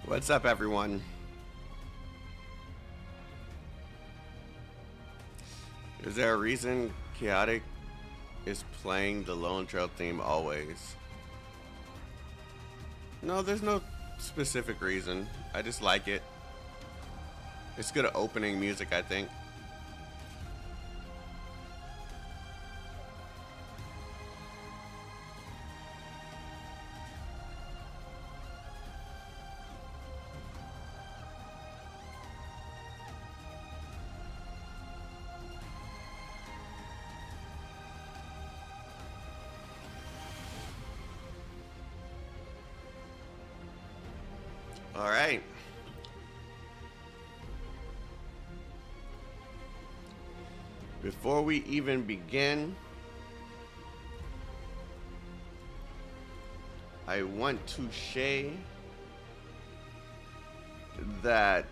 What's up, everyone? Is there a reason Chaotic is playing the Lone Trail theme always? No, there's no specific reason. I just like it. It's good at opening music, I think. All right. Before we even begin, I want to say that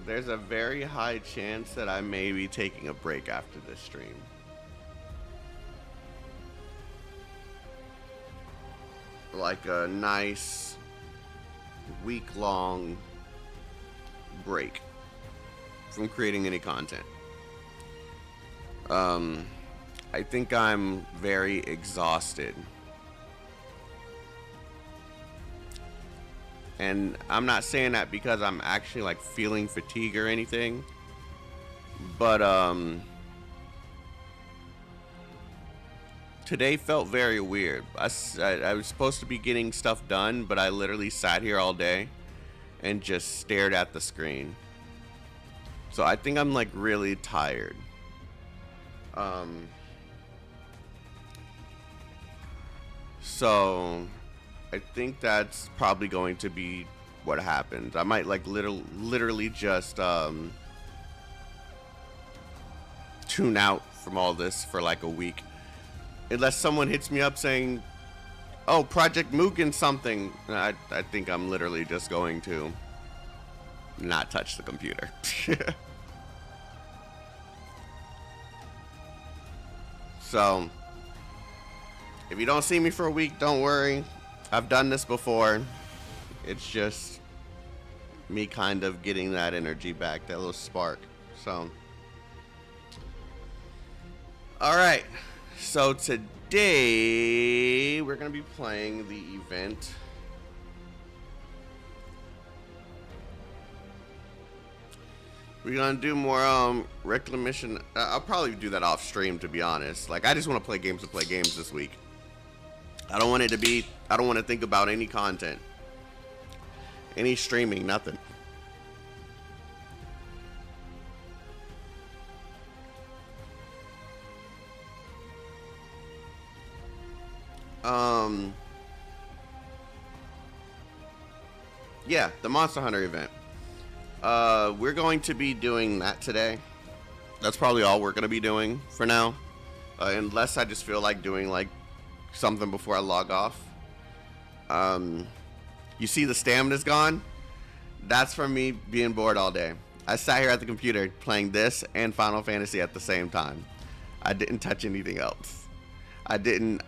there's a very high chance that I may be taking a break after this stream. Like a nice week-long break from creating any content. I think I'm very exhausted. And I'm not saying that because I'm actually like feeling fatigue or anything. But today felt very weird. I was supposed to be getting stuff done, but I literally sat here all day and just stared at the screen. So I think I'm like really tired. So I think that's probably going to be what happens. I might like literally just tune out from all this for like a week. Unless someone hits me up saying, oh, Project Mugen something. I think I'm literally just going to not touch the computer. So, if you don't see me for a week, don't worry. I've done this before. It's just me kind of getting that energy back, that little spark. So, alright. So today, we're going to be playing the event. We're going to do more reclamation. I'll probably do that off stream, to be honest. Like, I just want to play games this week. I don't want it to be, I don't want to think about any content. Any streaming, nothing. Yeah, the Monster Hunter event. We're going to be doing that today. That's probably all we're going to be doing for now. Unless I just feel like doing like something before I log off. You see the stamina's gone? That's from me being bored all day. I sat here at the computer playing this and Final Fantasy at the same time. I didn't touch anything else. I didn't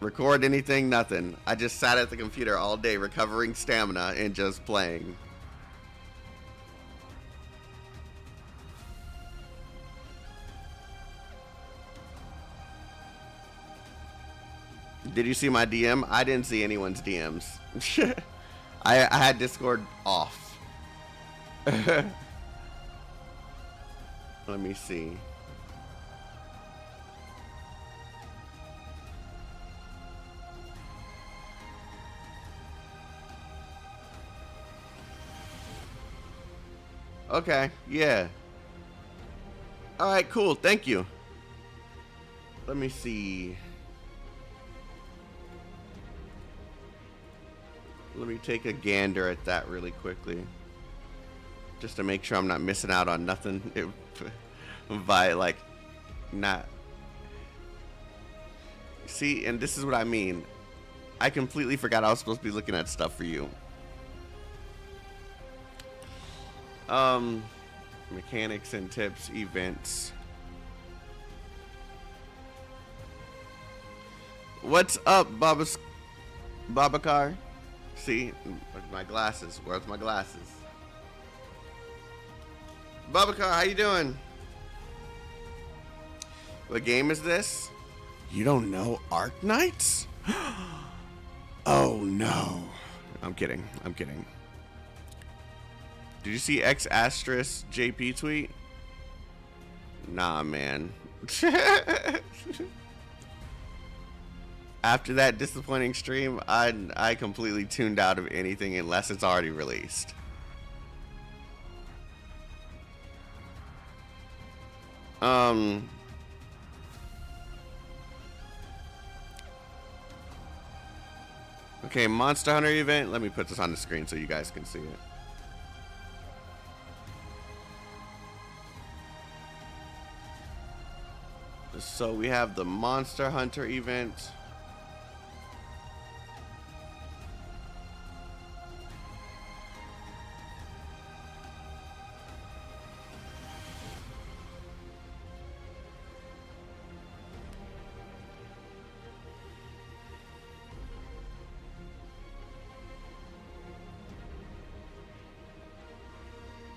record anything, nothing. I just sat at the computer all day recovering stamina and just playing. Did you see my DM? I didn't see anyone's DMs. I had Discord off. Let me see. Okay, yeah. Alright, cool, thank you. Let me see. Let me take a gander at that really quickly. Just to make sure I'm not missing out on nothing by like not. See, and this is what I mean. I completely forgot I was supposed to be looking at stuff for you. Mechanics and tips, events. What's up, Babakar? See? Where's my glasses? Where's my glasses? Bubba, how you doing? What game is this? You don't know Arknights? Oh no. I'm kidding. I'm kidding. Did you see X asterisk JP tweet? Nah, man. After that disappointing stream, I completely tuned out of anything unless it's already released. Okay, Monster Hunter event. Let me put this on the screen so you guys can see it. So we have the Monster Hunter event.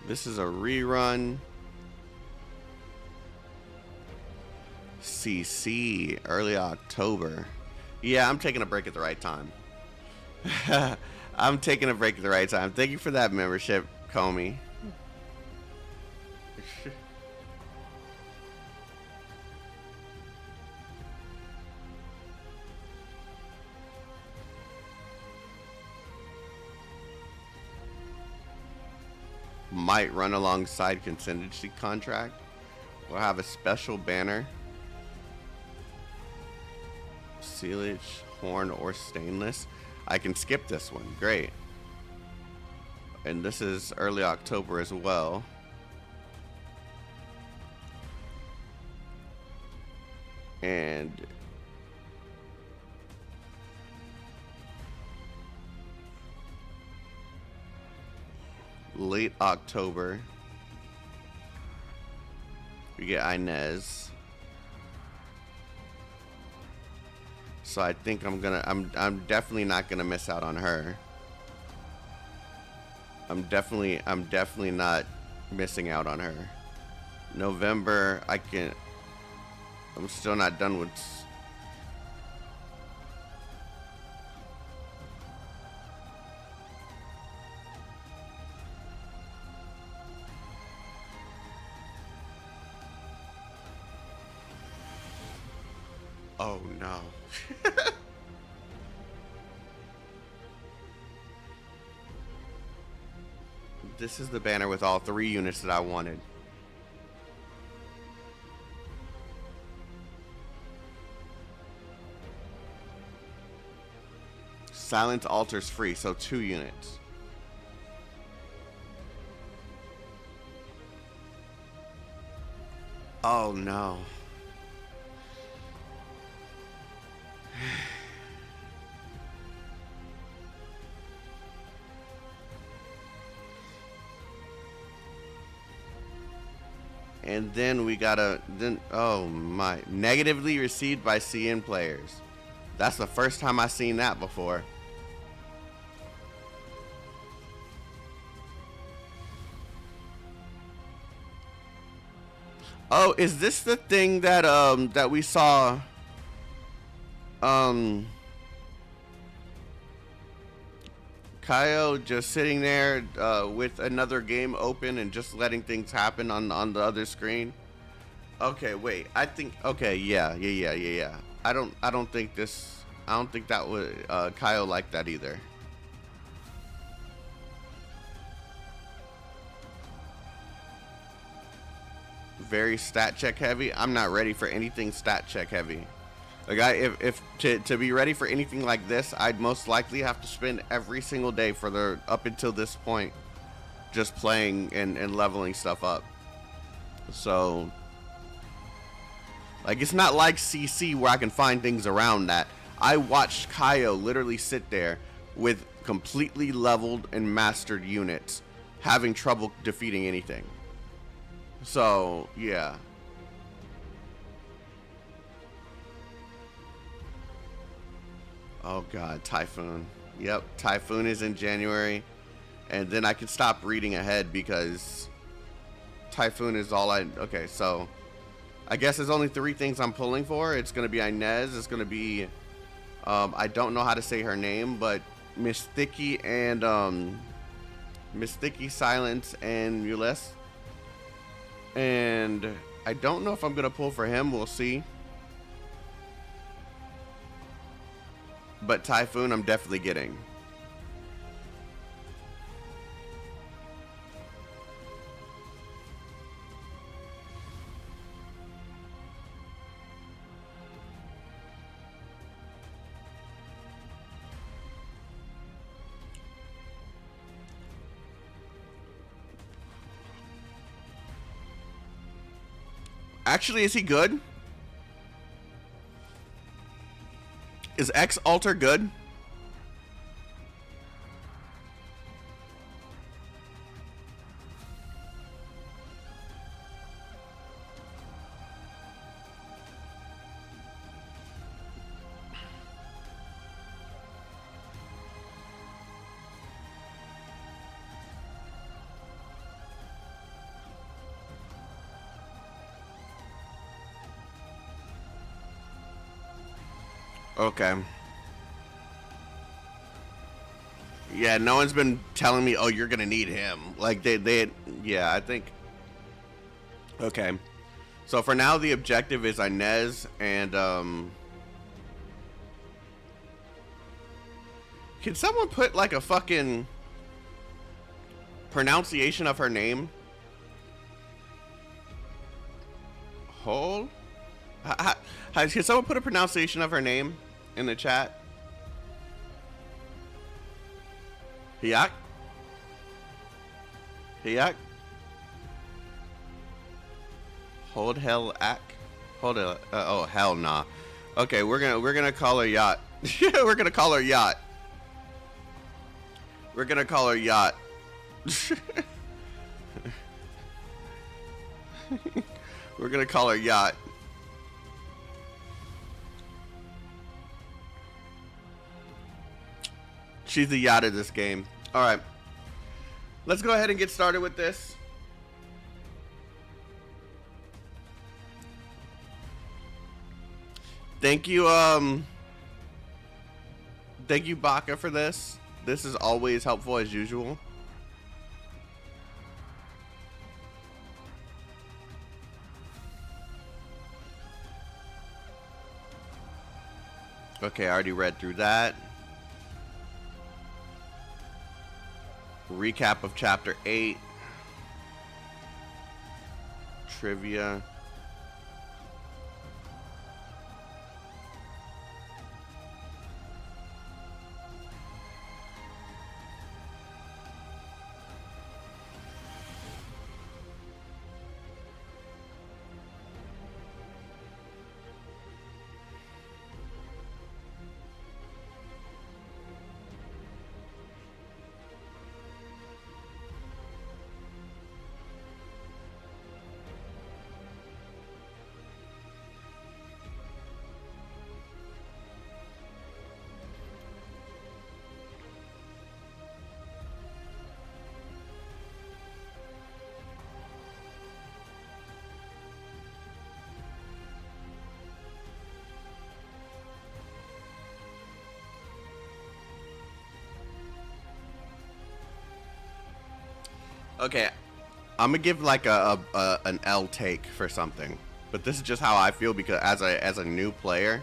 This is a rerun. CC, early October. Yeah, I'm taking a break at the right time. I'm taking a break at the right time. Thank you for that membership, Comey. Might run alongside contingency contract. We'll have a special banner. Sealage, horn, or stainless. I can skip this one. Great. And this is early October as well. And late October, we get Inez. So I think I'm definitely not gonna miss out on her. I'm definitely not missing out on her. November, I'm still not done with. Oh no. This is the banner with all 3 units that I wanted. Silence altars free, so 2 units. Oh no. And then we gotta, oh my, negatively received by CN players. That's the first time I've seen that before. Oh, is this the thing that that we saw Kaio just sitting there with another game open and just letting things happen on the other screen? Okay, wait. I think yeah. I don't think that would Kaio like that either. Very stat check heavy. I'm not ready for anything stat check heavy. Like if to be ready for anything like this, I'd most likely have to spend every single day for up until this point just playing and leveling stuff up. So like it's not like CC where I can find things around that. I watched Kaio literally sit there with completely leveled and mastered units having trouble defeating anything. So yeah. Oh god, Typhoon. Yep, Typhoon is in January. And then I can stop reading ahead because Typhoon is all I... Okay, so I guess there's only 3 things I'm pulling for. It's going to be Inez. It's going to be... I don't know how to say her name, but Miss Thicky and... Miss Thicky, Silence, and Muless. And I don't know if I'm going to pull for him. We'll see. But Typhoon, I'm definitely getting. Actually, is he good? Is X Alter good? Okay. Yeah, no one's been telling me, oh, you're gonna need him. Like, yeah, I think. Okay. So for now, the objective is Inez and, can someone put, like, a fucking pronunciation of her name? Hold? Can someone put a pronunciation of her name in the chat? Hiak? Hiak? Hold hell ack? Hold it. Oh hell nah. Okay, we're gonna call her Yacht. We're gonna call her Yacht. We're gonna call her Yacht. We're gonna call her Yacht. She's the yacht of this game. All right. Let's go ahead and get started with this. Thank you, Baka, for this. This is always helpful as usual. Okay, I already read through that. Recap of chapter 8. Trivia. Okay, I'm gonna give like an L take for something, but this is just how I feel because as a new player,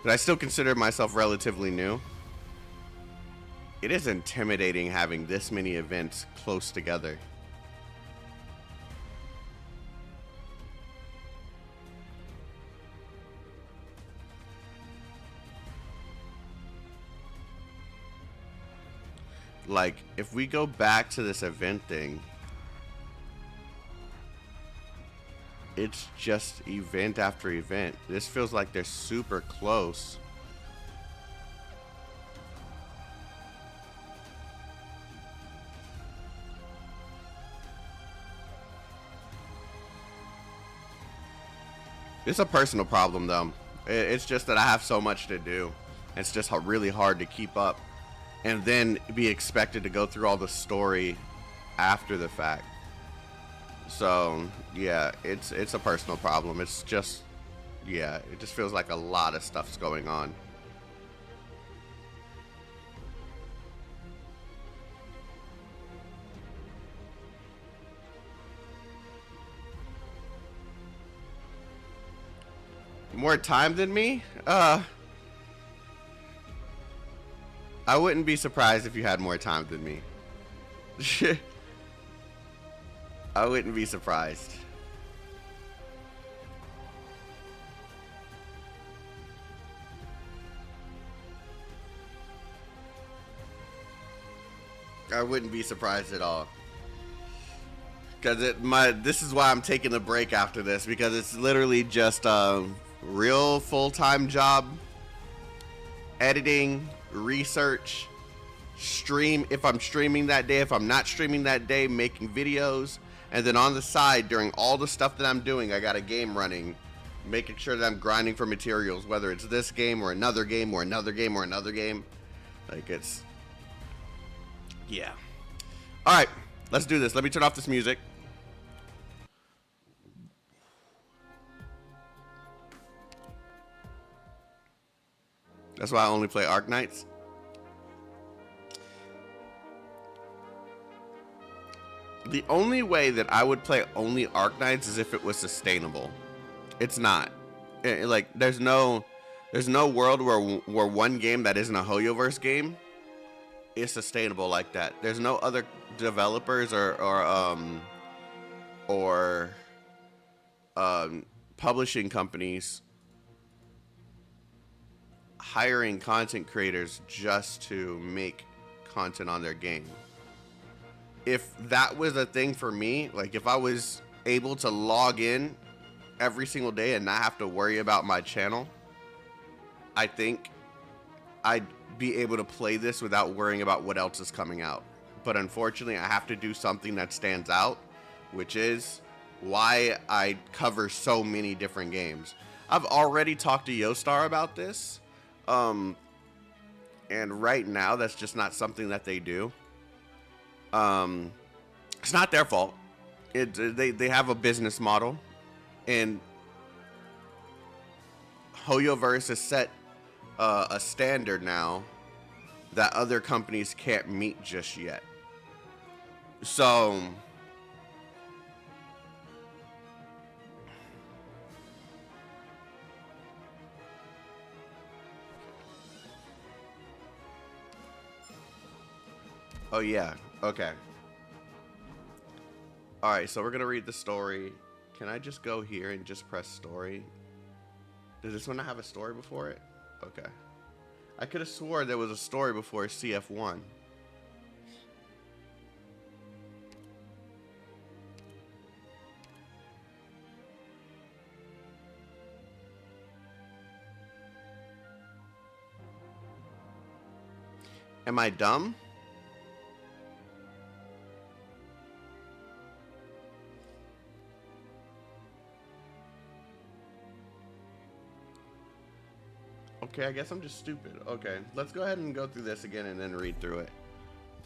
but I still consider myself relatively new. It is intimidating having this many events close together. Like, if we go back to this event thing, it's just event after event. This feels like they're super close. It's a personal problem, though. It's just that I have so much to do. It's just really hard to keep up. and then be expected to go through all the story after the fact. So yeah, it's a personal problem. It's just, yeah, it just feels like a lot of stuff's going on. More time than me? I wouldn't be surprised if you had more time than me. I wouldn't be surprised. I wouldn't be surprised at all. Because this is why I'm taking a break after this, because it's literally just real full-time job, editing, research, stream if I'm streaming that day, if I'm not streaming that day, making videos, and then on the side during all the stuff that I'm doing, I got a game running, making sure that I'm grinding for materials, whether it's this game or another game or another game or another game. Like, it's, yeah. All right, let's do this. Let me turn off this music. That's why I only play Arknights. The only way that I would play only Arknights is if it was sustainable. It's not. Like, there's no world where one game that isn't a Hoyoverse game is sustainable like that. There's no other developers or publishing companies hiring content creators just to make content on their game. If that was a thing for me, like if I was able to log in every single day and not have to worry about my channel, I think I'd be able to play this without worrying about what else is coming out. But unfortunately, I have to do something that stands out, which is why I cover so many different games. I've already talked to Yostar about this. And right now, that's just not something that they do. It's not their fault. They have a business model, and Hoyoverse has set a standard now that other companies can't meet just yet. So oh yeah, okay. Alright, so we're gonna read the story. Can I just go here and just press story? Does this one not have a story before it? Okay. I could have swore there was a story before CF1. Am I dumb? Okay, I guess I'm just stupid. Okay, let's go ahead and go through this again and then read through it.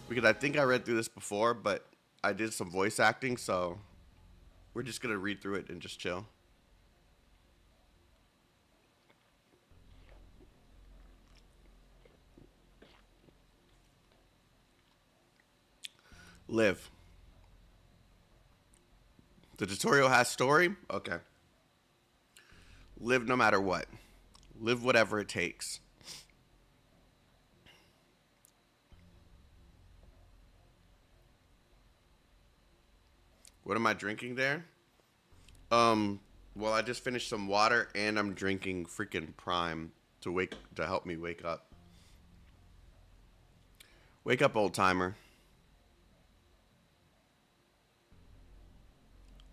Because I think I read through this before, but I did some voice acting, so we're just going to read through it and just chill. Live. The tutorial has story? Okay. Live no matter what. Live whatever it takes. What am I drinking there? Well, I just finished some water and I'm drinking freaking Prime to help me wake up. Wake up, old timer.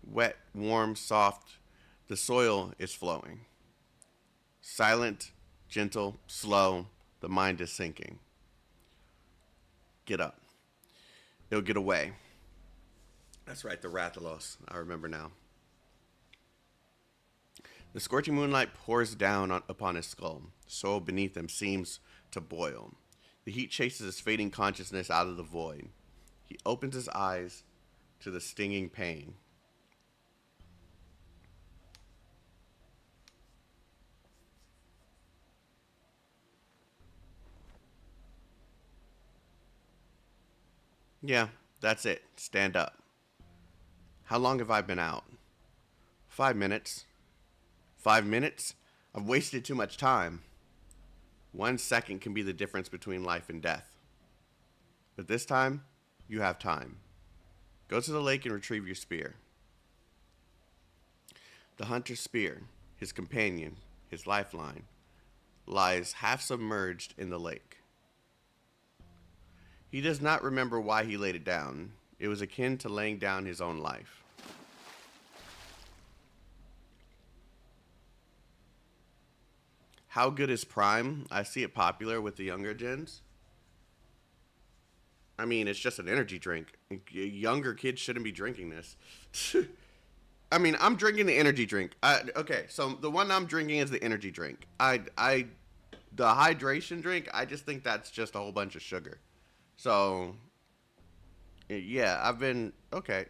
Wet, warm, soft. The soil is flowing. Silent, gentle, slow, the mind is sinking. Get up. It'll get away. That's right, the Rathalos. I remember now. The scorching moonlight pours down upon his skull. The soil beneath him seems to boil. The heat chases his fading consciousness out of the void. He opens his eyes to the stinging pain. Yeah, that's it. Stand up. How long have I been out? 5 minutes. 5 minutes? I've wasted too much time. 1 second can be the difference between life and death. But this time, you have time. Go to the lake and retrieve your spear. The hunter's spear, his companion, his lifeline, lies half submerged in the lake. He does not remember why he laid it down. It was akin to laying down his own life. How good is Prime? I see it popular with the younger gens. I mean, it's just an energy drink. Younger kids shouldn't be drinking this. I mean, I'm drinking the energy drink. Okay, so the one I'm drinking is the energy drink. The hydration drink, I just think that's just a whole bunch of sugar. So, yeah, okay.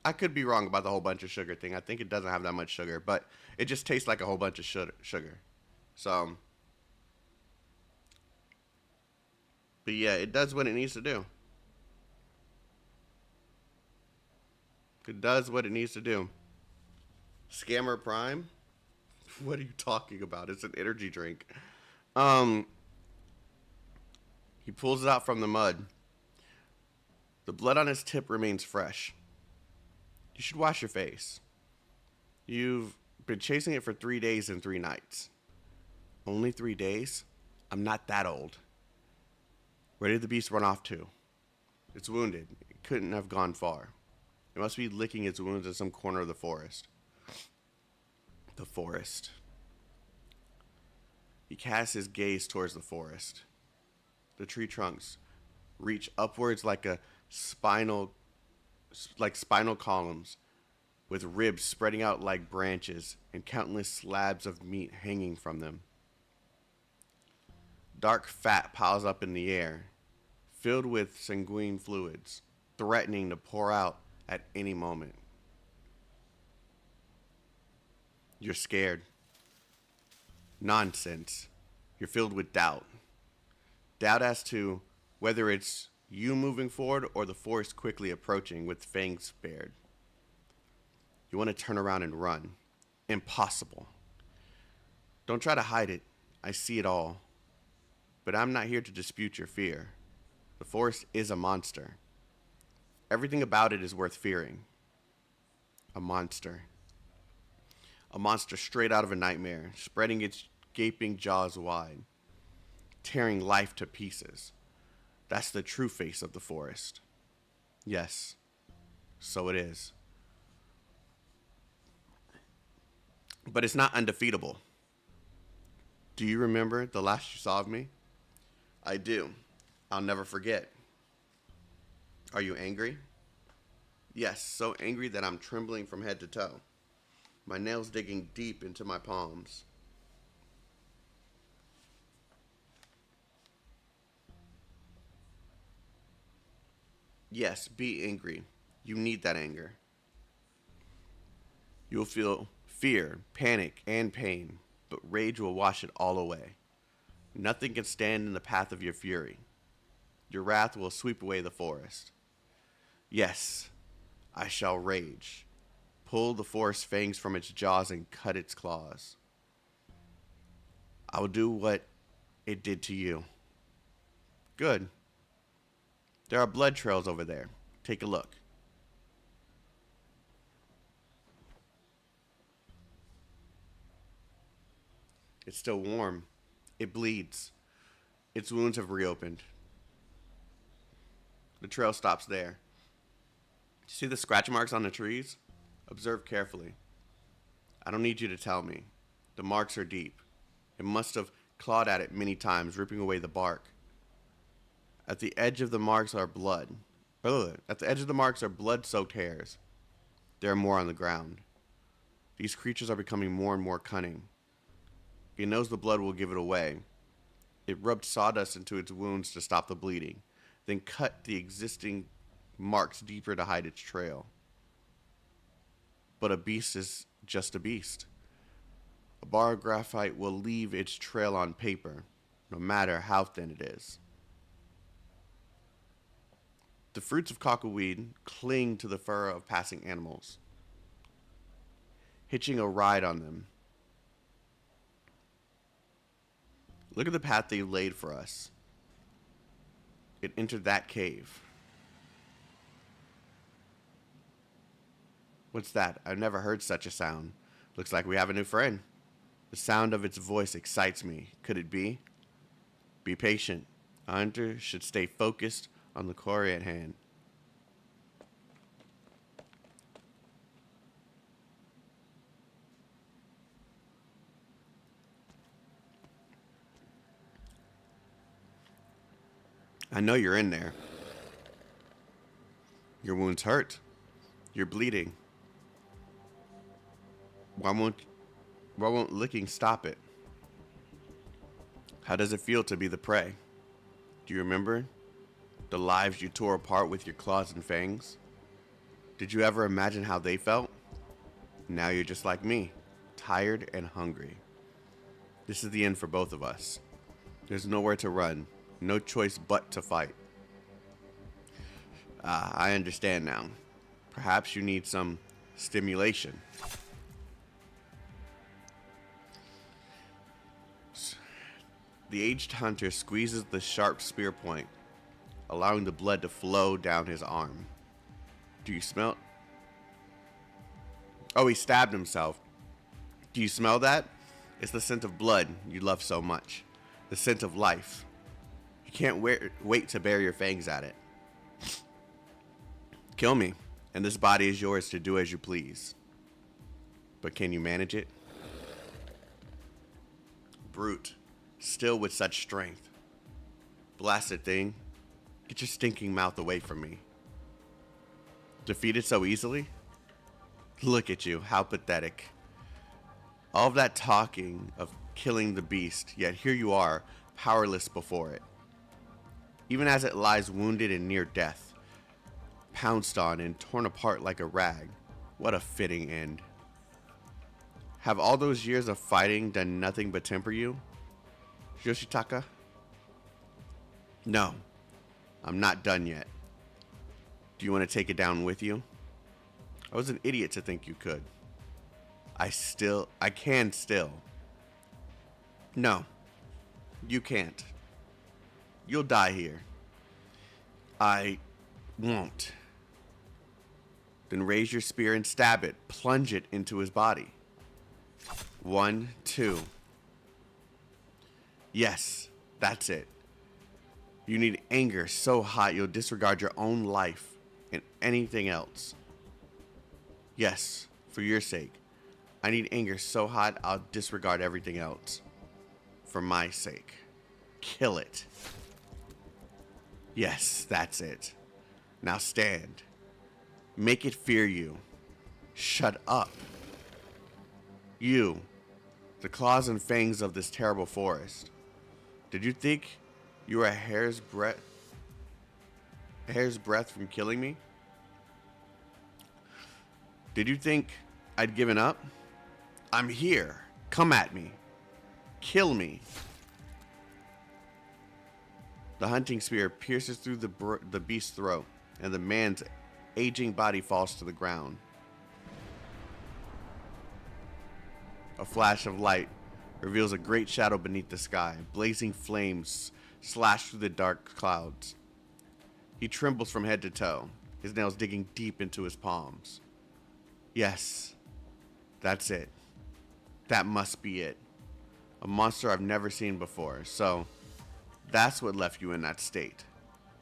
I could be wrong about the whole bunch of sugar thing. I think it doesn't have that much sugar, but it just tastes like a whole bunch of sugar. So, but yeah, it does what it needs to do. It does what it needs to do. Scammer Prime? What are you talking about? It's an energy drink. He pulls it out from the mud. The blood on his tip remains fresh. You should wash your face. You've been chasing it for 3 days and 3 nights. Only 3 days? I'm not that old. Where did the beast run off to? It's wounded. It couldn't have gone far. It must be licking its wounds in some corner of the forest. The forest. He casts his gaze towards the forest. The tree trunks reach upwards like spinal columns, with ribs spreading out like branches and countless slabs of meat hanging from them. Dark fat piles up in the air, filled with sanguine fluids, threatening to pour out at any moment. You're scared. Nonsense. You're filled with doubt. Doubt as to whether it's you moving forward or the forest quickly approaching with fangs bared. You want to turn around and run. Impossible. Don't try to hide it. I see it all. But I'm not here to dispute your fear. The forest is a monster. Everything about it is worth fearing. A monster. A monster straight out of a nightmare, spreading its gaping jaws wide, tearing life to pieces. That's the true face of the forest. Yes, so it is. But it's not undefeatable. Do you remember the last you saw of me? I do. I'll never forget. Are you angry? Yes, so angry that I'm trembling from head to toe. My nails digging deep into my palms. Yes, be angry. You need that anger. You'll feel fear, panic, and pain, but rage will wash it all away. Nothing can stand in the path of your fury. Your wrath will sweep away the forest. Yes, I shall rage. Pull the forest fangs from its jaws and cut its claws. I will do what it did to you. Good. There are blood trails over there. Take a look. It's still warm. It bleeds. Its wounds have reopened. The trail stops there. See the scratch marks on the trees? Observe carefully. I don't need you to tell me. The marks are deep. It must have clawed at it many times, ripping away the bark. At the edge of the marks are blood-soaked hairs. There are more on the ground. These creatures are becoming more and more cunning. It knows the blood will give it away. It rubbed sawdust into its wounds to stop the bleeding, then cut the existing marks deeper to hide its trail. But a beast is just a beast. A bar of graphite will leave its trail on paper, no matter how thin it is. The fruits of cockleweed cling to the fur of passing animals, hitching a ride on them. Look at the path they laid for us. It entered that cave. What's that? I've never heard such a sound. Looks like we have a new friend. The sound of its voice excites me. Could it be? Be patient. A hunter should stay focused on the quarry at hand. I know you're in there. Your wound's hurt. You're bleeding. Why won't licking stop it? How does it feel to be the prey? Do you remember the lives you tore apart with your claws and fangs? Did you ever imagine how they felt? Now you're just like me, tired and hungry. This is the end for both of us. There's nowhere to run. No choice but to fight. I understand now. Perhaps you need some stimulation. The aged hunter squeezes the sharp spear point, allowing the blood to flow down his arm. Do you smell? Oh, he stabbed himself. Do you smell that? It's the scent of blood you love so much. The scent of life. You can't wait to bare your fangs at it. Kill me, and this body is yours to do as you please. But can you manage it? Brute, still with such strength. Blasted thing, get your stinking mouth away from me. Defeated so easily? Look at you, how pathetic. All of that talking of killing the beast, yet here you are, powerless before it. Even as it lies wounded and near death, pounced on and torn apart like a rag. What a fitting end. Have all those years of fighting done nothing but temper you, Yoshitaka? No, I'm not done yet. Do you want to take it down with you? I was an idiot to think you could. I can still. No, you can't. You'll die here. I won't. Then raise your spear and stab it. Plunge it into his body. 1, 2. Yes, that's it. You need anger so hot you'll disregard your own life and anything else. Yes, for your sake. I need anger so hot I'll disregard everything else. For my sake. Kill it. Yes, that's it. Now stand. Make it fear you. Shut up. You, the claws and fangs of this terrible forest. Did you think you were a hair's breadth from killing me? Did you think I'd given up? I'm here. Come at me. Kill me. The hunting spear pierces through the beast's throat, and the man's aging body falls to the ground. A flash of light reveals a great shadow beneath the sky. Blazing flames slash through the dark clouds. He trembles from head to toe, his nails digging deep into his palms. Yes, that's it. That must be it. A monster I've never seen before, so that's what left you in that state.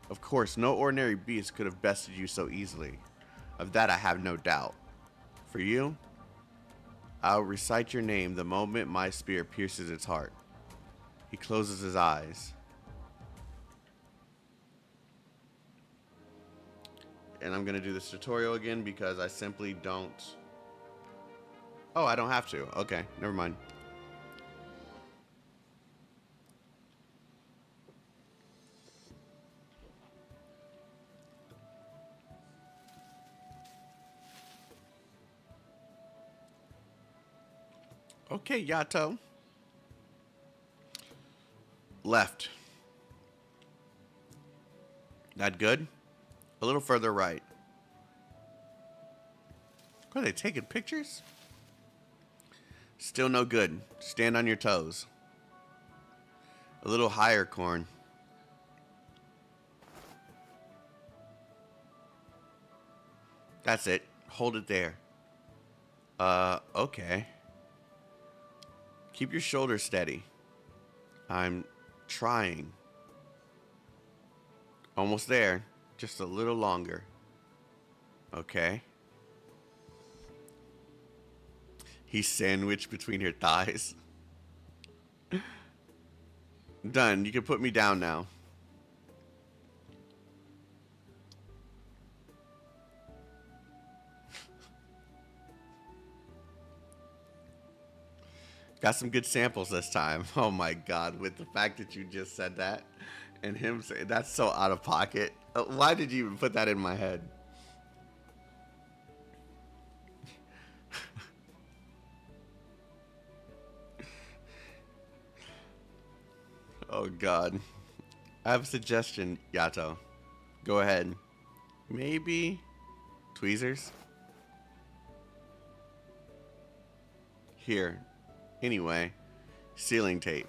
Of course, no ordinary beast could have bested you so easily. Of that I have no doubt. For you, I'll recite your name the moment my spear pierces its heart. He closes his eyes. And I'm going to do this tutorial again because I simply don't... Oh, I don't have to. Okay, never mind. Okay, Yato. Left. That good? A little further right. Are they taking pictures? Still no good. Stand on your toes. A little higher, Corn. That's it. Hold it there. Okay. Keep your shoulders steady. I'm trying. Almost there. Just a little longer. Okay. He's sandwiched between your thighs. Done. You can put me down now. Got some good samples this time. Oh my god, with the fact that you just said that and him saying that's so out of pocket. Why did you even put that in my head? Oh god. I have a suggestion, Yato. Go ahead. Maybe tweezers? Here. Anyway, ceiling tape.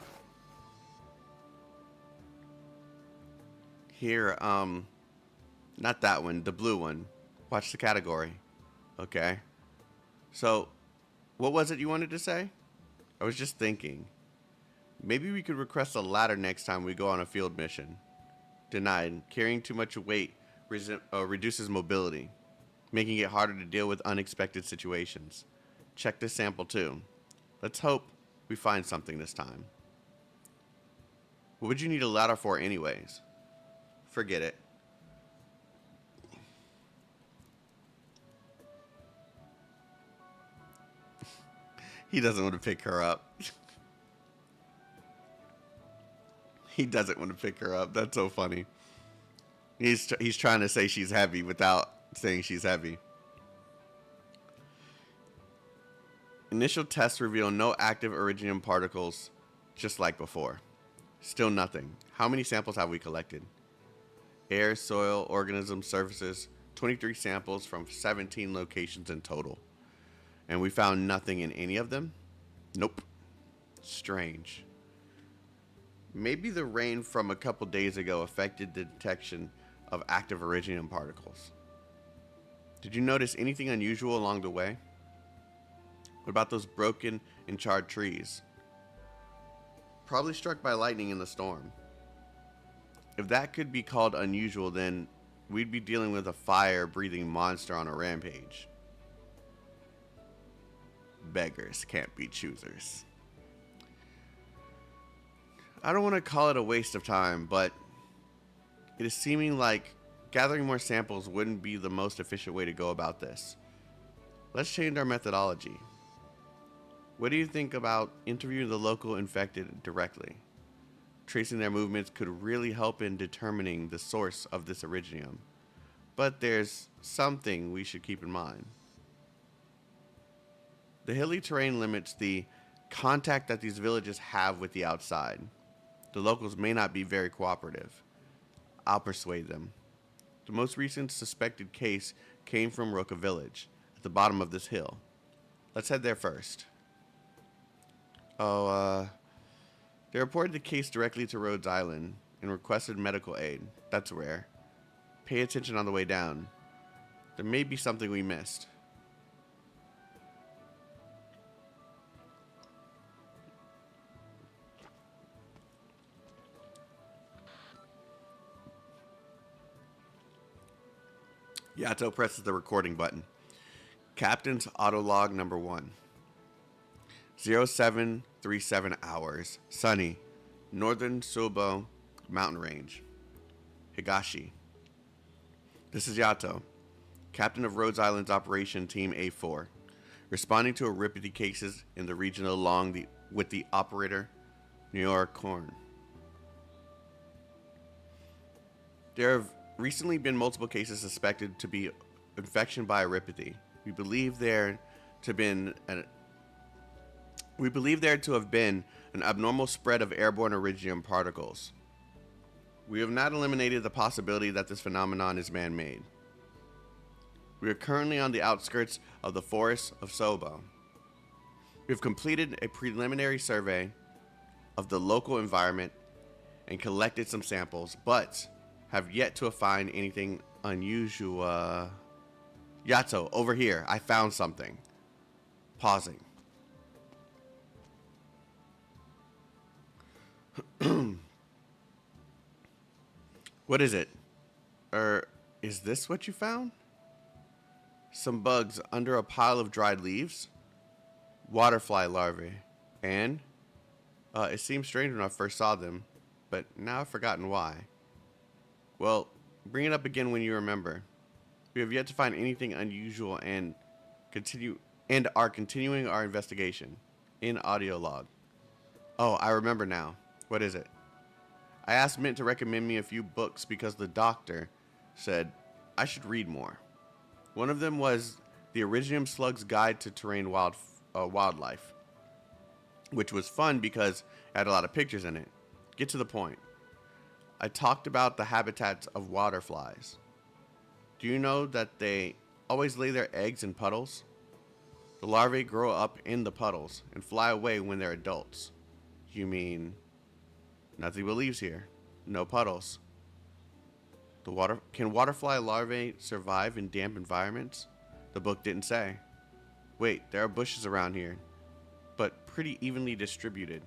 Here, not that one, the blue one. Watch the category. Okay. So, what was it you wanted to say? I was just thinking. Maybe we could request a ladder next time we go on a field mission. Denied. Carrying too much weight reduces mobility, making it harder to deal with unexpected situations. Check this sample too. Let's hope we find something this time. What would you need a ladder for anyways? Forget it. He doesn't want to pick her up. He doesn't want to pick her up. That's so funny. He's trying to say she's heavy without saying she's heavy. Initial tests reveal no active iridium particles, just like before. Still nothing. How many samples have we collected? Air, soil, organisms, surfaces. 23 samples from 17 locations in total. And we found nothing in any of them? Nope. Strange. Maybe the rain from a couple days ago affected the detection of active iridium particles. Did you notice anything unusual along the way? What about those broken and charred trees? Probably struck by lightning in the storm. If that could be called unusual, then we'd be dealing with a fire-breathing monster on a rampage. Beggars can't be choosers. I don't want to call it a waste of time, but it is seeming like gathering more samples wouldn't be the most efficient way to go about this. Let's change our methodology. What do you think about interviewing the local infected directly? Tracing their movements could really help in determining the source of this iridium. But there's something we should keep in mind. The hilly terrain limits the contact that these villages have with the outside. The locals may not be very cooperative. I'll persuade them. The most recent suspected case came from Roka village, at the bottom of this hill. Let's head there first. They reported the case directly to Rhodes Island and requested medical aid. That's rare. Pay attention on the way down. There may be something we missed. Yato presses the recording button. Captain's autolog number 1. 0737 hours. Sunny. Northern Subo mountain range. Higashi. This is Yato, captain of Rhodes Island's Operation Team A4, responding to Aripity cases in the region with the operator, New York Corn. There have recently been multiple cases suspected to be infection by Aripity. We believe there to have been We believe there to have been an abnormal spread of airborne iridium particles. We have not eliminated the possibility that this phenomenon is man-made. We are currently on the outskirts of the forest of Sobo. We have completed a preliminary survey of the local environment and collected some samples, but have yet to find anything unusual. Yato, over here, I found something. Pausing. What is it? Is this what you found? Some bugs under a pile of dried leaves? Waterfly larvae. And? It seemed strange when I first saw them, but now I've forgotten why. Well, bring it up again when you remember. We have yet to find anything unusual and are continuing our investigation. In audio log. Oh, I remember now. What is it? I asked Mint to recommend me a few books because the doctor said I should read more. One of them was The Iridium Slug's Guide to Terrain Wildlife, which was fun because it had a lot of pictures in it. Get to the point. I talked about the habitats of waterflies. Do you know that they always lay their eggs in puddles? The larvae grow up in the puddles and fly away when they're adults. You mean nothing but leaves here? No puddles. Can waterfly larvae survive in damp environments? The book didn't say. Wait, there are bushes around here, but pretty evenly distributed.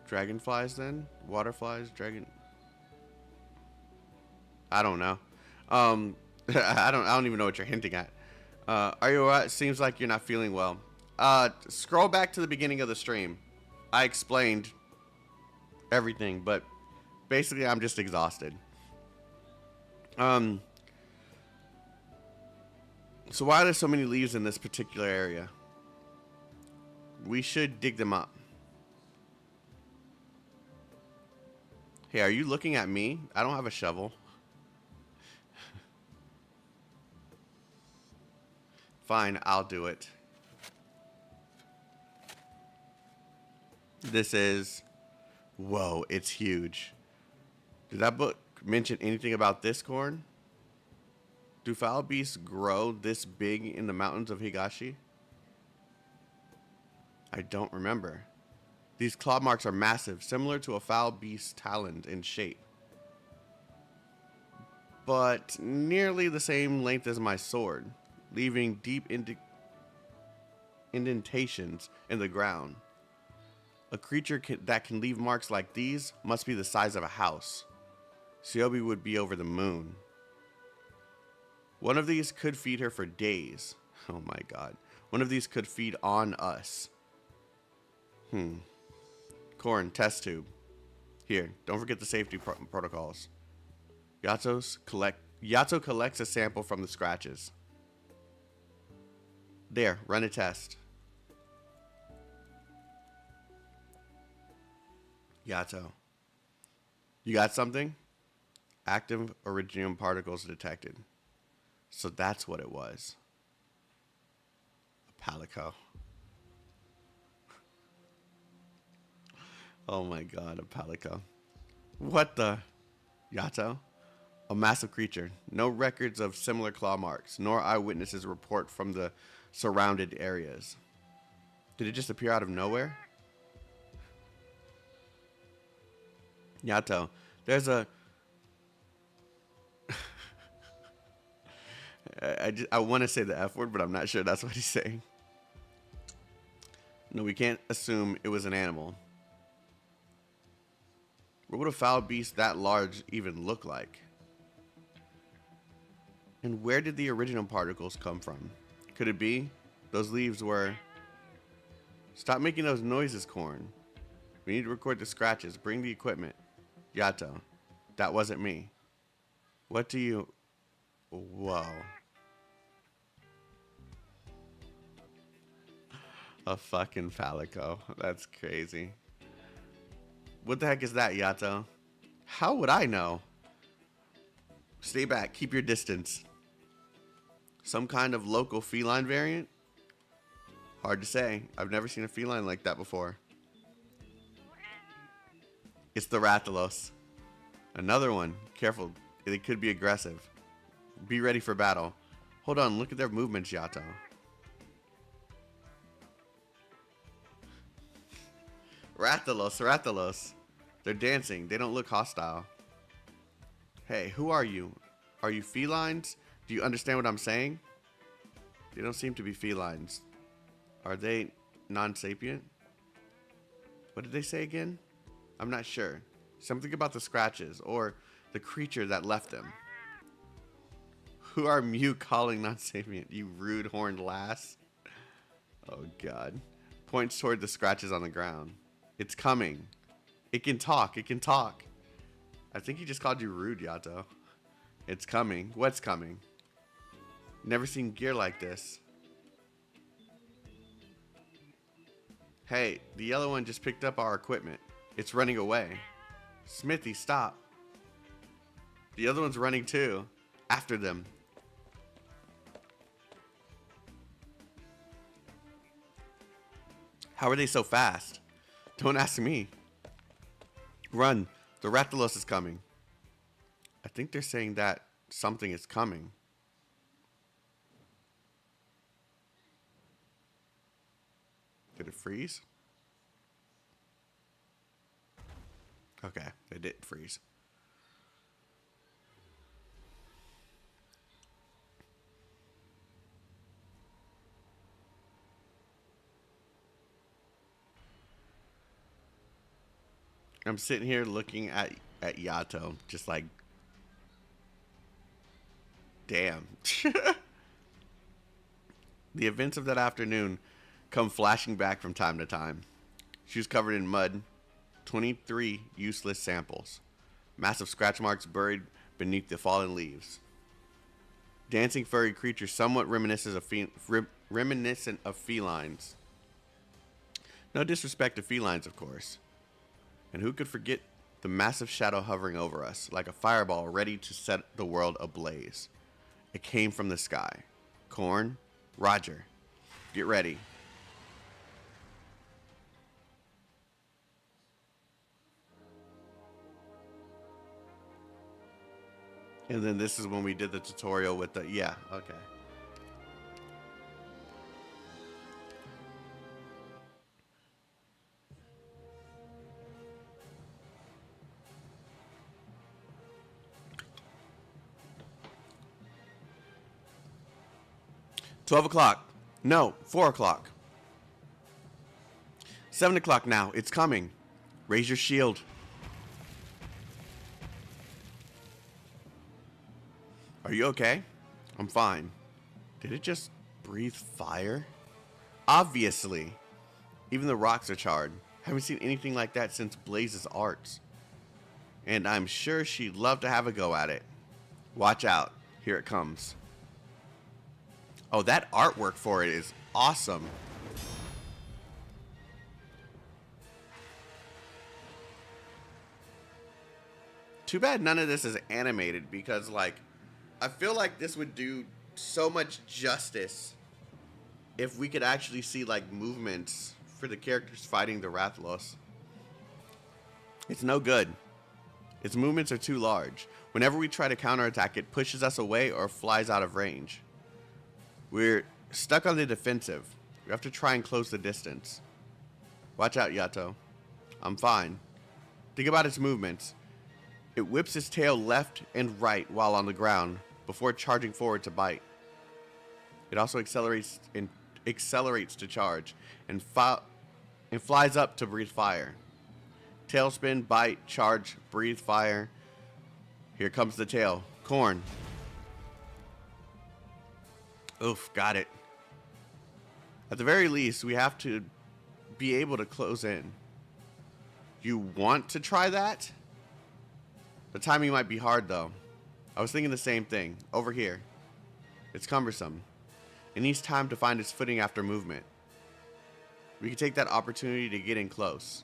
Dragonflies then? Waterflies? I don't know. I don't even know what you're hinting at. Are you alright? Seems like you're not feeling well. Scroll back to the beginning of the stream. I explained everything, but basically I'm just exhausted. So why are there so many leaves in this particular area? We should dig them up. Hey, are you looking at me? I don't have a shovel. Fine, I'll do it. This is... Whoa, it's huge. Did that book mention anything about this corn? Do foul beasts grow this big in the mountains of Higashi? I don't remember. These claw marks are massive, similar to a foul beast's talons in shape, but nearly the same length as my sword, leaving deep indentations in the ground. A creature that can leave marks like these must be the size of a house. Siobi would be over the moon. One of these could feed her for days. Oh my god. One of these could feed on us. Corn, test tube. Here, don't forget the safety protocols. Yato collects a sample from the scratches. There, run a test. Yato. You got something? Active iridium particles detected. So that's what it was. A palico. Oh my god, a palico. What the? Yato? A massive creature. No records of similar claw marks, nor eyewitnesses report from the surrounded areas. Did it just appear out of nowhere? Yato, there's a... I want to say the F word, but I'm not sure that's what he's saying. No, we can't assume it was an animal. What would a foul beast that large even look like? And where did the original particles come from? Could it be those leaves were... Stop making those noises, Corn. We need to record the scratches. Bring the equipment. Yato, that wasn't me. What do you... Whoa. A fucking palico. That's crazy. What the heck is that, Yato? How would I know? Stay back. Keep your distance. Some kind of local feline variant? Hard to say. I've never seen a feline like that before. It's the Rathalos. Another one. Careful. They could be aggressive. Be ready for battle. Hold on. Look at their movements, Yato. Rathalos. They're dancing. They don't look hostile. Hey, who are you? Are you felines? Do you understand what I'm saying? They don't seem to be felines. Are they non-sapient? What did they say again? I'm not sure. Something about the scratches or the creature that left them. Who are you calling non-sapient? You rude horned lass. Oh god. Points toward the scratches on the ground. It's coming. It can talk. It can talk. I think he just called you rude, Yato. It's coming. What's coming? Never seen gear like this. Hey, the yellow one just picked up our equipment. It's running away. Smithy, stop. The other one's running too. After them. How are they so fast? Don't ask me. Run. The Rathalos is coming. I think they're saying that something is coming. Did it freeze? Okay, it did freeze. I'm sitting here looking at Yato, just like, damn. The events of that afternoon come flashing back from time to time. She was covered in mud, 23 useless samples, massive scratch marks buried beneath the fallen leaves. Dancing furry creatures somewhat reminiscent of felines. No disrespect to felines, of course. And who could forget the massive shadow hovering over us, like a fireball ready to set the world ablaze. It came from the sky. Corn, Roger, get ready. And then this is when we did the tutorial with the, yeah, okay. $12 No, 4 o'clock. 7 o'clock now. It's coming. Raise your shield. Are you okay? I'm fine. Did it just breathe fire? Obviously. Even the rocks are charred. Haven't seen anything like that since Blaze's arts. And I'm sure she'd love to have a go at it. Watch out. Here it comes. Oh, that artwork for it is awesome. Too bad none of this is animated because, like, I feel like this would do so much justice if we could actually see, like, movements for the characters fighting the Rathalos. It's no good. Its movements are too large. Whenever we try to counterattack, it pushes us away or flies out of range. We're stuck on the defensive. We have to try and close the distance. Watch out, Yato. I'm fine. Think about its movements. It whips its tail left and right while on the ground before charging forward to bite. It also accelerates to charge and flies up to breathe fire. Tailspin, bite, charge, breathe fire. Here comes the tail. Corn. Oof, got it. At the very least, we have to be able to close in. You want to try that? The timing might be hard, though. I was thinking the same thing. Over here. It's cumbersome. It needs time to find its footing after movement. We can take that opportunity to get in close.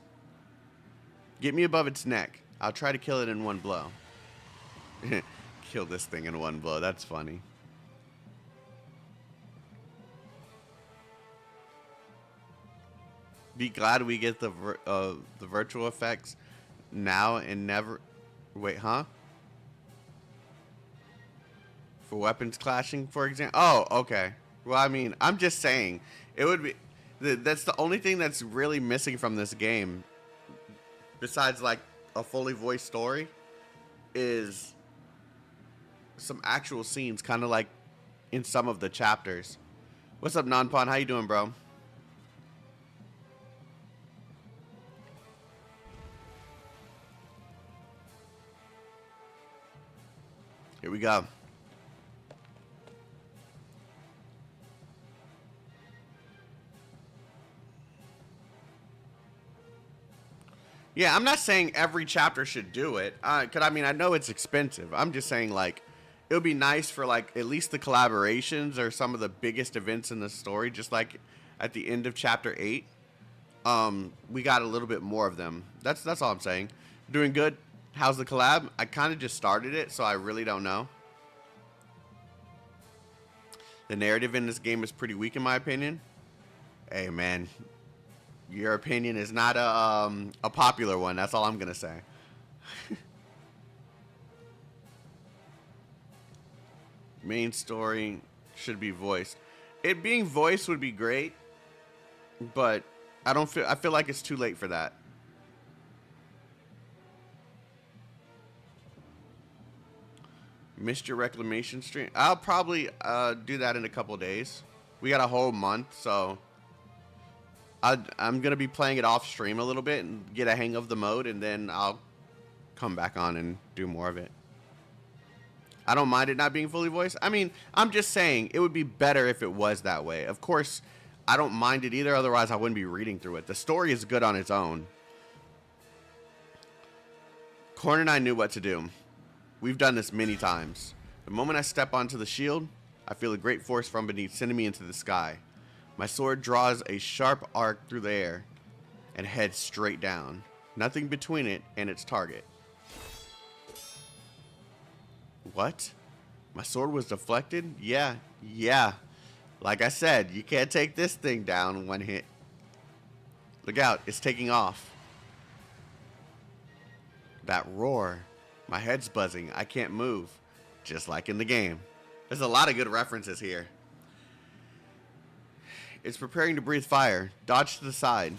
Get me above its neck. I'll try to kill it in one blow. kill this thing in one blow. That's funny. Be glad we get the virtual effects now and never. Wait, huh? For weapons clashing, for example. Oh, okay. Well, I mean, I'm just saying it would be. That's the only thing that's really missing from this game, besides like a fully voiced story, is some actual scenes, kind of like in some of the chapters. What's up, Non-Pon? How you doing, bro? Here we go. Yeah, I'm not saying every chapter should do it. Cause I mean, I know it's expensive. I'm just saying like, it would be nice for like at least the collaborations or some of the biggest events in the story. Just like at the end of chapter 8, we got a little bit more of them. That's all I'm saying. Doing good. How's the collab? I kind of just started it, so I really don't know. The narrative in this game is pretty weak in my opinion. Hey man, your opinion is not a popular one. That's all I'm gonna say. Main story should be voiced. It being voiced would be great, but I feel like it's too late for that. Missed your reclamation stream. I'll probably do that in a couple days. We got a whole month, so I'm gonna be playing it off stream a little bit and get a hang of the mode, and then I'll come back on and do more of it. I don't mind it not being fully voiced. I mean, I'm just saying it would be better if it was that way. Of course, I don't mind it either. Otherwise, I wouldn't be reading through it. The story is good on its own. Korn and I knew what to do. We've done this many times. The moment I step onto the shield, I feel a great force from beneath sending me into the sky. My sword draws a sharp arc through the air and heads straight down. Nothing between it and its target. What? My sword was deflected? Yeah. Like I said, you can't take this thing down in one hit. Look out, it's taking off. That roar. My head's buzzing. I can't move. Just like in the game. There's a lot of good references here. It's preparing to breathe fire. Dodge to the side.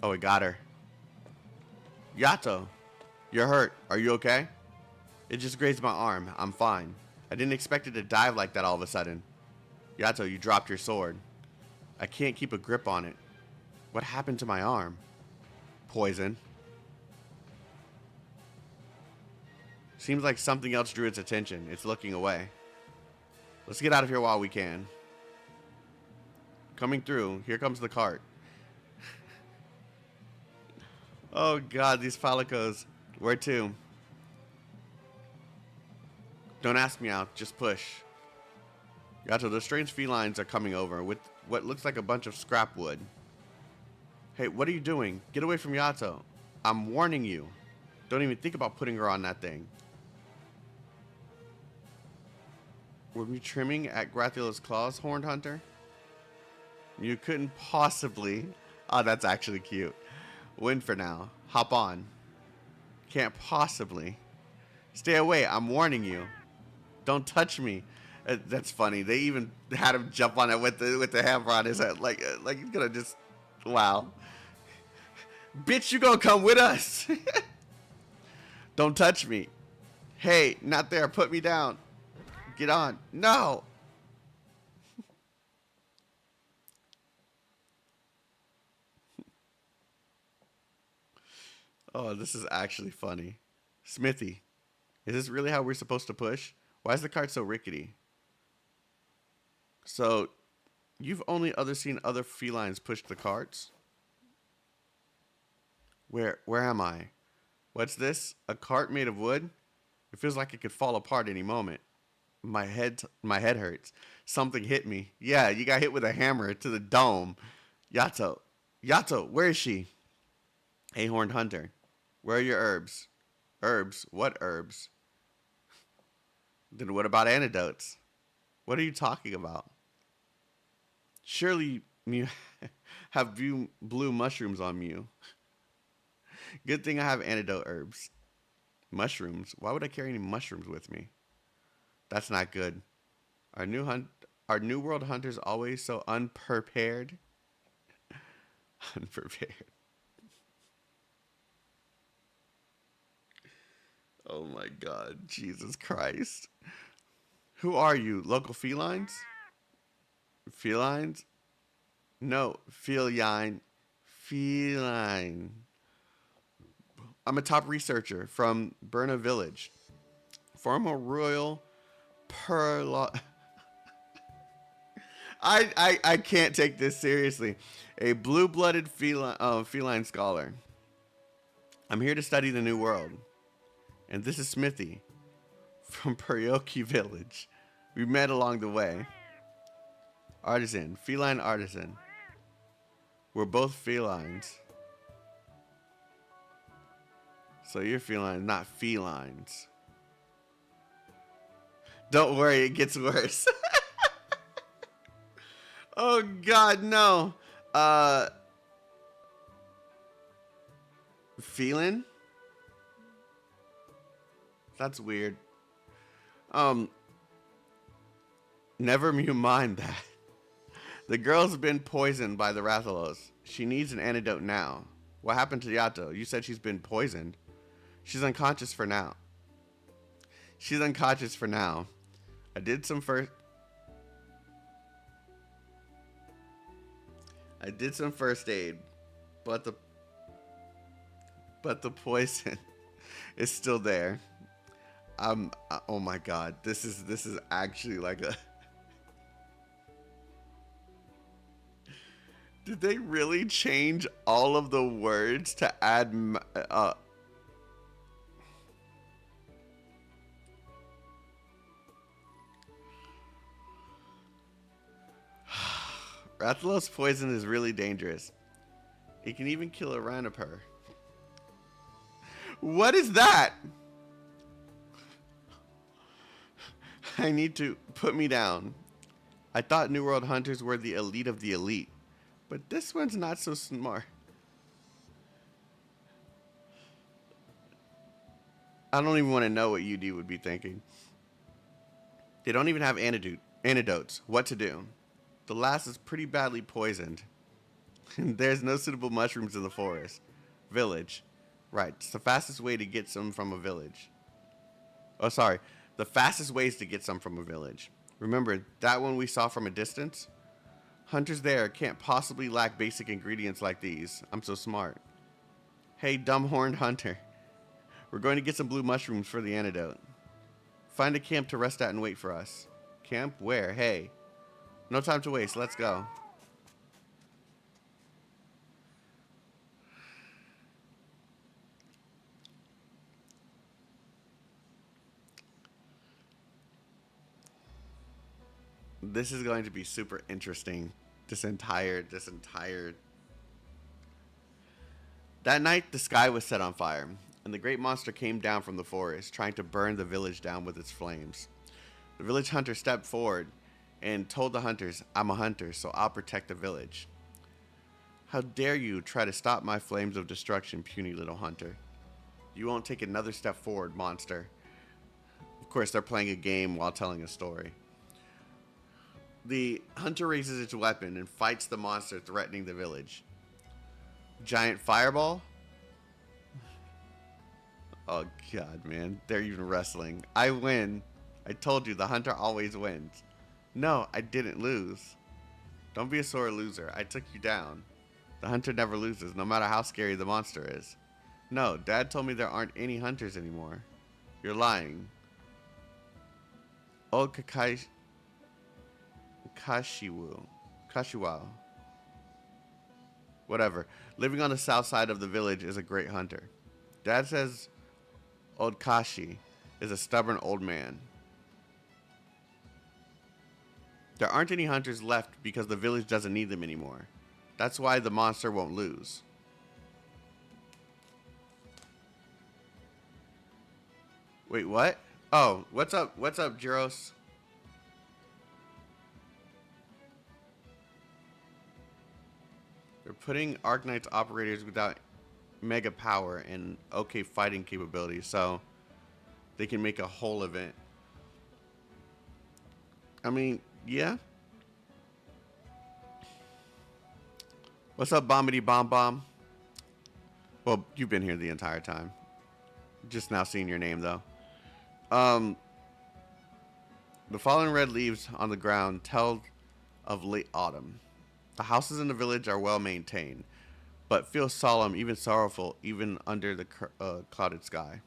Oh, it got her. Yato, you're hurt. Are you okay? It just grazed my arm. I'm fine. I didn't expect it to dive like that all of a sudden. Yato, you dropped your sword. I can't keep a grip on it. What happened to my arm? Poison. Seems like something else drew its attention. It's looking away. Let's get out of here while we can. Coming through. Here comes the cart. Oh god, these Falicos. Where to? Don't ask me out. Just push. Yato, those strange felines are coming over with what looks like a bunch of scrap wood. Hey, what are you doing? Get away from Yato. I'm warning you. Don't even think about putting her on that thing. Were we trimming at Grathila's claws, Horned Hunter? You couldn't possibly... Oh, that's actually cute. Win for now. Hop on. Can't possibly. Stay away. I'm warning you. Don't touch me. That's funny. They even had him jump on it with the hammer on his head. Like he's gonna just... Wow. Bitch, you gonna come with us. Don't touch me. Hey, not there. Put me down. Get on. No. Oh, this is actually funny. Smithy, is this really how we're supposed to push? Why is the cart so rickety? So, you've only seen other felines push the carts? Where am I? What's this? A cart made of wood? It feels like it could fall apart any moment. My head hurts. Something hit me. Yeah, you got hit with a hammer to the dome. Yato, where is she? Hey, Horned Hunter, where are your herbs? Herbs? What herbs? Then what about antidotes? What are you talking about? Surely you have blue mushrooms on you. Good thing I have antidote herbs. Mushrooms? Why would I carry any mushrooms with me? That's not good. Are new world hunters always so unprepared? Unprepared. Oh my God, Jesus Christ. Who are you? Local felines? Felines? No, feline. Feline. I'm a top researcher from Burna Village. Former royal Perla. I can't take this seriously. A blue-blooded feline scholar. I'm here to study the new world. And this is Smithy from Peryoki Village. We met along the way. Artisan, feline artisan. We're both felines. So you're feline, not felines. Don't worry, it gets worse. Oh God, no. Feline? That's weird. Never you mind that. The girl's been poisoned by the Rathalos. She needs an antidote now. What happened to Yato? You said she's been poisoned. She's unconscious for now. She's unconscious for now. I did some first aid, but the poison is still there. Oh my God, this is actually like a. Did they really change all of the words to add Rathalos poison is really dangerous. It can even kill a Ranapur. What is that? I need to put me down. I thought New World Hunters were the elite of the elite, but this one's not so smart. I don't even want to know what UD would be thinking. They don't even have antidotes. What to do? The last is pretty badly poisoned. There's no suitable mushrooms in the forest. Village. Right, it's the fastest way to get some from a village. Oh, sorry. The fastest ways to get some from a village. Remember that one we saw from a distance? Hunters there can't possibly lack basic ingredients like these. I'm so smart. Hey, dumb horned hunter. We're going to get some blue mushrooms for the antidote. Find a camp to rest at and wait for us. Camp? Where? Hey. No time to waste. Let's go. This is going to be super interesting. This entire. That night, the sky was set on fire, and the great monster came down from the forest, trying to burn the village down with its flames. The village hunter stepped forward and told the hunters, I'm a hunter, so I'll protect the village. How dare you try to stop my flames of destruction, puny little hunter. You won't take another step forward, monster. Of course, they're playing a game while telling a story. The hunter raises its weapon and fights the monster threatening the village. Giant fireball? Oh God, man. They're even wrestling. I win. I told you, the hunter always wins. No, I didn't lose. Don't be a sore loser. I took you down. The hunter never loses, no matter how scary the monster is. No, Dad told me there aren't any hunters anymore. You're lying. Old Kashiwa. Whatever. Living on the south side of the village is a great hunter. Dad says Old Kashi is a stubborn old man. There aren't any hunters left because the village doesn't need them anymore. That's why the monster won't lose. Wait, what? Oh, what's up? What's up, Juros? They're putting Arknights operators without mega power and okay fighting capabilities, so they can make a whole event. I mean, yeah. What's up, Bombity Bomb Bomb? Well, you've been here the entire time. Just now seeing your name, though. The fallen red leaves on the ground tell of late autumn. The houses in the village are well maintained, but feel solemn, even sorrowful, even under the clouded sky.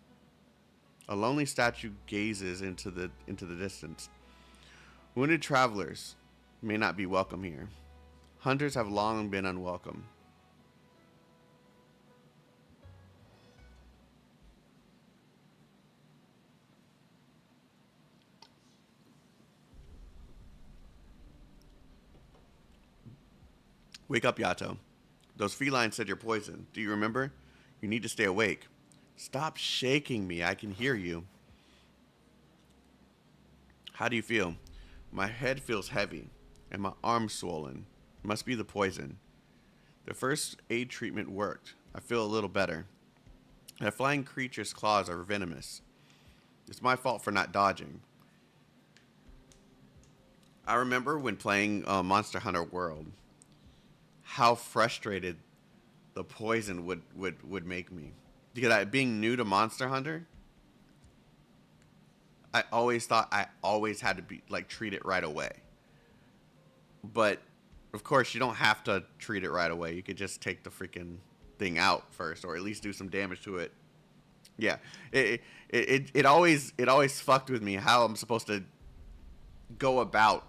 A lonely statue gazes into the distance. Wounded travelers may not be welcome here. Hunters have long been unwelcome. Wake up, Yato. Those felines said you're poisoned. Do you remember? You need to stay awake. Stop shaking me. I can hear you. How do you feel? My head feels heavy, and my arm's swollen. Must be the poison. The first aid treatment worked. I feel a little better. That flying creature's claws are venomous. It's my fault for not dodging. I remember when playing Monster Hunter World, how frustrated the poison would make me. Because being new to Monster Hunter, I always thought I always had to be like treat it right away. But of course, you don't have to treat it right away. You could just take the freaking thing out first, or at least do some damage to it. Yeah, it always fucked with me how I'm supposed to go about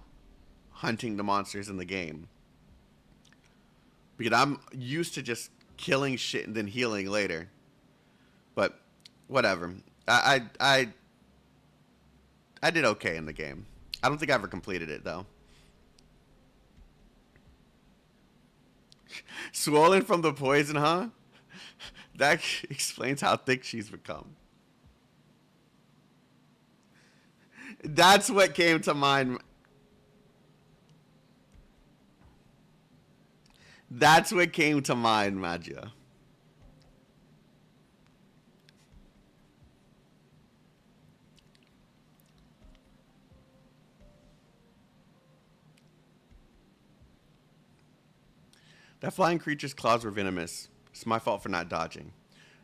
hunting the monsters in the game, because I'm used to just killing shit and then healing later. But whatever. I did okay in the game. I don't think I ever completed it though. Swollen from the poison, huh? That explains how thick she's become. That's what came to mind. That's what came to mind, Magia. That flying creature's claws were venomous. It's my fault for not dodging.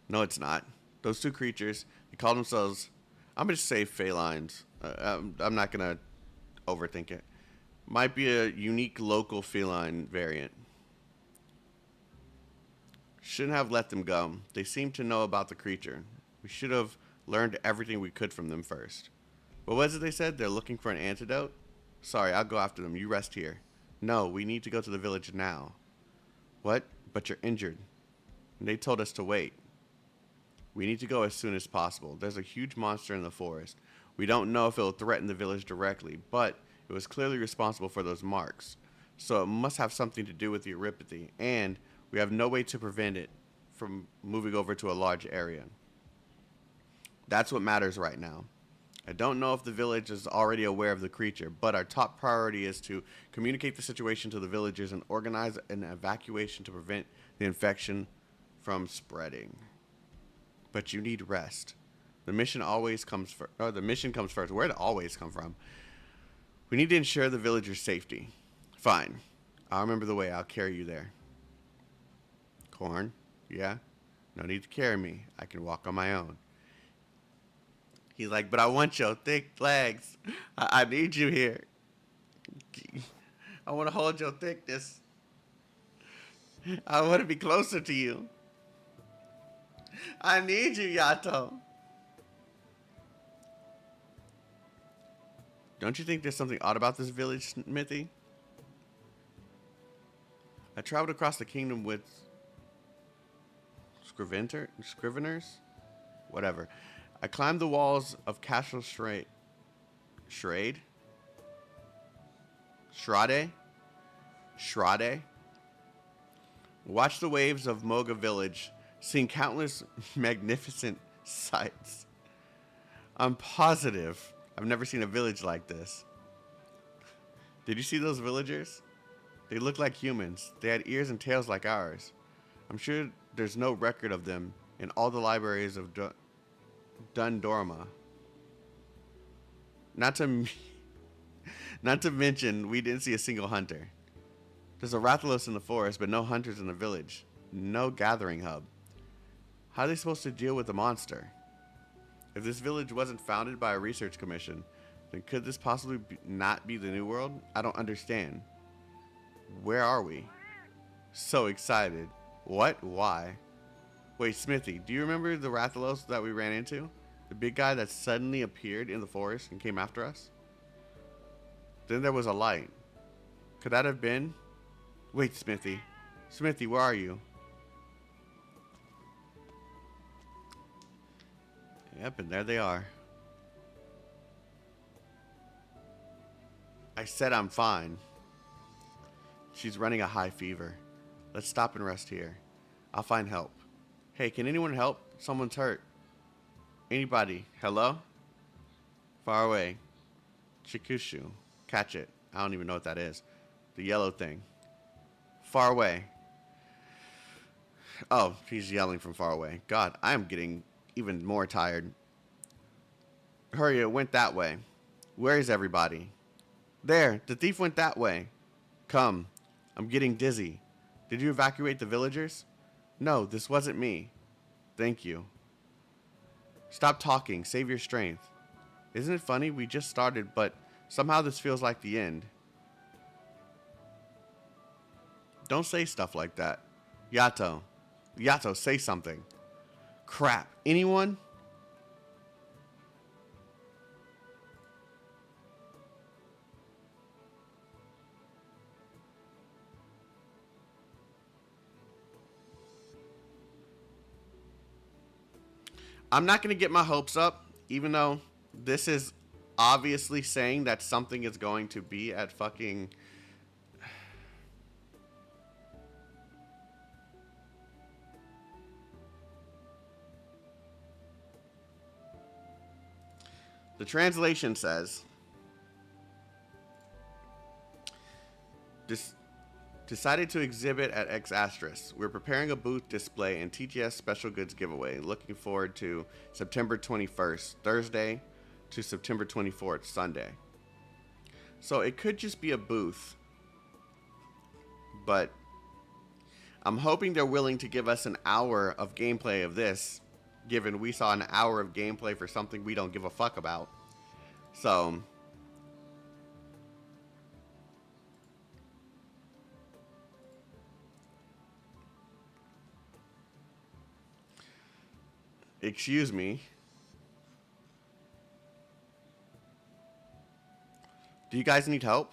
No, it's not. Those two creatures, they call themselves, I'm going to say felines. I'm not going to overthink it. Might be a unique local feline variant. Shouldn't have let them go. They seem to know about the creature. We should have learned everything we could from them first. What was it they said? They're looking for an antidote? Sorry, I'll go after them. You rest here. No, we need to go to the village now. What? But you're injured. And they told us to wait. We need to go as soon as possible. There's a huge monster in the forest. We don't know if it will threaten the village directly, but it was clearly responsible for those marks. So it must have something to do with the Eurypathy, and we have no way to prevent it from moving over to a large area. That's what matters right now. I don't know if the village is already aware of the creature, but our top priority is to communicate the situation to the villagers and organize an evacuation to prevent the infection from spreading. But you need rest. The mission always comes first. The mission comes first. Where'd it always come from? We need to ensure the villagers' safety. Fine. I'll remember the way. I'll carry you there. Corn? Yeah? No need to carry me. I can walk on my own. He's like, but I want your thick legs. I need you here. I want to hold your thickness. I want to be closer to you. I need you, Yato. Don't you think there's something odd about this village, Smithy? I traveled across the kingdom with scriveners? Whatever. I climbed the walls of Castle Shrade? Watched the waves of Moga village, seen countless magnificent sights. I'm positive I've never seen a village like this. Did you see those villagers? They looked like humans. They had ears and tails like ours. I'm sure there's no record of them in all the libraries of Dundorma. Not to not to mention, we didn't see a single hunter. There's a Rathalos in the forest, but no hunters in the village. No gathering hub. How are they supposed to deal with the monster? If this village wasn't founded by a research commission, then could this possibly not be the New World? I don't understand. Where are we? So excited. What? Why? Wait, Smithy, do you remember the Rathalos that we ran into? The big guy that suddenly appeared in the forest and came after us? Then there was a light. Could that have been? Wait, Smithy. Smithy, where are you? Yep, and there they are. I said I'm fine. She's running a high fever. Let's stop and rest here. I'll find help. Hey, can anyone help? Someone's hurt. Anybody? Hello? Far away. Chikushu. Catch it. I don't even know what that is. The yellow thing. Far away. Oh, he's yelling from far away. God, I am getting even more tired. Hurry, it went that way. Where is everybody? There, the thief went that way. Come, I'm getting dizzy. Did you evacuate the villagers? No, this wasn't me. Thank you. Stop talking, save your strength. Isn't it funny? We just started, but somehow this feels like the end. Don't say stuff like that. Yato. Yato, say something. Crap. Anyone? I'm not going to get my hopes up, even though this is obviously saying that something is going to be at fucking... The translation says, decided to exhibit at X Asterisk. We're preparing a booth display and TTS special goods giveaway. Looking forward to September 21st, Thursday, to September 24th, Sunday. So it could just be a booth, but I'm hoping they're willing to give us an hour of gameplay of this, given we saw an hour of gameplay for something we don't give a fuck about. So, excuse me. Do you guys need help?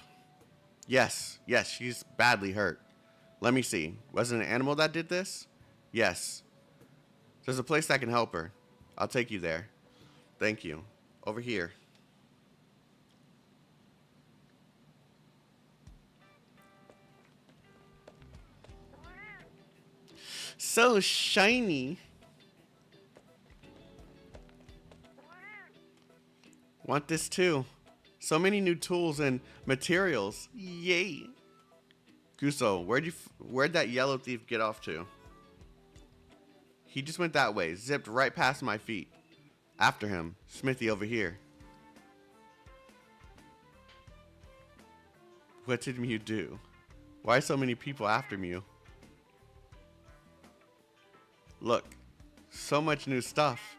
Yes, she's badly hurt. Let me see. Was it an animal that did this? Yes. There's a place that can help her. I'll take you there. Thank you. Over here. So shiny. Want this too. So many new tools and materials. Yay. Guso, where'd that yellow thief get off to? He just went that way, zipped right past my feet. After him, Smithy over here. What did Mew do? Why so many people after Mew? Look, so much new stuff.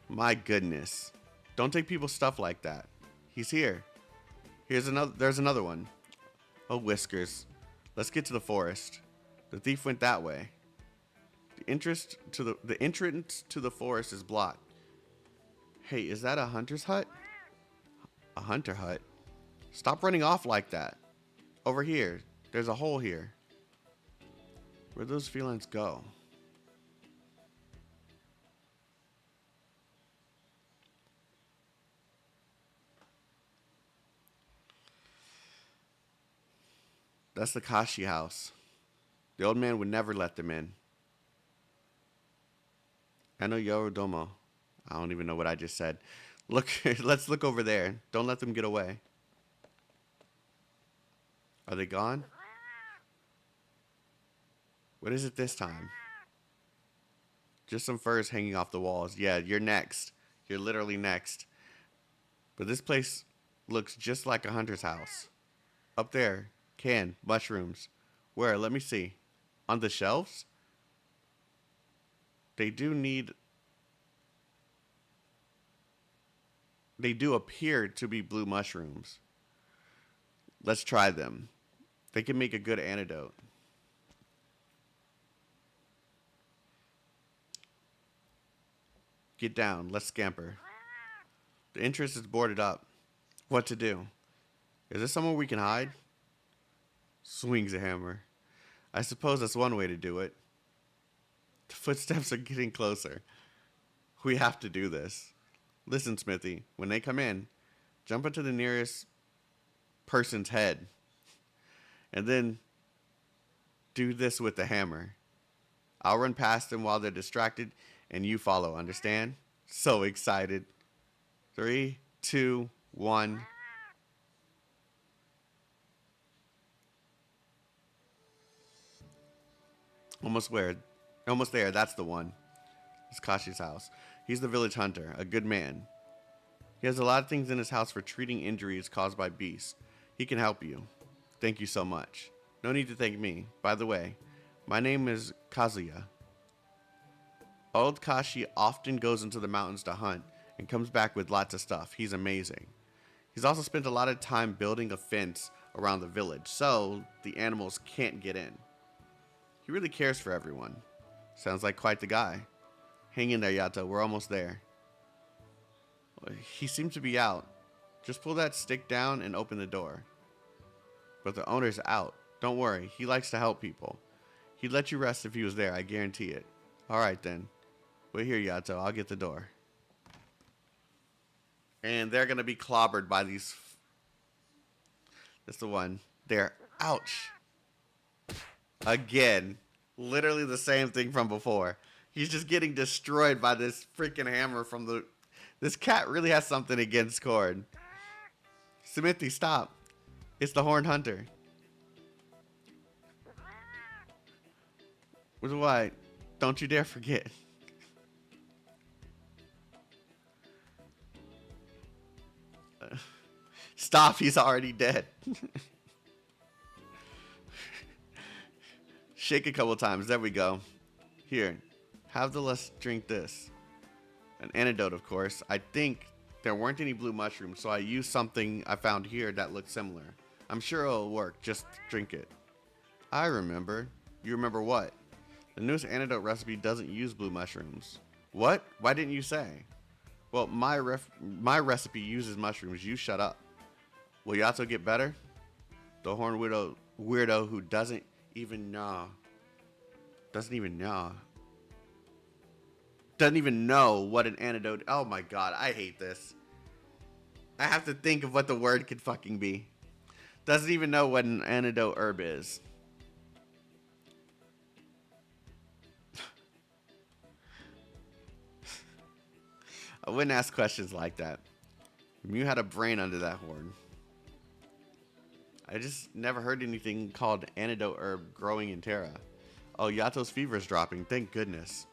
My goodness. Don't take people's stuff like that. He's here. There's another one. Oh, Whiskers. Let's get to the forest. The thief went that way. The entrance to the forest is blocked. Hey, is that a hunter's hut? A hunter hut? Stop running off like that. Over here. There's a hole here. Where'd those felines go? That's the Kashi house. The old man would never let them in. I know Yorodomo. I don't even know what I just said. Look, let's look over there. Don't let them get away. Are they gone? What is it this time? Just some furs hanging off the walls. Yeah, you're next. You're literally next. But this place looks just like a hunter's house. Up there. Mushrooms. Where? Let me see. On the shelves? They do appear to be blue mushrooms. Let's try them. They can make a good antidote. Get down. Let's scamper. The entrance is boarded up. What to do? Is there somewhere we can hide? Swings a hammer. I suppose that's one way to do it. The footsteps are getting closer. We have to do this. Listen, Smithy. When they come in, jump into the nearest person's head. And then do this with the hammer. I'll run past them while they're distracted, and you follow, understand? So excited. 3, 2, 1. Almost there. That's the one. It's Kashi's house. He's the village hunter, a good man. He has a lot of things in his house for treating injuries caused by beasts. He can help you. Thank you so much. No need to thank me. By the way, my name is Kazuya. Old Kashi often goes into the mountains to hunt and comes back with lots of stuff. He's amazing. He's also spent a lot of time building a fence around the village so the animals can't get in. He really cares for everyone. Sounds like quite the guy. Hang in there, Yato. We're almost there. He seems to be out. Just pull that stick down and open the door. But the owner's out. Don't worry. He likes to help people. He'd let you rest if he was there. I guarantee it. All right, then. Wait here, Yato. I'll get the door. And they're going to be clobbered by these. That's the one. There. Ouch. Again. Literally the same thing from before. He's just getting destroyed by this freaking hammer from the... This cat really has something against Cord. Smithy, stop. It's the Horned Hunter. Which is why, don't you dare forget. Stop, he's already dead. Shake a couple times. There we go. Here, have the let's drink this. An antidote, of course. I think there weren't any blue mushrooms, so I used something I found here that looked similar. I'm sure it'll work. Just drink it. I remember. You remember what? The newest antidote recipe doesn't use blue mushrooms. What? Why didn't you say? Well, my recipe uses mushrooms. You shut up. Will Yato get better? The horned weirdo who doesn't even know what an antidote. Oh my god, I hate this. I have to think of what the word could fucking be. Doesn't even know what an antidote herb is. I wouldn't ask questions like that. Mew had a brain under that horn. I just never heard anything called antidote herb growing in Terra. Oh, Yato's fever is dropping. Thank goodness.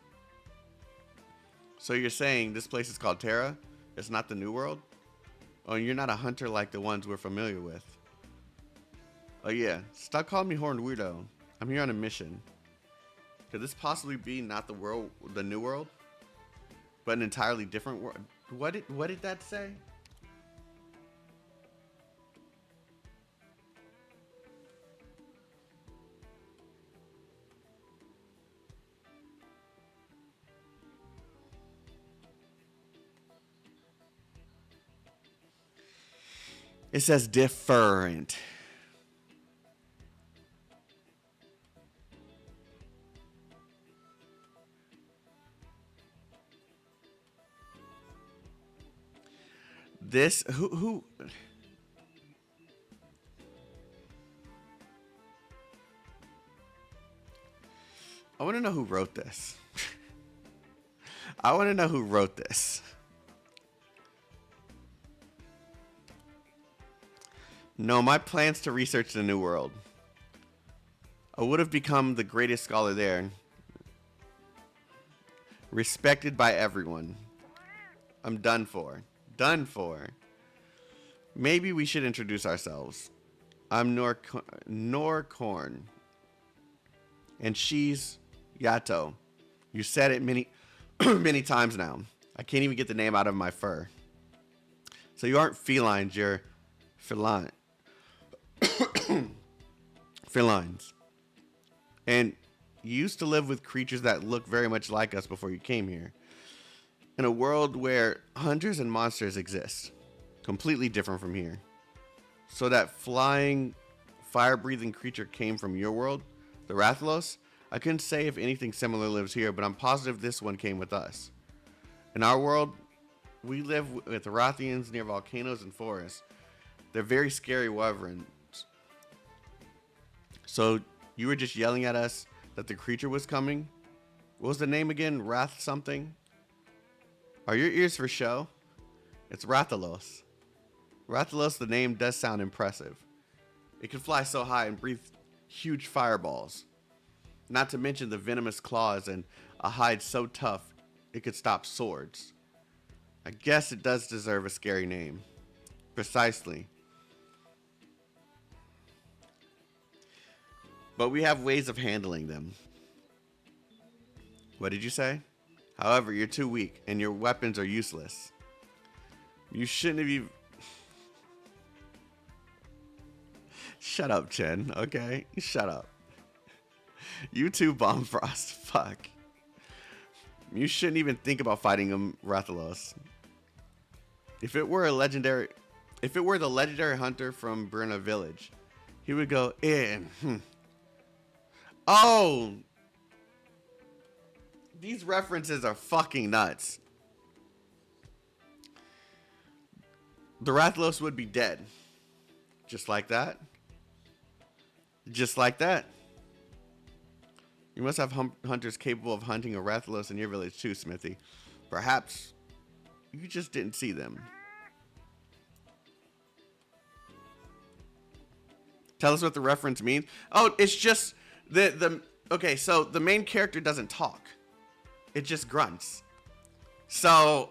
So you're saying this place is called Terra? It's not the New World? Oh, and you're not a hunter like the ones we're familiar with. Oh yeah, stop calling me Horned Weirdo. I'm here on a mission. Could this possibly be not the New World? But an entirely different world? What did that say? It says different. This who I want to know who wrote this. I want to know who wrote this. No, my plans to research the New World. I would have become the greatest scholar there. Respected by everyone. I'm done for. Done for. Maybe we should introduce ourselves. I'm Norcorn. And she's Yato. You said it many many times now. I can't even get the name out of my fur. So you aren't felines, you're feline. Felines. And you used to live with creatures that look very much like us before you came here. In a world where hunters and monsters exist. Completely different from here. So that flying, fire-breathing creature came from your world, the Rathalos? I couldn't say if anything similar lives here, but I'm positive this one came with us. In our world, we live with Rathians near volcanoes and forests. They're very scary wyverns. So you were just yelling at us that the creature was coming? What was the name again? Wrath something? Are your ears for show? It's Rathalos. Rathalos, the name does sound impressive. It can fly so high and breathe huge fireballs. Not to mention the venomous claws and a hide so tough it could stop swords. I guess it does deserve a scary name. Precisely. But we have ways of handling them. What did you say? However, you're too weak and your weapons are useless. You shouldn't have even... Shut up, Chen, okay? Shut up. You too, Bombfrost. Fuck. You shouldn't even think about fighting him, Rathalos. If it were the legendary hunter from Bruna Village, he would go in. Oh! These references are fucking nuts. The Rathalos would be dead. Just like that. Just like that. You must have hunters capable of hunting a Rathalos in your village too, Smithy. Perhaps you just didn't see them. Tell us what the reference means. Oh, it's just okay, so the main character doesn't talk. It just grunts. So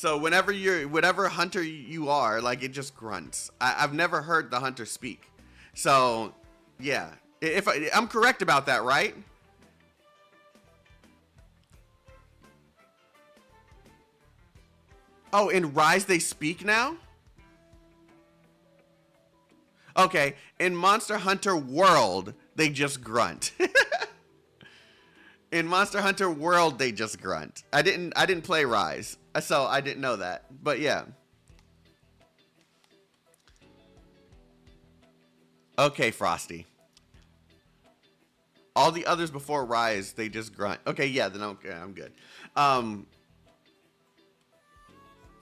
whatever hunter you are, like, it just grunts. I've never heard the hunter speak. So, yeah. If I'm correct about that, right? Oh, in Rise they speak now? Okay, in Monster Hunter World, they just grunt. In Monster Hunter World, they just grunt. I didn't play Rise, so I didn't know that. But yeah. Okay, Frosty. All the others before Rise, they just grunt. Okay, yeah, then I'm good.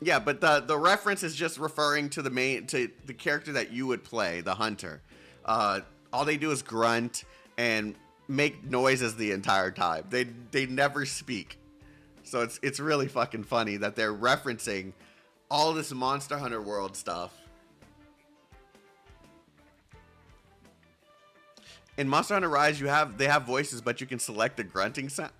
Yeah, but the reference is just referring to the character that you would play, the hunter. All they do is grunt and make noises the entire time. They never speak. So it's really fucking funny that they're referencing all this Monster Hunter World stuff. In Monster Hunter Rise, they have voices, but you can select the grunting sound.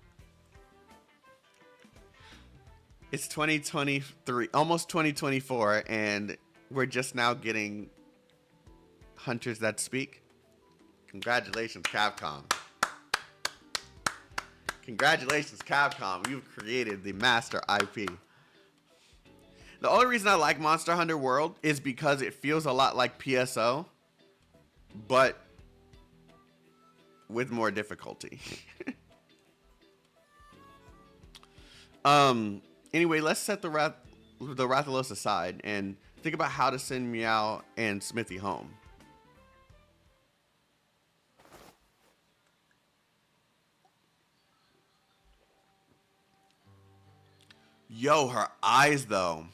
It's 2023, almost 2024, and we're just now getting hunters that speak. Congratulations, Capcom. Congratulations, Capcom. You've created the master IP. The only reason I like Monster Hunter World is because it feels a lot like PSO, but with more difficulty. Anyway, let's set the Rathalos aside and think about how to send Meow and Smithy home. Yo, her eyes though.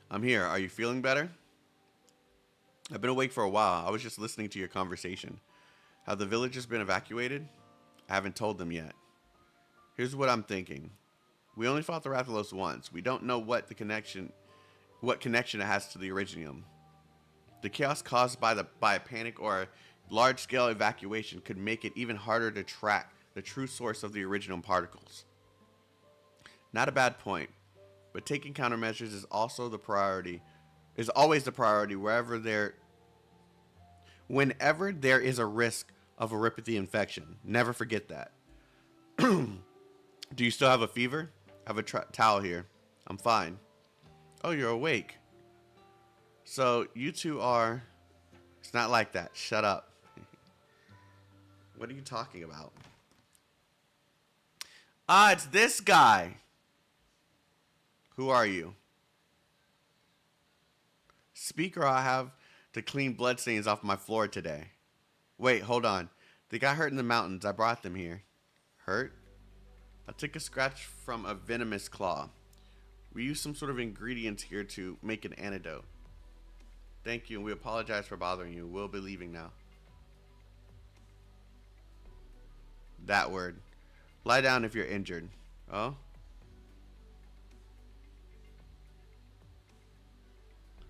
I'm here. Are you feeling better? I've been awake for a while. I was just listening to your conversation. Have the villagers been evacuated? I haven't told them yet. Here's what I'm thinking. We only fought the Rathalos once. We don't know what connection it has to the Originium. The chaos caused by a panic or a large-scale evacuation could make it even harder to track the true source of the Originium particles. Not a bad point, but taking countermeasures is also the priority. Is always the priority whenever there is a risk of a ripathy infection. Never forget that. Do you still have a fever? I have a towel here. I'm fine. Oh, you're awake. So you two are... It's not like that. Shut up. What are you talking about? Ah, it's this guy. Who are you? Speak or I have to clean bloodstains off my floor today. Wait, hold on. They got hurt in the mountains. I brought them here. Hurt? I took a scratch from a venomous claw. We used some sort of ingredients here to make an antidote. Thank you, and we apologize for bothering you. We'll be leaving now. That word. Lie down if you're injured. Oh?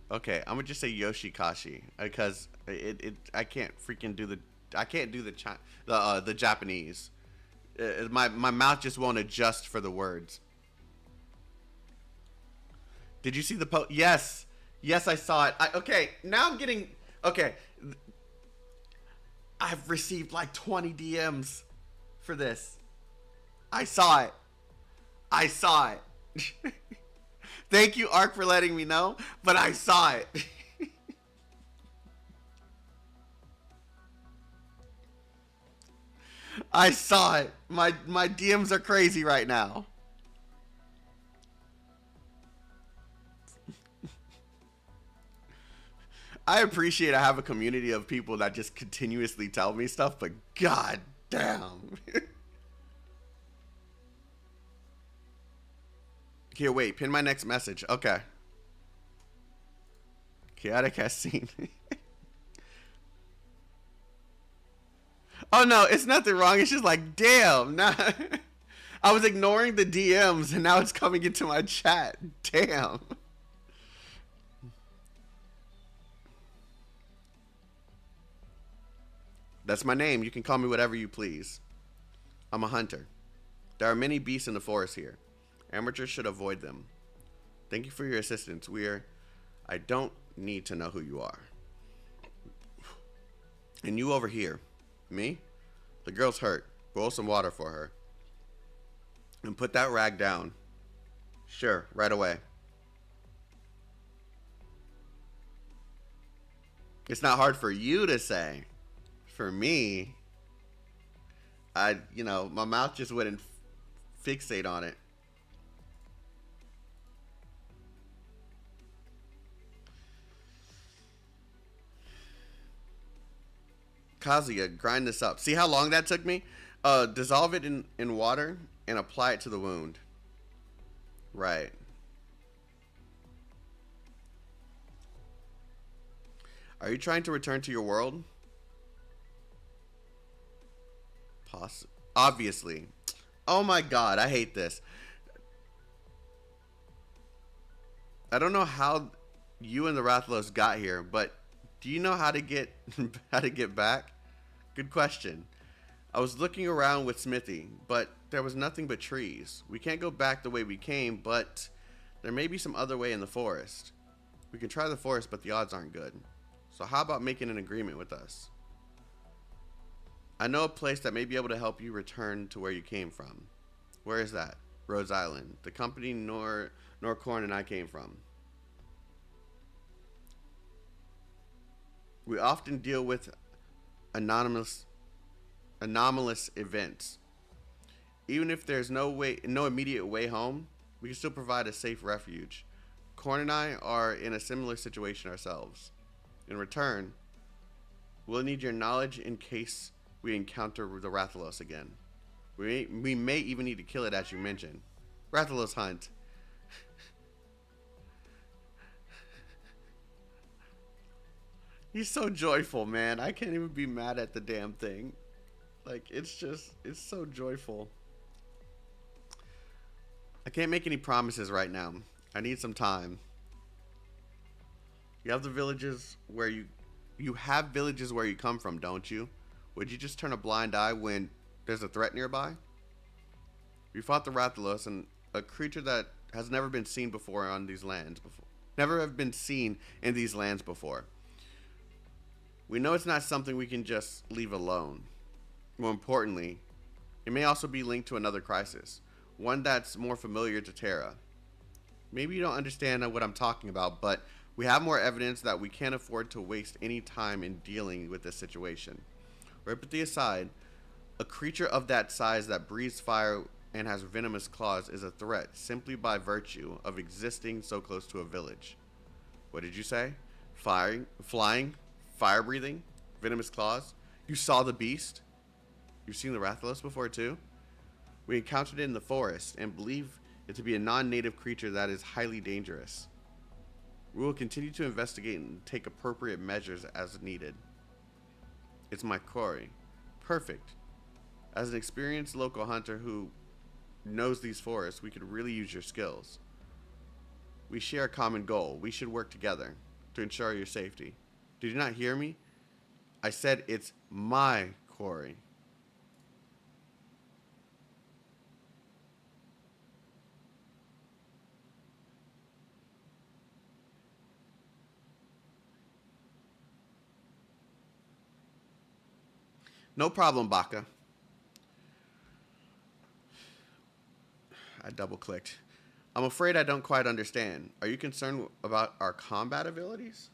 Okay, I'm gonna just say Yoshikashi because I can't freaking do the Japanese. My mouth just won't adjust for the words. Did you see the post? Yes, I saw it. Okay, now I'm getting okay. I've received like 20 DMs for this. I saw it. Thank you, Ark, for letting me know, but I saw it. I saw it. My DMs are crazy right now. I appreciate I have a community of people that just continuously tell me stuff, but god damn. Here, wait. Pin my next message. Okay. Chaotic has seen. Oh, no. It's nothing wrong. It's just like, damn. Nah. I was ignoring the DMs, and now it's coming into my chat. Damn. That's my name. You can call me whatever you please. I'm a hunter. There are many beasts in the forest here. Amateurs should avoid them. Thank you for your assistance. I don't need to know who you are. And you over here. Me? The girl's hurt. Boil some water for her. And put that rag down. Sure, right away. It's not hard for you to say. For me, my mouth just wouldn't fixate on it. Kazuya, grind this up. See how long that took me? Dissolve it in water and apply it to the wound. Right. Are you trying to return to your world? Obviously. Oh my god, I hate this. I don't know how you and the Rathalos got here, but do you know how to get back? Good question. I was looking around with Smithy, but there was nothing but trees. We can't go back the way we came, but there may be some other way in the forest. We can try the forest, but the odds aren't good. So how about making an agreement with us? I know a place that may be able to help you return to where you came from. Where is that? Rhodes Island. The company Norcorn and I came from. We often deal with anomalous events. Even if there's no immediate way home, we can still provide a safe refuge. Korn and I are in a similar situation ourselves. In return, we'll need your knowledge in case we encounter the Rathalos again. We may even need to kill it, as you mentioned. Rathalos hunt. He's so joyful, man. I can't even be mad at the damn thing. Like, it's so joyful. I can't make any promises right now. I need some time. You have the villages where you have villages where you come from, don't you? Would you just turn a blind eye when there's a threat nearby? We fought the Rathalos, and a creature that has never been seen before on these lands before. Never have been seen in these lands before. We know it's not something we can just leave alone. More importantly, it may also be linked to another crisis, one that's more familiar to Terra. Maybe you don't understand what I'm talking about, but we have more evidence that we can't afford to waste any time in dealing with this situation. Empathy aside, a creature of that size that breathes fire and has venomous claws is a threat simply by virtue of existing so close to a village. What did you say? Flying, fire breathing, venomous claws? You saw the beast? You've seen the Rathalos before too? We encountered it in the forest and believe it to be a non-native creature that is highly dangerous. We will continue to investigate and take appropriate measures as needed. It's my quarry. Perfect. As an experienced local hunter who knows these forests, we could really use your skills. We share a common goal. We should work together to ensure your safety. Did you not hear me? I said it's my quarry. No problem, Baka. I double clicked. I'm afraid I don't quite understand. Are you concerned about our combat abilities?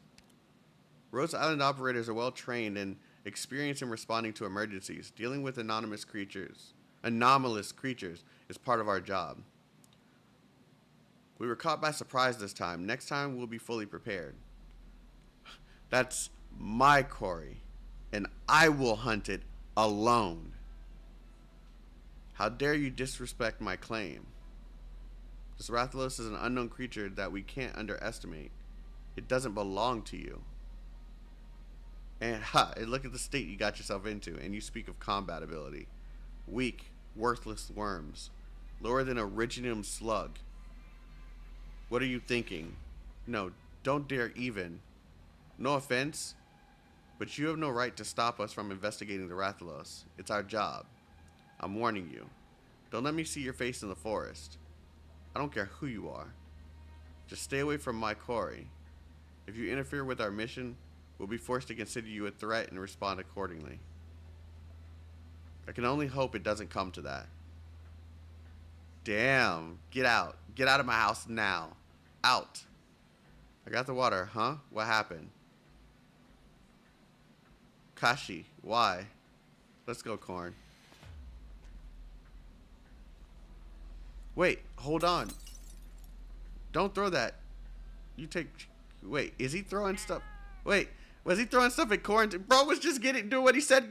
Rhodes Island operators are well trained and experienced in responding to emergencies. Dealing with anomalous creatures is part of our job. We were caught by surprise this time. Next time we'll be fully prepared. That's my quarry, and I will hunt it alone. How dare you disrespect my claim? This Rathalos is an unknown creature that we can't underestimate. It doesn't belong to you. And look at the state you got yourself into, and you speak of combat ability. Weak, worthless worms. Lower than a Rigidium slug. What are you thinking? No, don't dare even. No offense, but you have no right to stop us from investigating the Rathalos. It's our job. I'm warning you. Don't let me see your face in the forest. I don't care who you are. Just stay away from my quarry. If you interfere with our mission, we'll be forced to consider you a threat and respond accordingly. I can only hope it doesn't come to that. Damn. Get out. Get out of my house now. Out. I got the water, huh? What happened? Kashi, why? Let's go, Corn. Wait, hold on. Don't throw that. You take... Wait, is he throwing stuff? Wait, was he throwing stuff at Corn? Bro was just doing what he said.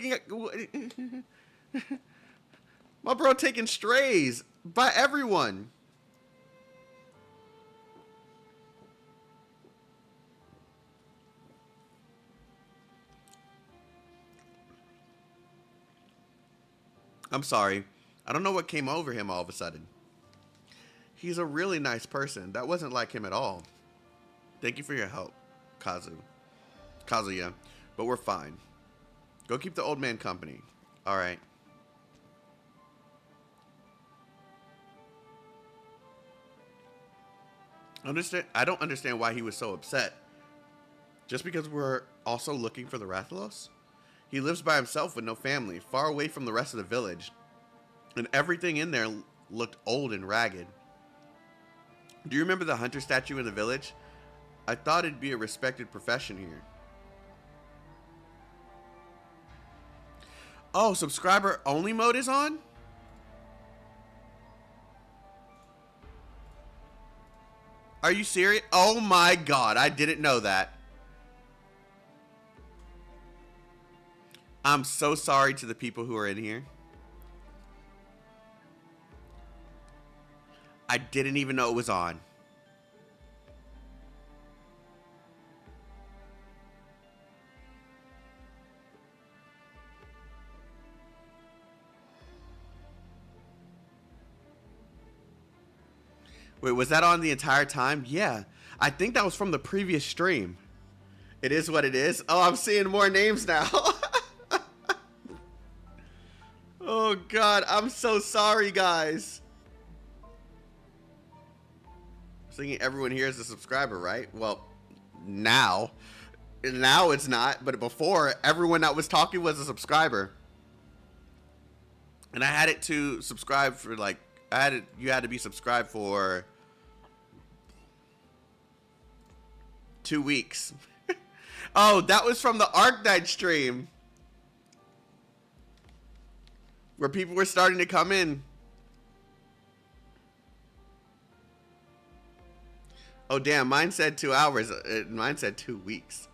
My bro taking strays by everyone. I'm sorry. I don't know what came over him all of a sudden. He's a really nice person. That wasn't like him at all. Thank you for your help, Kazuya. But we're fine. Go keep the old man company. Alright. I don't understand why he was so upset. Just because we're also looking for the Rathalos? He lives by himself with no family, far away from the rest of the village. And everything in there looked old and ragged. Do you remember the hunter statue in the village? I thought it'd be a respected profession here. Oh, subscriber only mode is on? Are you serious? Oh my god, I didn't know that. I'm so sorry to the people who are in here. I didn't even know it was on. Wait, was that on the entire time? Yeah. I think that was from the previous stream. It is what it is. Oh, I'm seeing more names now. Oh, God. I'm so sorry, guys. I'm thinking everyone here is a subscriber, right? Well, now. Now it's not. But before, everyone that was talking was a subscriber. And I had it to subscribe for, like, you had to be subscribed for 2 weeks. Oh, that was from the Arknights stream. Where people were starting to come in. Oh, damn. Mine said 2 hours. Mine said 2 weeks.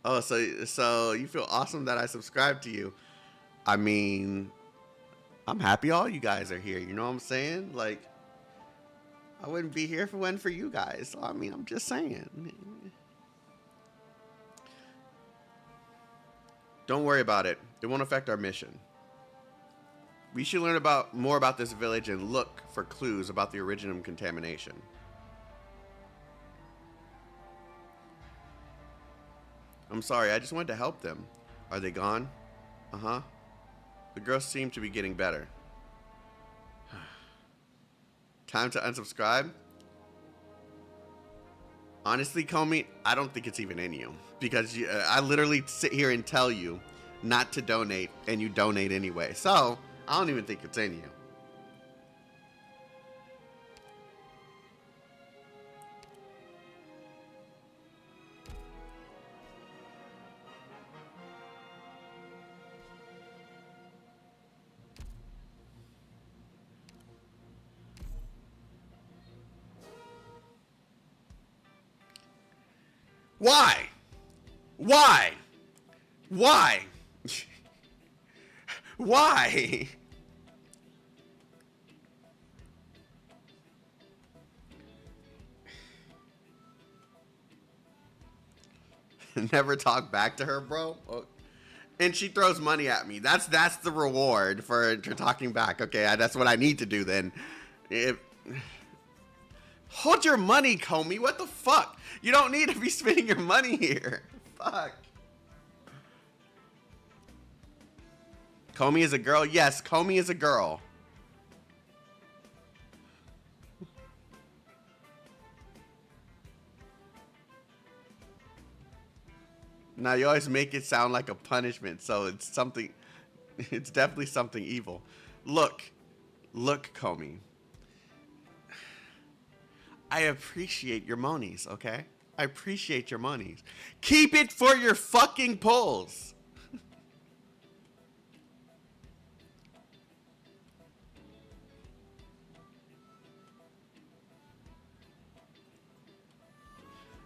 Oh, so you feel awesome that I subscribed to you. I mean, I'm happy all you guys are here. You know what I'm saying? Like, I wouldn't be here if it wasn't for you guys. So, I mean, I'm just saying. Don't worry about it. It won't affect our mission. We should learn more about this village and look for clues about the originum contamination. I'm sorry, I just wanted to help them. Are they gone? Uh-huh. The girls seem to be getting better. Time to unsubscribe? Honestly, Comey, I don't think it's even in you. Because I literally sit here and tell you not to donate, and you donate anyway. So, I don't even think it's in you. Why? Why? Why? Why? Never talk back to her, bro. Oh. And she throws money at me. That's the reward for talking back. Okay, that's what I need to do then. Hold your money, Comey. What the fuck? You don't need to be spending your money here. Fuck. Comey is a girl? Yes, Comey is a girl. Now, you always make it sound like a punishment, so it's something... It's definitely something evil. Look, Comey. I appreciate your monies, okay? I appreciate your monies. Keep it for your fucking pulls.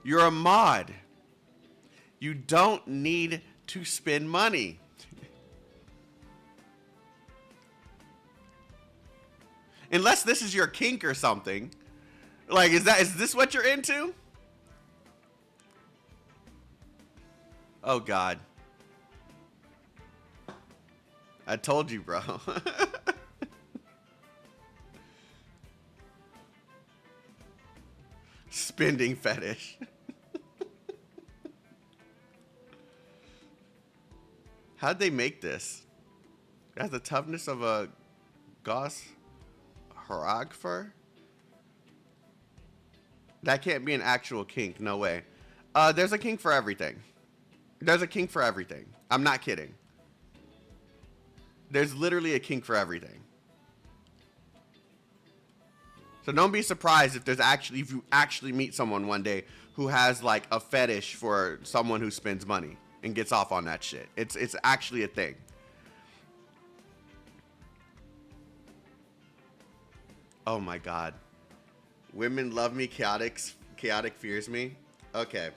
You're a mod. You don't need to spend money. Unless this is your kink or something. Like, is this what you're into? Oh, God. I told you, bro. Spending fetish. How'd they make this? It has the toughness of a Gauss Haragfer? That can't be an actual kink. No way. There's a kink for everything. There's a kink for everything. I'm not kidding. There's literally a kink for everything. So don't be surprised if you actually meet someone one day who has like a fetish for someone who spends money and gets off on that shit. It's actually a thing. Oh my God. Women love me, chaotic fears me. Okay.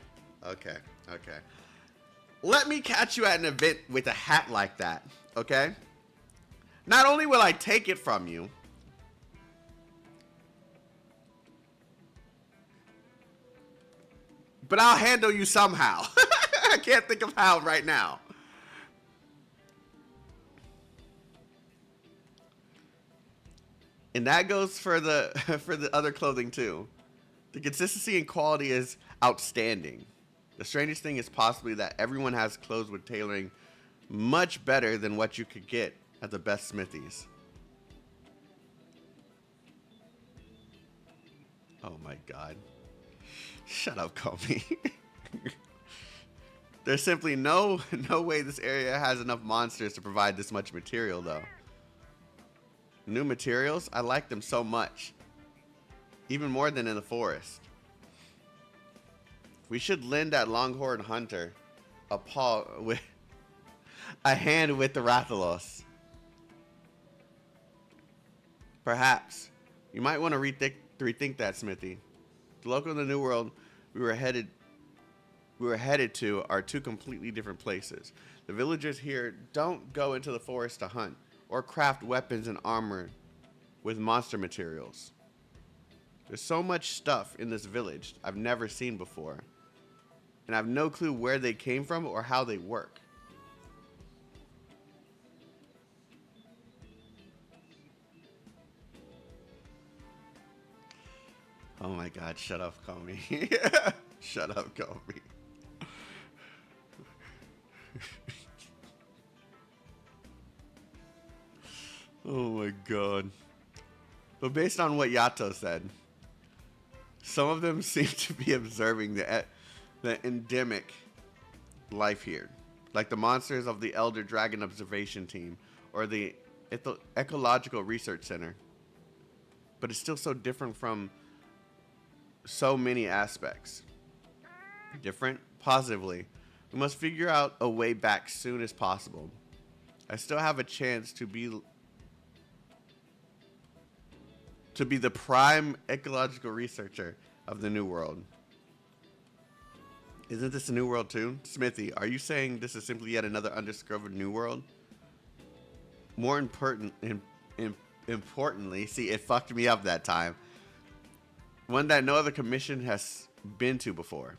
Let me catch you at an event with a hat like that, okay? Not only will I take it from you, but I'll handle you somehow. I can't think of how right now. And that goes for the for the other clothing too. The consistency and quality is outstanding. The strangest thing is possibly that everyone has clothes with tailoring much better than what you could get at the best smithies. Oh my god. Shut up, Comey. There's simply no way this area has enough monsters to provide this much material though. New materials? I like them so much. Even more than in the forest. We should lend that Longhorn Hunter a paw with a hand with the Rathalos. Perhaps. You might want to rethink that, Smithy. The local in the New World we were headed to are two completely different places. The villagers here don't go into the forest to hunt or craft weapons and armor with monster materials. There's so much stuff in this village I've never seen before, and I have no clue where they came from or how they work. Oh my god, shut up, Comey. Shut up, Comey. Oh my god. But based on what Yato said, some of them seem to be observing the endemic life here, like the monsters of the Elder Dragon Observation Team or the Ecological Research Center. But it's still so different from so many aspects. Different positively. We must figure out a way back soon as possible. I still have a chance to be the prime ecological researcher of the New World. Isn't this a new world too? Smithy, are you saying this is simply yet another undiscovered new world? More importantly, see, it fucked me up that time. One that no other commission has been to before.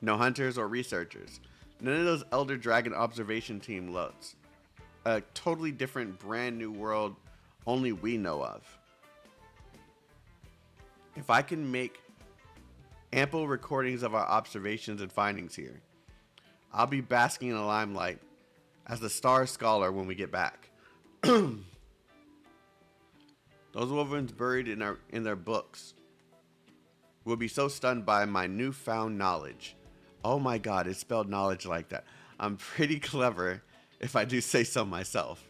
No hunters or researchers. None of those Elder Dragon observation team loads. A totally different brand new world only we know of. If I can make ample recordings of our observations and findings here, I'll be basking in the limelight as the star scholar when we get back. Those wolverines buried in their books will be so stunned by my newfound knowledge. Oh my god, it's spelled knowledge like that. I'm pretty clever if I do say so myself.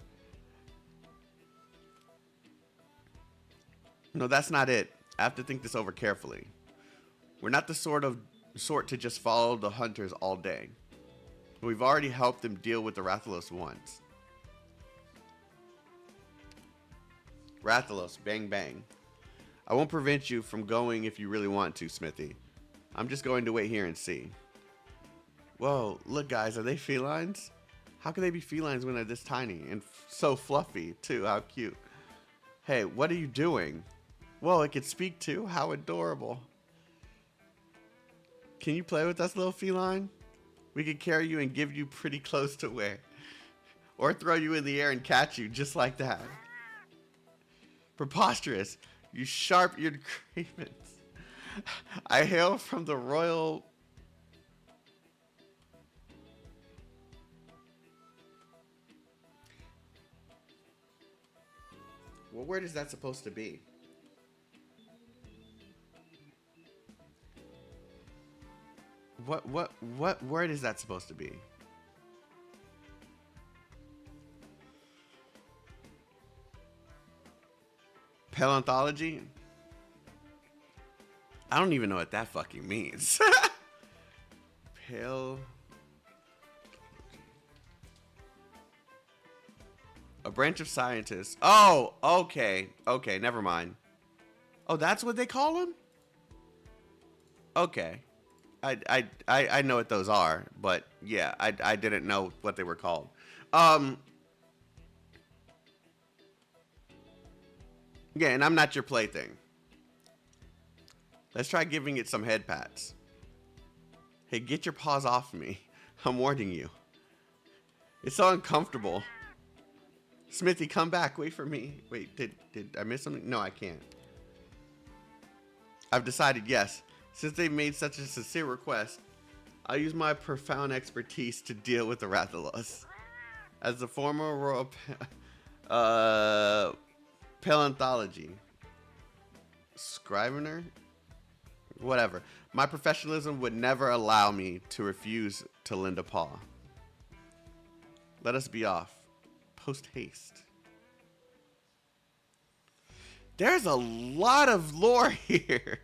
No, that's not it. I have to think this over carefully. We're not the sort to just follow the hunters all day. We've already helped them deal with the Rathalos once. Rathalos, bang bang. I won't prevent you from going if you really want to, Smithy. I'm just going to wait here and see. Whoa, look guys, are they felines? How can they be felines when they're this tiny and so fluffy too? How cute. Hey, what are you doing? Whoa, it can speak too? How adorable. Can you play with us, little feline? We could carry you and give you pretty clothes to wear. Or throw you in the air and catch you just like that. Preposterous. You sharp-eared cravens. I hail from the royal... What word is that supposed to be? What word is that supposed to be? Paleontology? I don't even know what that fucking means. Pale... A branch of scientists. Oh, okay. Okay, never mind. Oh, that's what they call them? Okay. I know what those are, but yeah, I didn't know what they were called. Yeah, and I'm not your plaything. Let's try giving it some head pats. Hey, get your paws off me. I'm warning you. It's so uncomfortable. Smithy, come back. Wait for me. Wait, did I miss something? No, I can't. I've decided, yes. Since they've made such a sincere request, I'll use my profound expertise to deal with the Rathalos. As the former royal paleontology scrivener, whatever, my professionalism would never allow me to refuse to lend a paw. Let us be off. Post haste. There's a lot of lore here.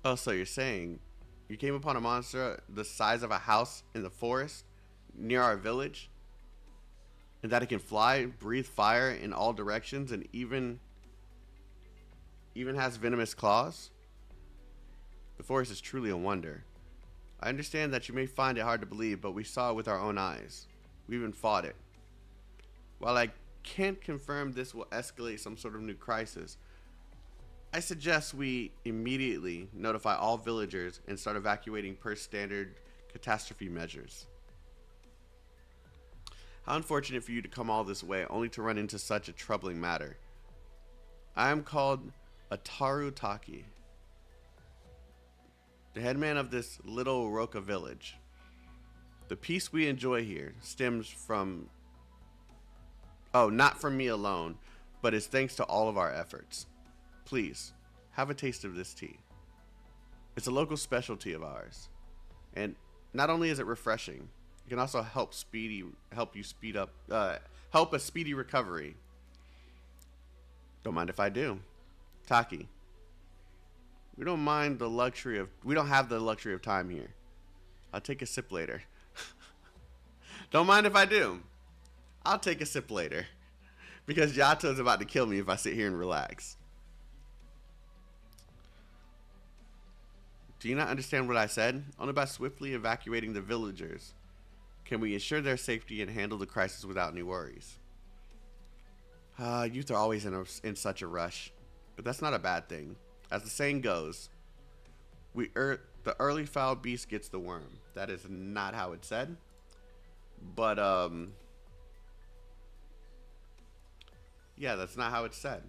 Oh, so you're saying you came upon a monster the size of a house in the forest near our village, and that it can fly, breathe fire in all directions, and even has venomous claws? The forest is truly a wonder. I understand that you may find it hard to believe, but we saw it with our own eyes. We even fought it. While I can't confirm this will escalate some sort of new crisis, I suggest we immediately notify all villagers and start evacuating per standard catastrophe measures. How unfortunate for you to come all this way only to run into such a troubling matter. I am called Ataru Taki, the headman of this little Roka village. The peace we enjoy here stems from, not from me alone, but is thanks to all of our efforts. Please, have a taste of this tea. It's a local specialty of ours. And not only is it refreshing, it can also help a speedy recovery. Don't mind if I do. Taki, we don't have the luxury of time here. I'll take a sip later. Don't mind if I do. I'll take a sip later. Because Yato's about to kill me if I sit here and relax. Do you not understand what I said? Only by swiftly evacuating the villagers can we ensure their safety and handle the crisis without any worries. Youth are always in such a rush. But that's not a bad thing. As the saying goes, the early foul beast gets the worm. That is not how it's said. But, yeah, that's not how it's said.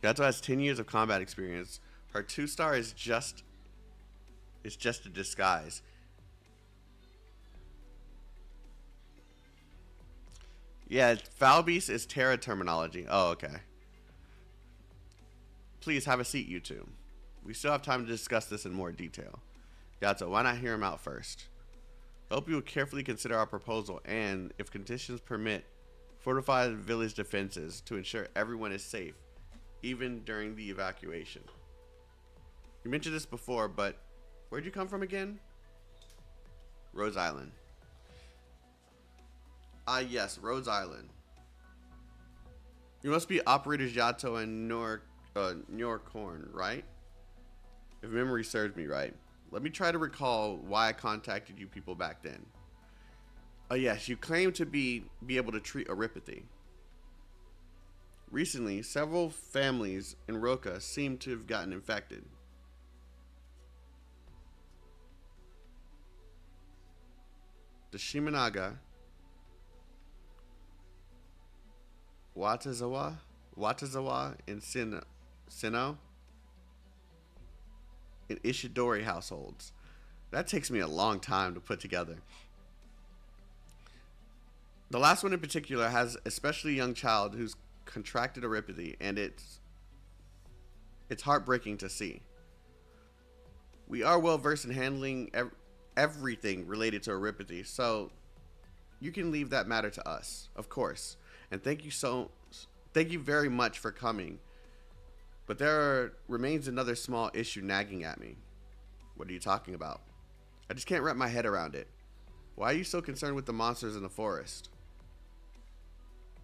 Yato has 10 years of combat experience. Her 2-star is just a disguise. Yeah, foul beast is Terra terminology. Oh, okay. Please have a seat, you two. We still have time to discuss this in more detail. Yato, why not hear him out first? I hope you will carefully consider our proposal and, if conditions permit, fortify the village defenses to ensure everyone is safe, even during the evacuation. You mentioned this before, but where'd you come from again? Rhodes Island. Yes, Rhodes Island. You must be operators Yato and Norcorn, right? If memory serves me right. Let me try to recall why I contacted you people back then. Yes, you claim to be able to treat erypathy. Recently, several families in Roka seem to have gotten infected. The Shimenaga, Watazawa, and Sinnoh, and Ishidori households. That takes me a long time to put together. The last one in particular has especially a young child who's contracted erypathy, and it's heartbreaking to see. We are well versed in handling everything related to erypathy, so you can leave that matter to us, of course. And thank you very much for coming. But remains another small issue nagging at me. What are you talking about? I just can't wrap my head around it. Why are you so concerned with the monsters in the forest?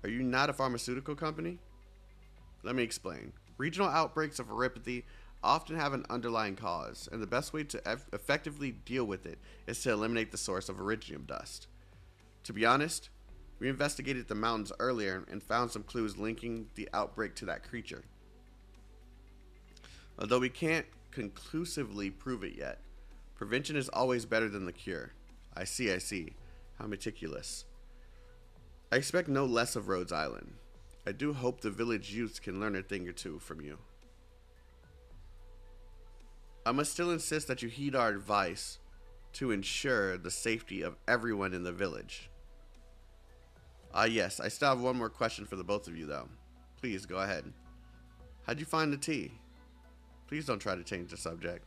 Are you not a pharmaceutical company? Let me explain. Regional outbreaks of erypathy often have an underlying cause, and the best way to effectively deal with it is to eliminate the source of iridium dust. To be honest, We investigated the mountains earlier and found some clues linking the outbreak to that creature. Although we can't conclusively prove it yet, prevention is always better than the cure. I see. How meticulous. I expect no less of Rhodes Island. I do hope the village youths can learn a thing or two from you. I must still insist that you heed our advice to ensure the safety of everyone in the village. Yes, I still have one more question for the both of you, though. Please, go ahead. How'd you find the tea? Please don't try to change the subject.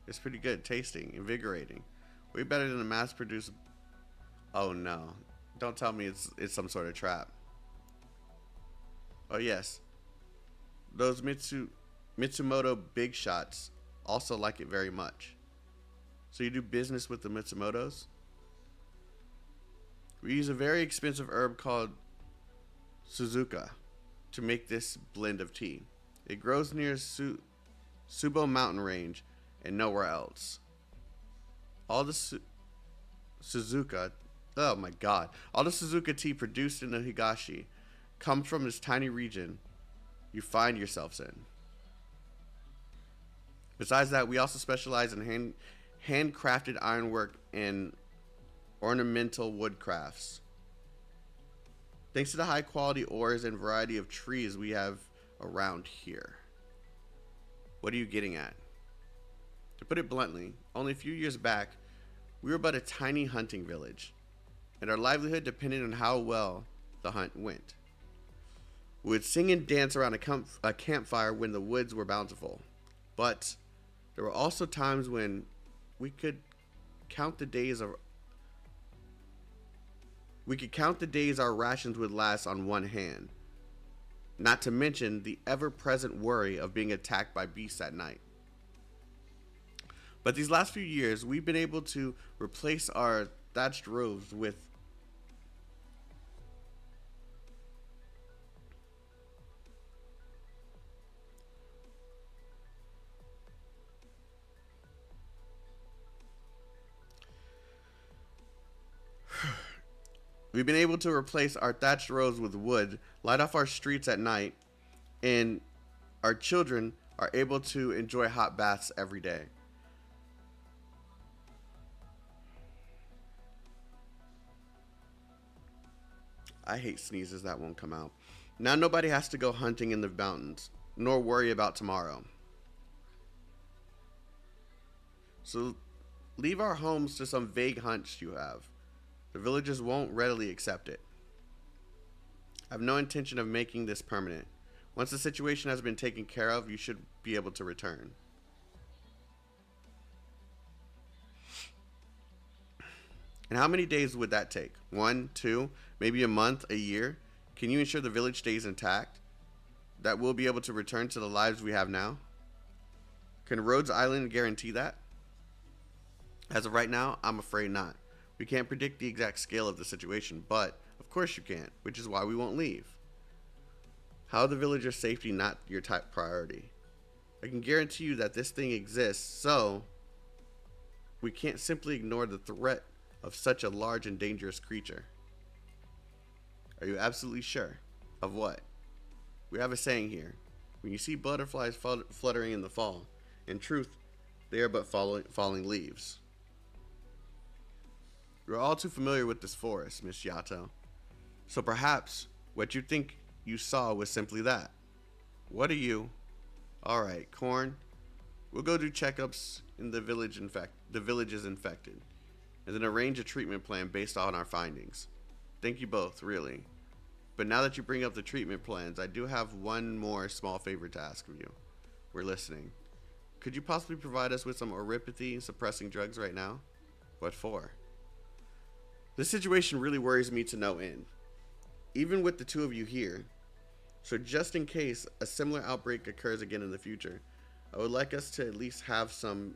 It's pretty good, tasting, invigorating. Way better than the mass-produced... Oh, no. Don't tell me it's some sort of trap. Oh, yes. Those Mitsumoto big shots also like it very much. So you do business with the Mitsumotos? We use a very expensive herb called Suzuka to make this blend of tea. It grows near Subo mountain range and nowhere else. All the Suzuka, oh my god, all the Suzuka tea produced in the Higashi comes from this tiny region you find yourselves in. Besides that, we also specialize in handcrafted ironwork and ornamental wood crafts. Thanks to the high quality ores and variety of trees we have around here. What are you getting at? To put it bluntly, only a few years back, we were but a tiny hunting village, and our livelihood depended on how well the hunt went. We would sing and dance around a campfire when the woods were bountiful, but there were also times when we could count the days our rations would last on one hand, not to mention the ever-present worry of being attacked by beasts at night. But these last few years, we've been able to replace our thatched roofs with wood, light off our streets at night, and our children are able to enjoy hot baths every day. I hate sneezes that won't come out. Now nobody has to go hunting in the mountains, nor worry about tomorrow. So leave our homes to some vague hunch you have. The villagers won't readily accept it. I have no intention of making this permanent. Once the situation has been taken care of, you should be able to return. And how many days would that take? 1, 2, maybe a month, a year? Can you ensure the village stays intact? That we'll be able to return to the lives we have now? Can Rhodes Island guarantee that? As of right now, I'm afraid not. We can't predict the exact scale of the situation, but of course you can't, which is why we won't leave. How the villagers' safety not your top priority? I can guarantee you that this thing exists, so we can't simply ignore the threat of such a large and dangerous creature. Are you absolutely sure? Of what? We have a saying here. When you see butterflies fluttering in the fall, in truth, they are but falling leaves. You're all too familiar with this forest, Miss Yato. So perhaps what you think you saw was simply that. What are you? Alright, Corn. We'll go do checkups in the villages infected, and then arrange a treatment plan based on our findings. Thank you both, really. But now that you bring up the treatment plans, I do have one more small favor to ask of you. We're listening. Could you possibly provide us with some oropathy suppressing drugs right now? What for? This situation really worries me to no end, even with the two of you here. So just in case a similar outbreak occurs again in the future, I would like us to at least have some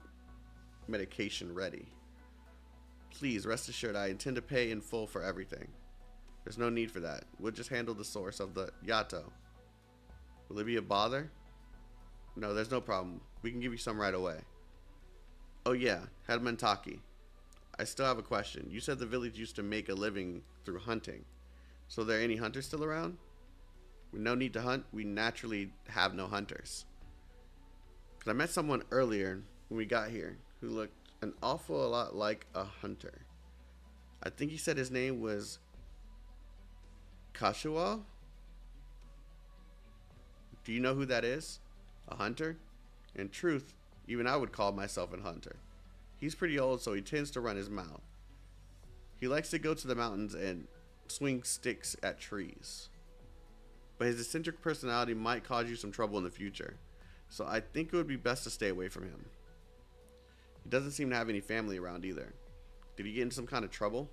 medication ready. Please rest assured I intend to pay in full for everything. There's no need for that. We'll just handle the source of the Yato. Will it be a bother? No, there's no problem. We can give you some right away. Oh yeah, Hedman Taki. I still have a question. You said the village used to make a living through hunting. So are there any hunters still around? With no need to hunt, we naturally have no hunters. Because I met someone earlier when we got here who looked an awful lot like a hunter. I think he said his name was Kashual. Do you know who that is? A hunter? In truth, even I would call myself a hunter. He's pretty old, so he tends to run his mouth. He likes to go to the mountains and swing sticks at trees. But his eccentric personality might cause you some trouble in the future, so I think it would be best to stay away from him. He doesn't seem to have any family around either. Did he get in some kind of trouble?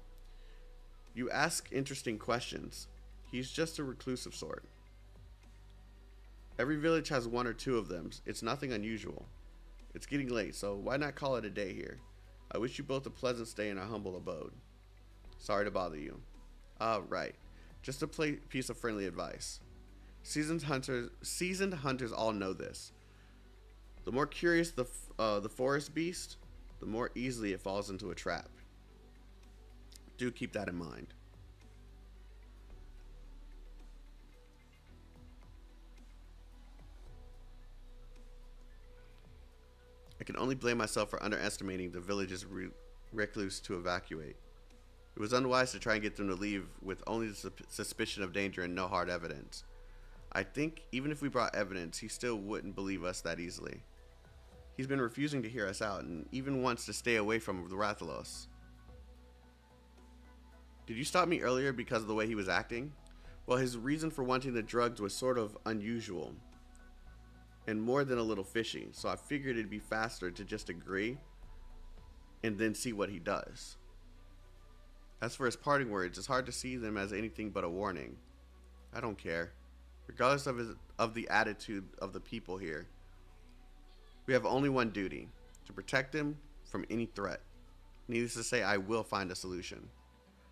You ask interesting questions. He's just a reclusive sort. Every village has one or two of them. It's nothing unusual. It's getting late, so why not call it a day here? I wish you both a pleasant stay in our humble abode. Sorry to bother you. Right. Just a piece of friendly advice. Seasoned hunters all know this. The more curious the forest beast, the more easily it falls into a trap. Do keep that in mind. I can only blame myself for underestimating the village's recluse to evacuate. It was unwise to try and get them to leave with only the suspicion of danger and no hard evidence. I think even if we brought evidence, he still wouldn't believe us that easily. He's been refusing to hear us out and even wants to stay away from the Rathalos. Did you stop me earlier because of the way he was acting? Well, his reason for wanting the drugs was sort of unusual and more than a little fishy, so I figured it'd be faster to just agree and then see what he does. As for his parting words, it's hard to see them as anything but a warning. I don't care. Regardless of the attitude of the people here, we have only one duty: to protect him from any threat. Needless to say, I will find a solution.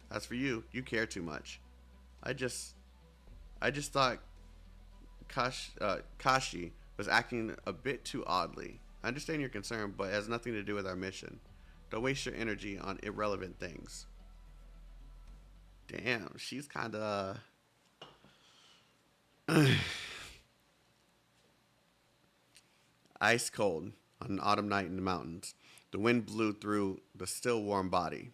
As for you, you care too much. I just thought Kashi was acting a bit too oddly. I understand your concern, but it has nothing to do with our mission. Don't waste your energy on irrelevant things. Damn, she's kind of... Ice cold on an autumn night in the mountains. The wind blew through the still warm body.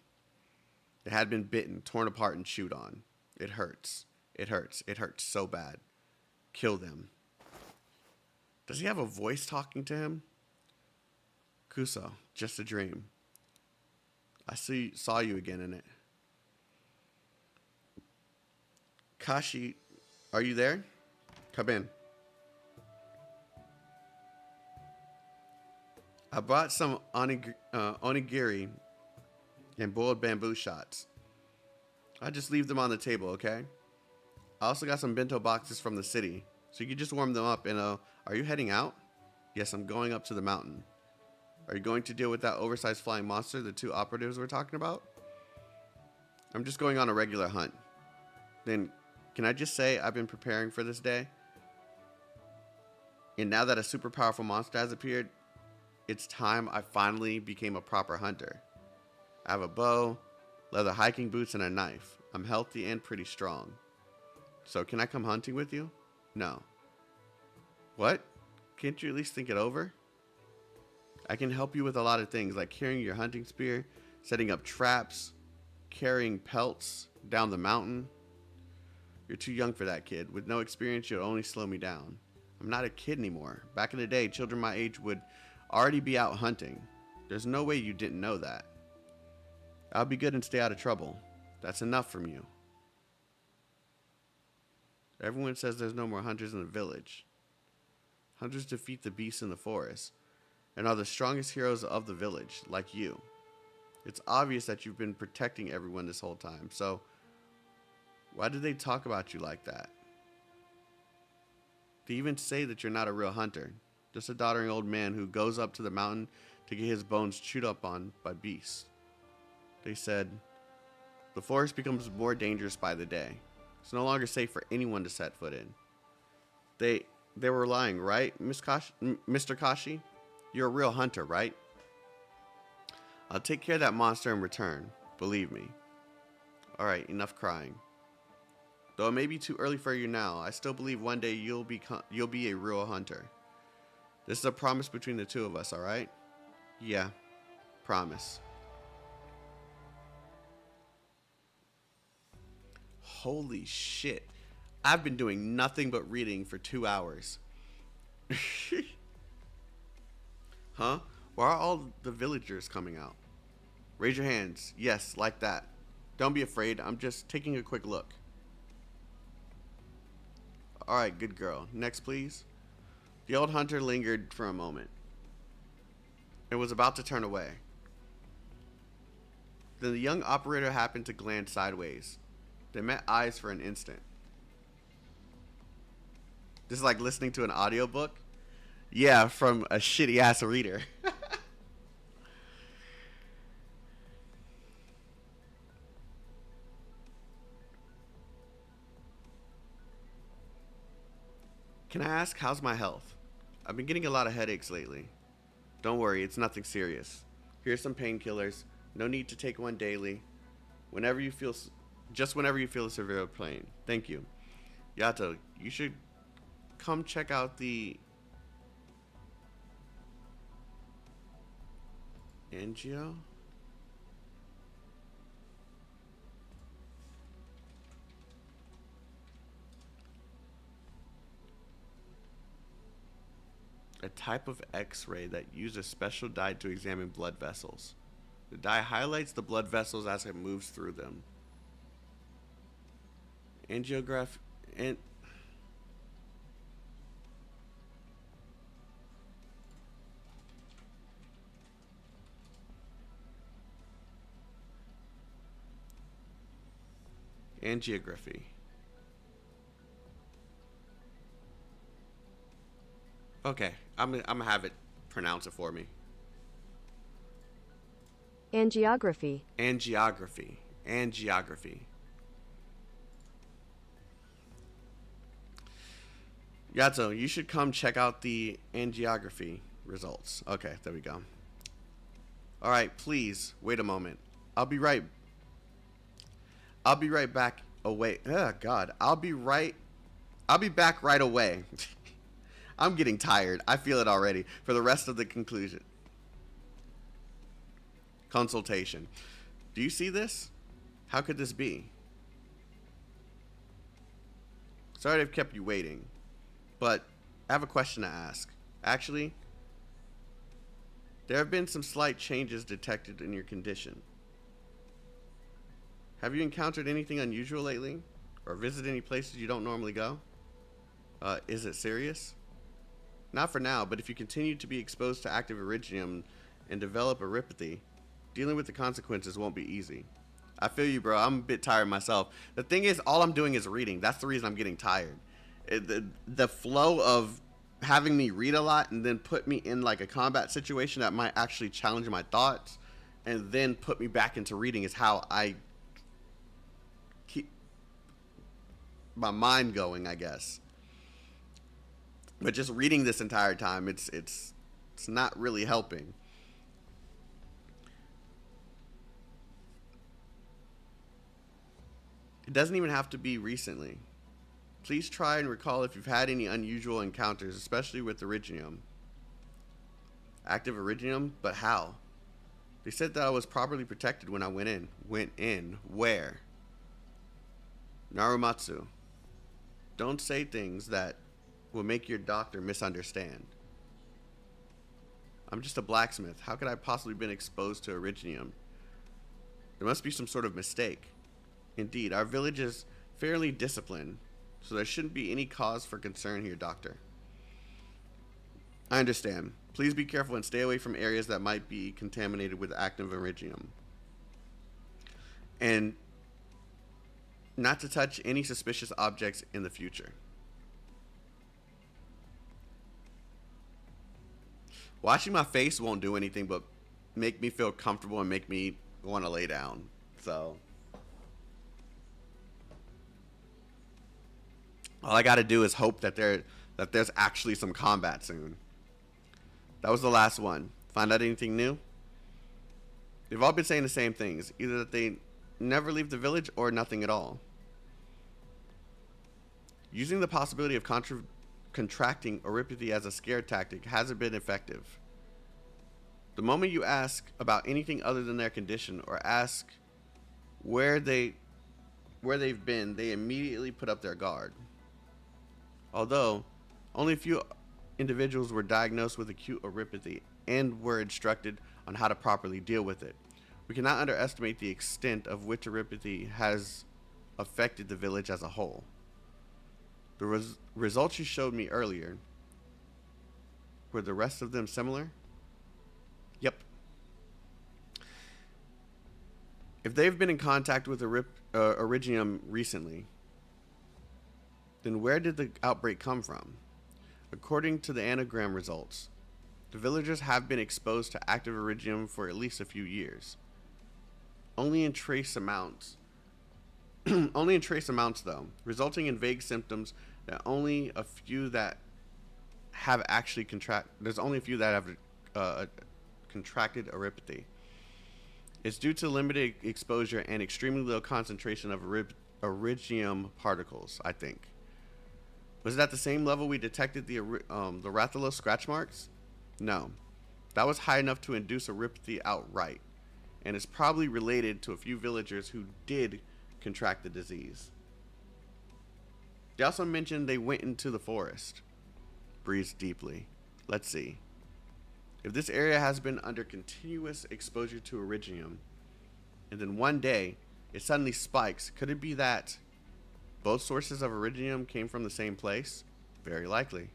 It had been bitten, torn apart, and chewed on. It hurts. It hurts. It hurts so bad. Kill them. Does he have a voice talking to him? Kuso, just a dream. I saw you again in it. Kashi, are you there? Come in. I brought some onigiri and boiled bamboo shots. I just leave them on the table, okay? I also got some bento boxes from the city, so you can just warm them up. And are you heading out? Yes, I'm going up to the mountain. Are you going to deal with that oversized flying monster the two operatives were talking about? I'm just going on a regular hunt. Then, can I just say I've been preparing for this day? And now that a super powerful monster has appeared, it's time I finally became a proper hunter. I have a bow, leather hiking boots, and a knife. I'm healthy and pretty strong. So can I come hunting with you? No. What? Can't you at least think it over? I can help you with a lot of things, like carrying your hunting spear, setting up traps, carrying pelts down the mountain. You're too young for that, kid. With no experience, you'll only slow me down. I'm not a kid anymore. Back in the day, children my age would already be out hunting. There's no way you didn't know that. I'll be good and stay out of trouble. That's enough from you. Everyone says there's no more hunters in the village. Hunters defeat the beasts in the forest and are the strongest heroes of the village, like you. It's obvious that you've been protecting everyone this whole time, so why did they talk about you like that? They even say that you're not a real hunter, just a doddering old man who goes up to the mountain to get his bones chewed up on by beasts. They said, the forest becomes more dangerous by the day. It's no longer safe for anyone to set foot in. They were lying, right, Mr. Kashi? You're a real hunter, right? I'll take care of that monster in return. Believe me. Alright, enough crying. Though it may be too early for you now, I still believe one day you'll be a real hunter. This is a promise between the two of us, alright? Yeah, promise. Holy shit. I've been doing nothing but reading for 2 hours. Huh? Why are all the villagers coming out? Raise your hands. Yes, like that. Don't be afraid. I'm just taking a quick look. Alright, good girl. Next, please. The old hunter lingered for a moment and was about to turn away. Then the young operator happened to glance sideways. They met eyes for an instant. This is like listening to an audiobook. Yeah, from a shitty ass reader. Can I ask, how's my health? I've been getting a lot of headaches lately. Don't worry, it's nothing serious. Here's some painkillers. No need to take one daily. Whenever you feel a severe pain. Thank you. Yato, you should come check out the Angio? A type of X-ray that uses a special dye to examine blood vessels. The dye highlights the blood vessels as it moves through them. Angiograph and angiography. Okay, I'm gonna have it pronounce it for me. Angiography. Angiography. Angiography. Yato, you should come check out the angiography results. Okay, there we go. All right, please wait a moment. I'll be right back away. Oh God, I'll be back right away. I'm getting tired. I feel it already. For the rest of the conclusion. Consultation. Do you see this? How could this be? Sorry to have kept you waiting, but I have a question to ask. Actually, there have been some slight changes detected in your condition. Have you encountered anything unusual lately? Or visited any places you don't normally go? Is it serious? Not for now, but if you continue to be exposed to active iridium and develop erypathy, dealing with the consequences won't be easy. I feel you, bro. I'm a bit tired myself. The thing is, all I'm doing is reading. That's the reason I'm getting tired. The flow of having me read a lot and then put me in like a combat situation that might actually challenge my thoughts and then put me back into reading is how I keep my mind going, I guess. But just reading this entire time, it's not really helping. It doesn't even have to be recently. Please try and recall if you've had any unusual encounters, especially with iridium. Active iridium? But how? They said that I was properly protected when I went in. Went in? Where? Narumatsu. Don't say things that will make your doctor misunderstand. I'm just a blacksmith. How could I possibly been exposed to iridium? There must be some sort of mistake. Indeed, our village is fairly disciplined, so there shouldn't be any cause for concern here, doctor. I understand. Please be careful and stay away from areas that might be contaminated with active iridium. And not to touch any suspicious objects in the future. Watching my face won't do anything but make me feel comfortable and make me want to lay down. So all I got to do is hope that there's actually some combat soon. That was the last one. Find out anything new? They've all been saying the same things. Either that they never leave the village or nothing at all. Using the possibility of contracting oropathy as a scare tactic hasn't been effective. The moment you ask about anything other than their condition or ask where they've been, they immediately put up their guard. Although only a few individuals were diagnosed with acute oropathy and were instructed on how to properly deal with it, we cannot underestimate the extent of which oropathy has affected the village as a whole. The results you showed me earlier, were the rest of them similar? Yep. If they've been in contact with Originium recently, then where did the outbreak come from? According to the anagram results, the villagers have been exposed to active Originium for at least a few years. Only in trace amounts though, resulting in vague symptoms that only a few that have actually there's only a few that have contracted oropathy. It's due to limited exposure and extremely low concentration of Originium particles, I think. Was it at the same level we detected the Rathalos scratch marks? No. That was high enough to induce oropathy outright, and it's probably related to a few villagers who did contract the disease. They also mentioned they went into the forest. Breathed deeply. Let's see. If this area has been under continuous exposure to Originium, and then one day it suddenly spikes, could it be that both sources of Originium came from the same place? Very likely.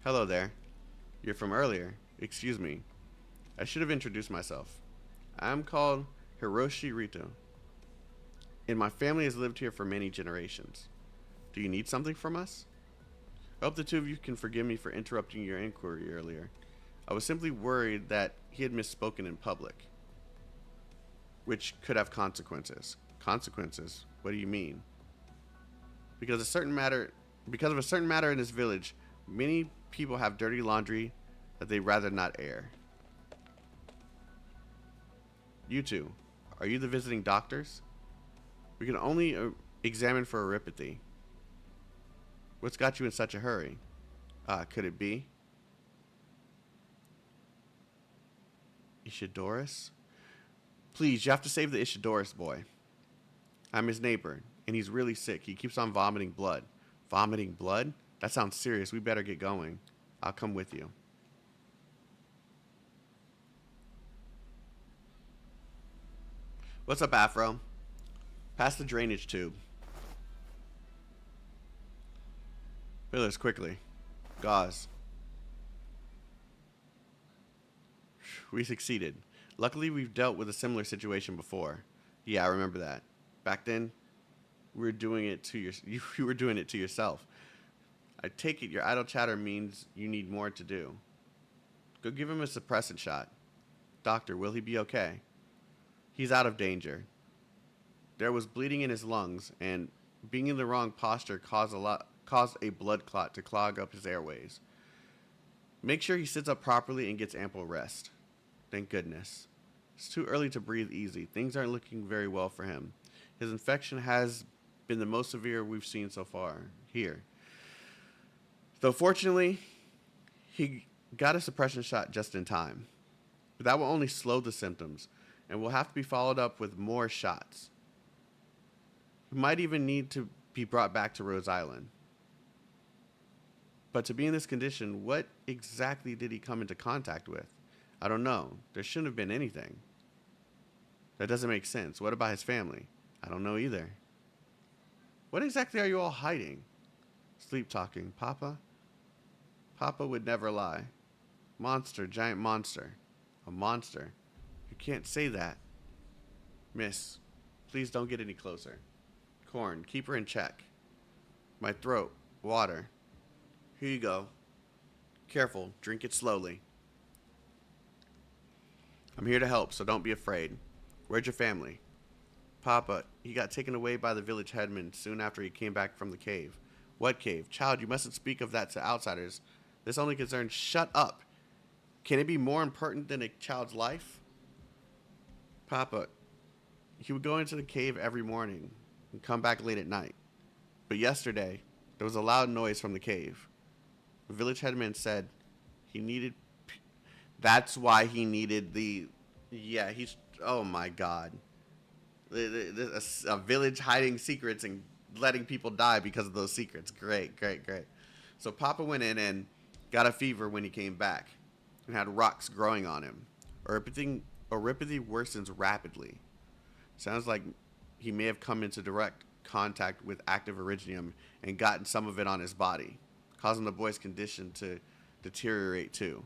Hello there. You're from earlier. Excuse me. I should have introduced myself. I'm called Hiroshi Rito, and my family has lived here for many generations. Do you need something from us? I hope the two of you can forgive me for interrupting your inquiry earlier. I was simply worried that he had misspoken in public, which could have consequences. Consequences? What do you mean? Because of a certain matter in this village, many people have dirty laundry that they'd rather not air. You two, are you the visiting doctors? We can only examine for oropathy. What's got you in such a hurry? Could it be Ishidorus? Please, you have to save the Ishidorus boy. I'm his neighbor, and he's really sick. He keeps on vomiting blood. Vomiting blood? That sounds serious. We better get going. I'll come with you. What's up, Afro? Pass the drainage tube. Fillers, quickly. Gauze. We succeeded. Luckily, we've dealt with a similar situation before. Yeah, I remember that. Back then, you were doing it to yourself. I take it your idle chatter means you need more to do. Go give him a suppressant shot. Doctor, will he be okay? He's out of danger. There was bleeding in his lungs, and being in the wrong posture caused a blood clot to clog up his airways. Make sure he sits up properly and gets ample rest. Thank goodness. It's too early to breathe easy. Things aren't looking very well for him. His infection has been the most severe we've seen so far here. Though fortunately, he got a suppression shot just in time. But that will only slow the symptoms, and will have to be followed up with more shots. He might even need to be brought back to Rhodes Island. But to be in this condition, what exactly did he come into contact with? I don't know. There shouldn't have been anything. That doesn't make sense. What about his family? I don't know either. What exactly are you all hiding? Sleep talking. Papa? Papa would never lie. Monster, giant monster. A monster. You can't say that. Miss, please don't get any closer. Corn, keep her in check. My throat, water. Here you go. Careful, drink it slowly. I'm here to help, so don't be afraid. Where's your family? Papa, he got taken away by the village headman soon after he came back from the cave. What cave? Child, you mustn't speak of that to outsiders. This only concerns... Shut up! Can it be more important than a child's life? Papa, he would go into the cave every morning and come back late at night. But yesterday, there was a loud noise from the cave. The village headman said he needed... That's why he needed the... Yeah, he's... Oh my god. A village hiding secrets and letting people die because of those secrets. Great, great, great. So Papa went in and got a fever when he came back and had rocks growing on him. Oripathy worsens rapidly. Sounds like he may have come into direct contact with active originium and gotten some of it on his body, causing the boy's condition to deteriorate too.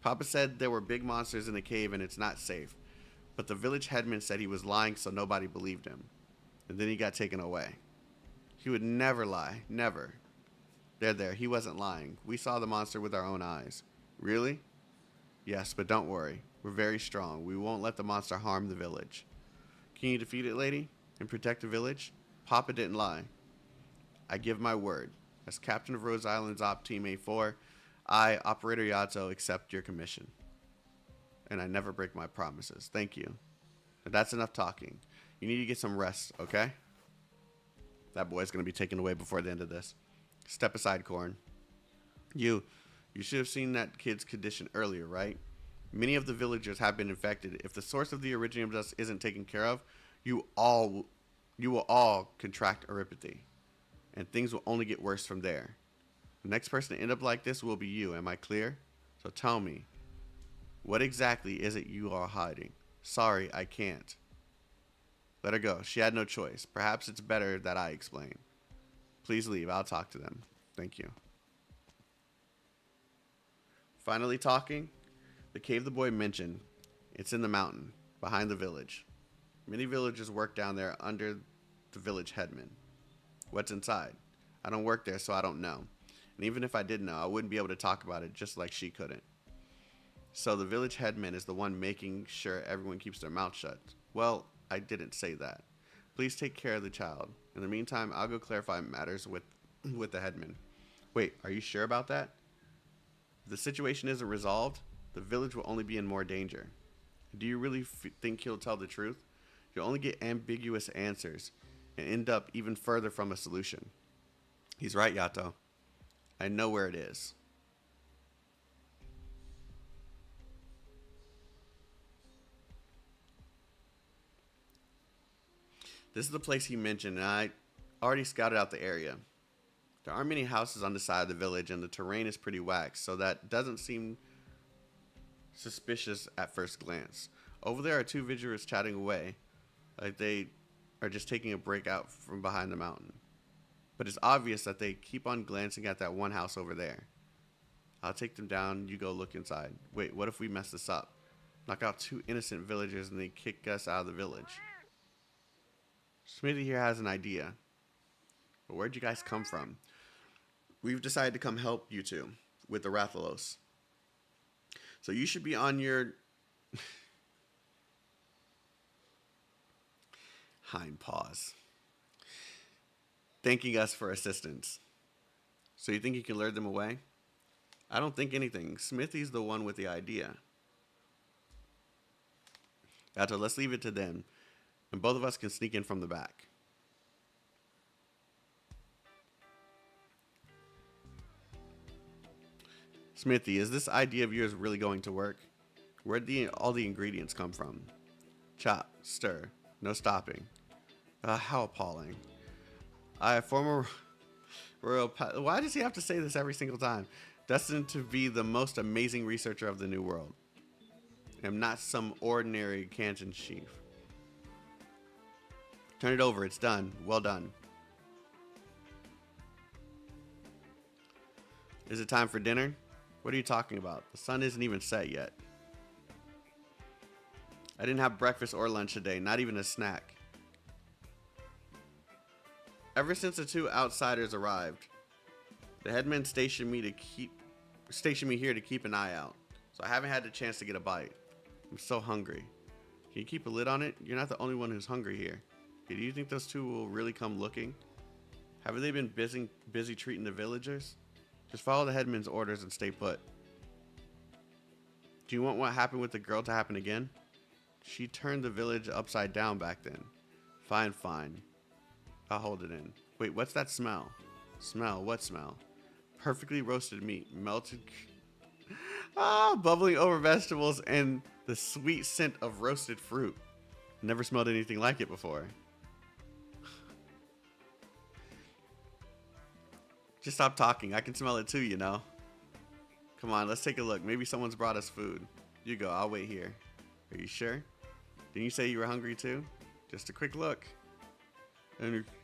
Papa said there were big monsters in the cave and it's not safe, but the village headman said he was lying so nobody believed him. And then he got taken away. He would never lie, never. There, he wasn't lying. We saw the monster with our own eyes. Really? Yes, but don't worry. We're very strong. We won't let the monster harm the village. Can you defeat it, lady? And protect the village? Papa didn't lie. I give my word. As captain of Rhodes Island's Op Team A4, I, Operator Yato, accept your commission. And I never break my promises. Thank you. But that's enough talking. You need to get some rest, okay? That boy's going to be taken away before the end of this. Step aside, Corn. You should have seen that kid's condition earlier, right? Many of the villagers have been infected. If the source of the originium dust isn't taken care of, you will all contract oripathy. And things will only get worse from there. The next person to end up like this will be you. Am I clear? So tell me, what exactly is it you are hiding? Sorry, I can't. Let her go. She had no choice. Perhaps it's better that I explain. Please leave. I'll talk to them. Thank you. Finally talking, the cave the boy mentioned. It's in the mountain, behind the village. Many villagers work down there under the village headman. What's inside? I don't work there, so I don't know. And even if I did know, I wouldn't be able to talk about it just like she couldn't. So the village headman is the one making sure everyone keeps their mouth shut. Well, I didn't say that. Please take care of the child. In the meantime, I'll go clarify matters with the headman. Wait, are you sure about that? If the situation isn't resolved, the village will only be in more danger. Do you really think he'll tell the truth? You'll only get ambiguous answers and end up even further from a solution. He's right, Yato. I know where it is. This is the place he mentioned, and I already scouted out the area. There aren't many houses on the side of the village, and the terrain is pretty waxed, so that doesn't seem suspicious at first glance. Over there are two villagers chatting away, like they are just taking a break out from behind the mountain. But it's obvious that they keep on glancing at that one house over there. I'll take them down, you go look inside. Wait, what if we mess this up? Knock out two innocent villagers and they kick us out of the village. Smithy here has an idea. But where'd you guys come from? We've decided to come help you two with the Rathalos. So you should be on your hind paws, thanking us for assistance. So you think you can lure them away? I don't think anything. Smithy's the one with the idea. Gato, let's leave it to them, and both of us can sneak in from the back. Smithy, is this idea of yours really going to work? Where'd all the ingredients come from? Chop, stir, no stopping. How appalling. I, former royal... Why does he have to say this every single time? Destined to be the most amazing researcher of the New World. I'm not some ordinary canton chief. Turn it over. It's done. Well done. Is it time for dinner? What are you talking about? The sun isn't even set yet. I didn't have breakfast or lunch today, not even a snack. Ever since the two outsiders arrived, the headman stationed me here to keep an eye out, so I haven't had the chance to get a bite. I'm so hungry. Can you keep a lid on it? You're not the only one who's hungry here. Do you think those two will really come looking? Haven't they been busy treating the villagers? Just follow the headman's orders and stay put. Do you want what happened with the girl to happen again? She turned the village upside down back then. Fine, fine. I'll hold it in. Wait, what's that smell? Smell, what smell? Perfectly roasted meat, melted, bubbling over vegetables, and the sweet scent of roasted fruit. Never smelled anything like it before. Just stop talking. I can smell it too, you know. Come on, let's take a look. Maybe someone's brought us food. You go, I'll wait here. Are you sure? Didn't you say you were hungry too? Just a quick look.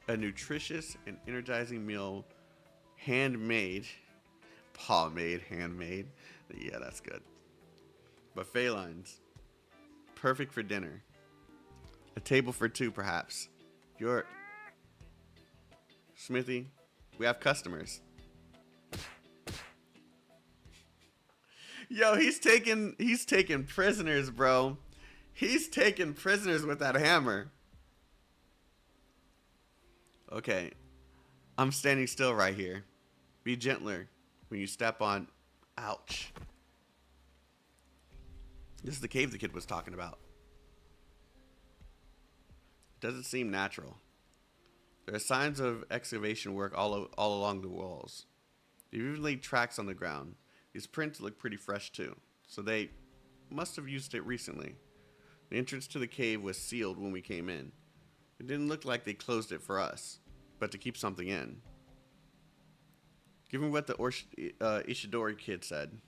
A nutritious and energizing meal, handmade. Paw made, handmade. Yeah, that's good. Buffet lines. Perfect for dinner. A table for two, perhaps. Smithy, we have customers. Yo, he's taking prisoners, bro. He's taking prisoners with that hammer. Okay. I'm standing still right here. Be gentler when you step on... Ouch. This is the cave the kid was talking about. It doesn't seem natural. There are signs of excavation work all along the walls. They've even laid tracks on the ground. These prints look pretty fresh too, so they must have used it recently. The entrance to the cave was sealed when we came in. It didn't look like they closed it for us, but to keep something in. Given what the Ishidori kid said,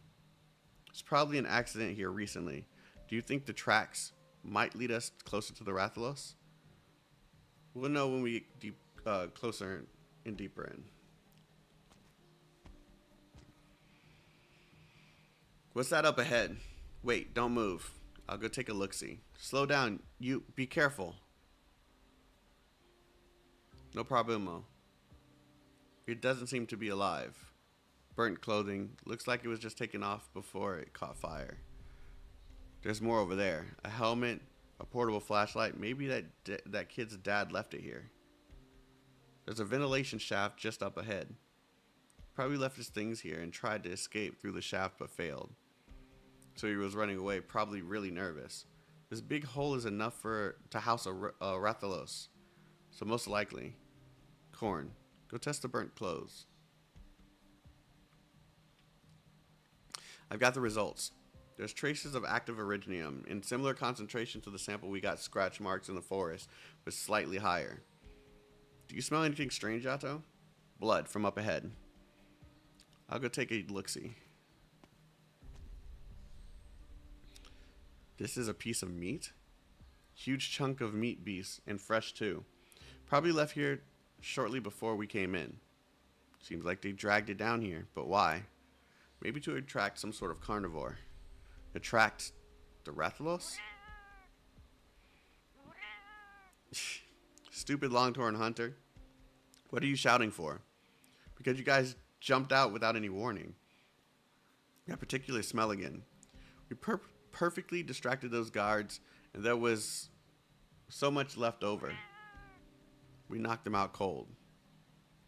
it's probably an accident here recently. Do you think the tracks might lead us closer to the Rathalos? We'll know when we get closer and deeper in. What's that up ahead? Wait, don't move. I'll go take a look-see. Slow down. You, be careful. No problemo. It doesn't seem to be alive. Burnt clothing. Looks like it was just taken off before it caught fire. There's more over there. A helmet, a portable flashlight. Maybe that kid's dad left it here. There's a ventilation shaft just up ahead. Probably left his things here and tried to escape through the shaft but failed. So he was running away, probably really nervous. This big hole is enough to house a Rathalos. So most likely. Corn. Go test the burnt clothes. I've got the results. There's traces of active originium in similar concentration to the sample we got scratch marks in the forest, but slightly higher. Do you smell anything strange, Yato? Blood from up ahead. I'll go take a look-see. This is a piece of meat? Huge chunk of meat beast, and fresh too. Probably left here shortly before we came in. Seems like they dragged it down here, but why? Maybe to attract some sort of carnivore. Attract the Rathalos? Stupid long-torn hunter. What are you shouting for? Because you guys jumped out without any warning. That particular smell again. We perfectly distracted those guards, and there was so much left over. We knocked them out cold.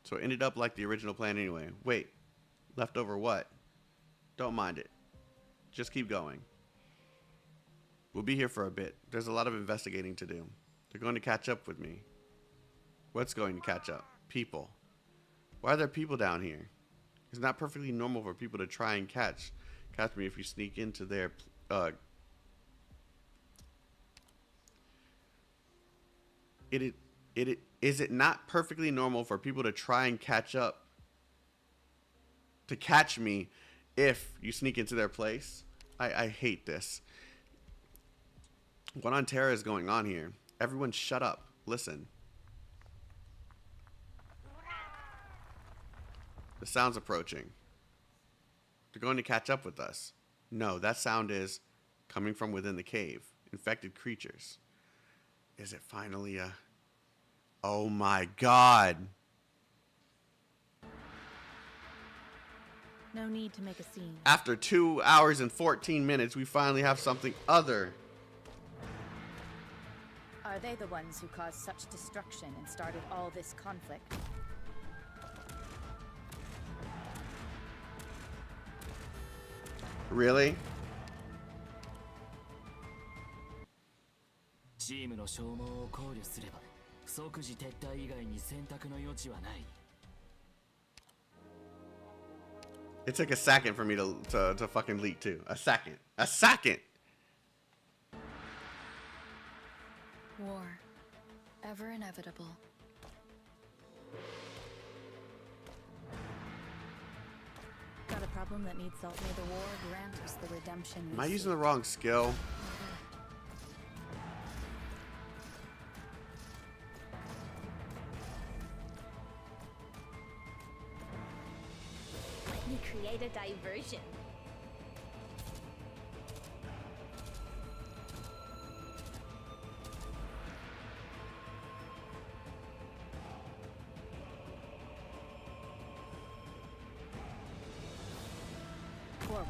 So it ended up like the original plan anyway. Wait, left over what? Don't mind it. Just keep going. We'll be here for a bit. There's a lot of investigating to do. They're going to catch up with me. What's going to catch up? People. Why are there people down here? It's not perfectly normal for people to try and catch me if you sneak into their Is it not perfectly normal for people to try and catch me if you sneak into their place? I hate this. What on terror is going on here? Everyone shut up. Listen. The sound's approaching. They're going to catch up with us. No, that sound is coming from within the cave. Infected creatures. Is it finally a... Oh my god. No need to make a scene. After 2 hours and 14 minutes, we finally have something other. Are they the ones who caused such destruction and started all this conflict? Really? チームの消耗を考慮すれば即時撤退以外に選択の余地はない。 It took a second for me to fucking leak too. A second. A second. War. Ever inevitable. Got a problem that needs solved. May the war grant us the redemption. Am I using the wrong skill? Let me create a diversion. Forward.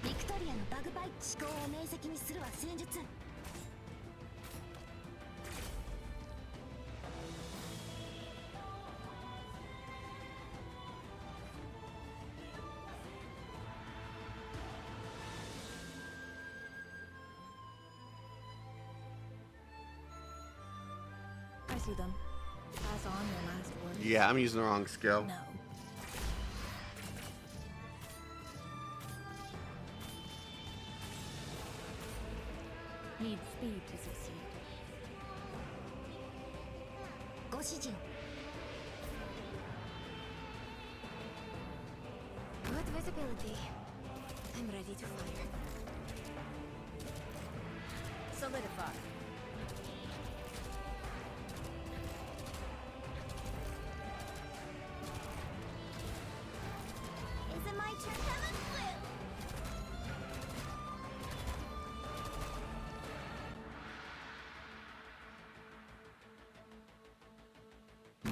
Victoria のバグバイ思考を明晰にするは戦術。 I see them. Pass on your last words. Yeah, I'm using the wrong skill. No. Need speed to succeed. ご指示を。 Good visibility. I'm ready to fire. Solidify. Is it my turn? Heaven flew.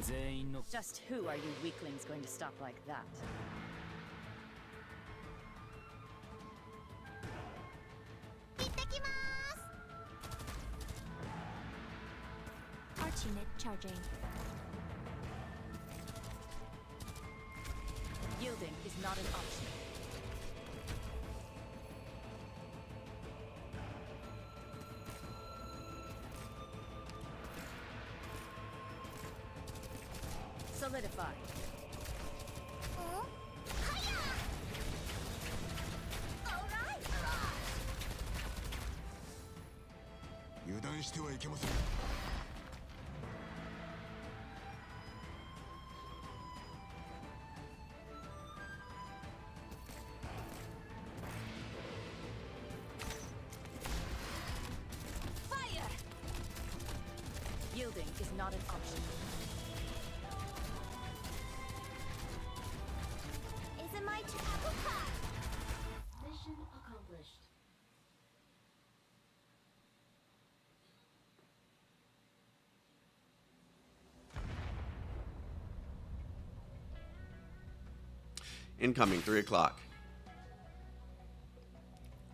全員の Just who are you weaklings going to stop like that? Archnet charging. Yielding is not an option. Solidify. Oh? Hiya! Alright! 油断してはいけません。 Fire! Yielding is not an option. Is it my turn? Mission accomplished. Incoming, 3 o'clock.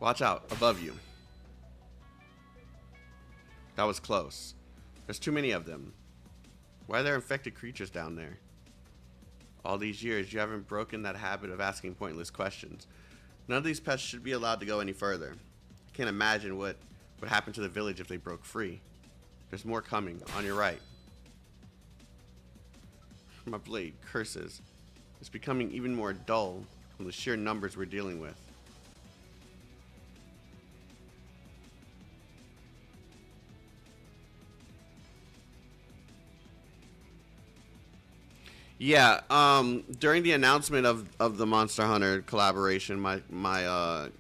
Watch out, above you. That was close. There's too many of them. Why are there infected creatures down there? All these years, you haven't broken that habit of asking pointless questions. None of these pests should be allowed to go any further. I can't imagine what would happen to the village if they broke free. There's more coming, on your right. My blade, curses. It's becoming even more dull from the sheer numbers we're dealing with. Yeah, during the announcement of the Monster Hunter collaboration, my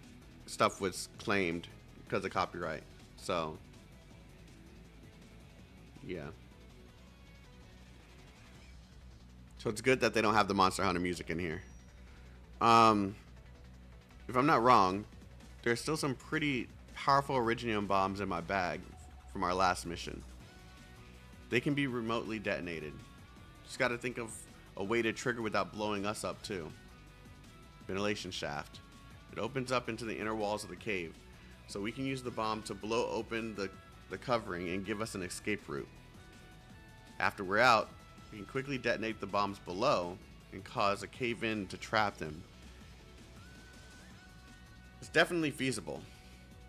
stuff was claimed because of copyright. So, yeah. So it's good that they don't have the Monster Hunter music in here. If I'm not wrong, there's still some pretty powerful Originium bombs in my bag from our last mission. They can be remotely detonated. Just gotta think of a way to trigger without blowing us up too. Ventilation shaft. It opens up into the inner walls of the cave, so we can use the bomb to blow open the covering and give us an escape route. After we're out, we can quickly detonate the bombs below and cause a cave-in to trap them. It's definitely feasible,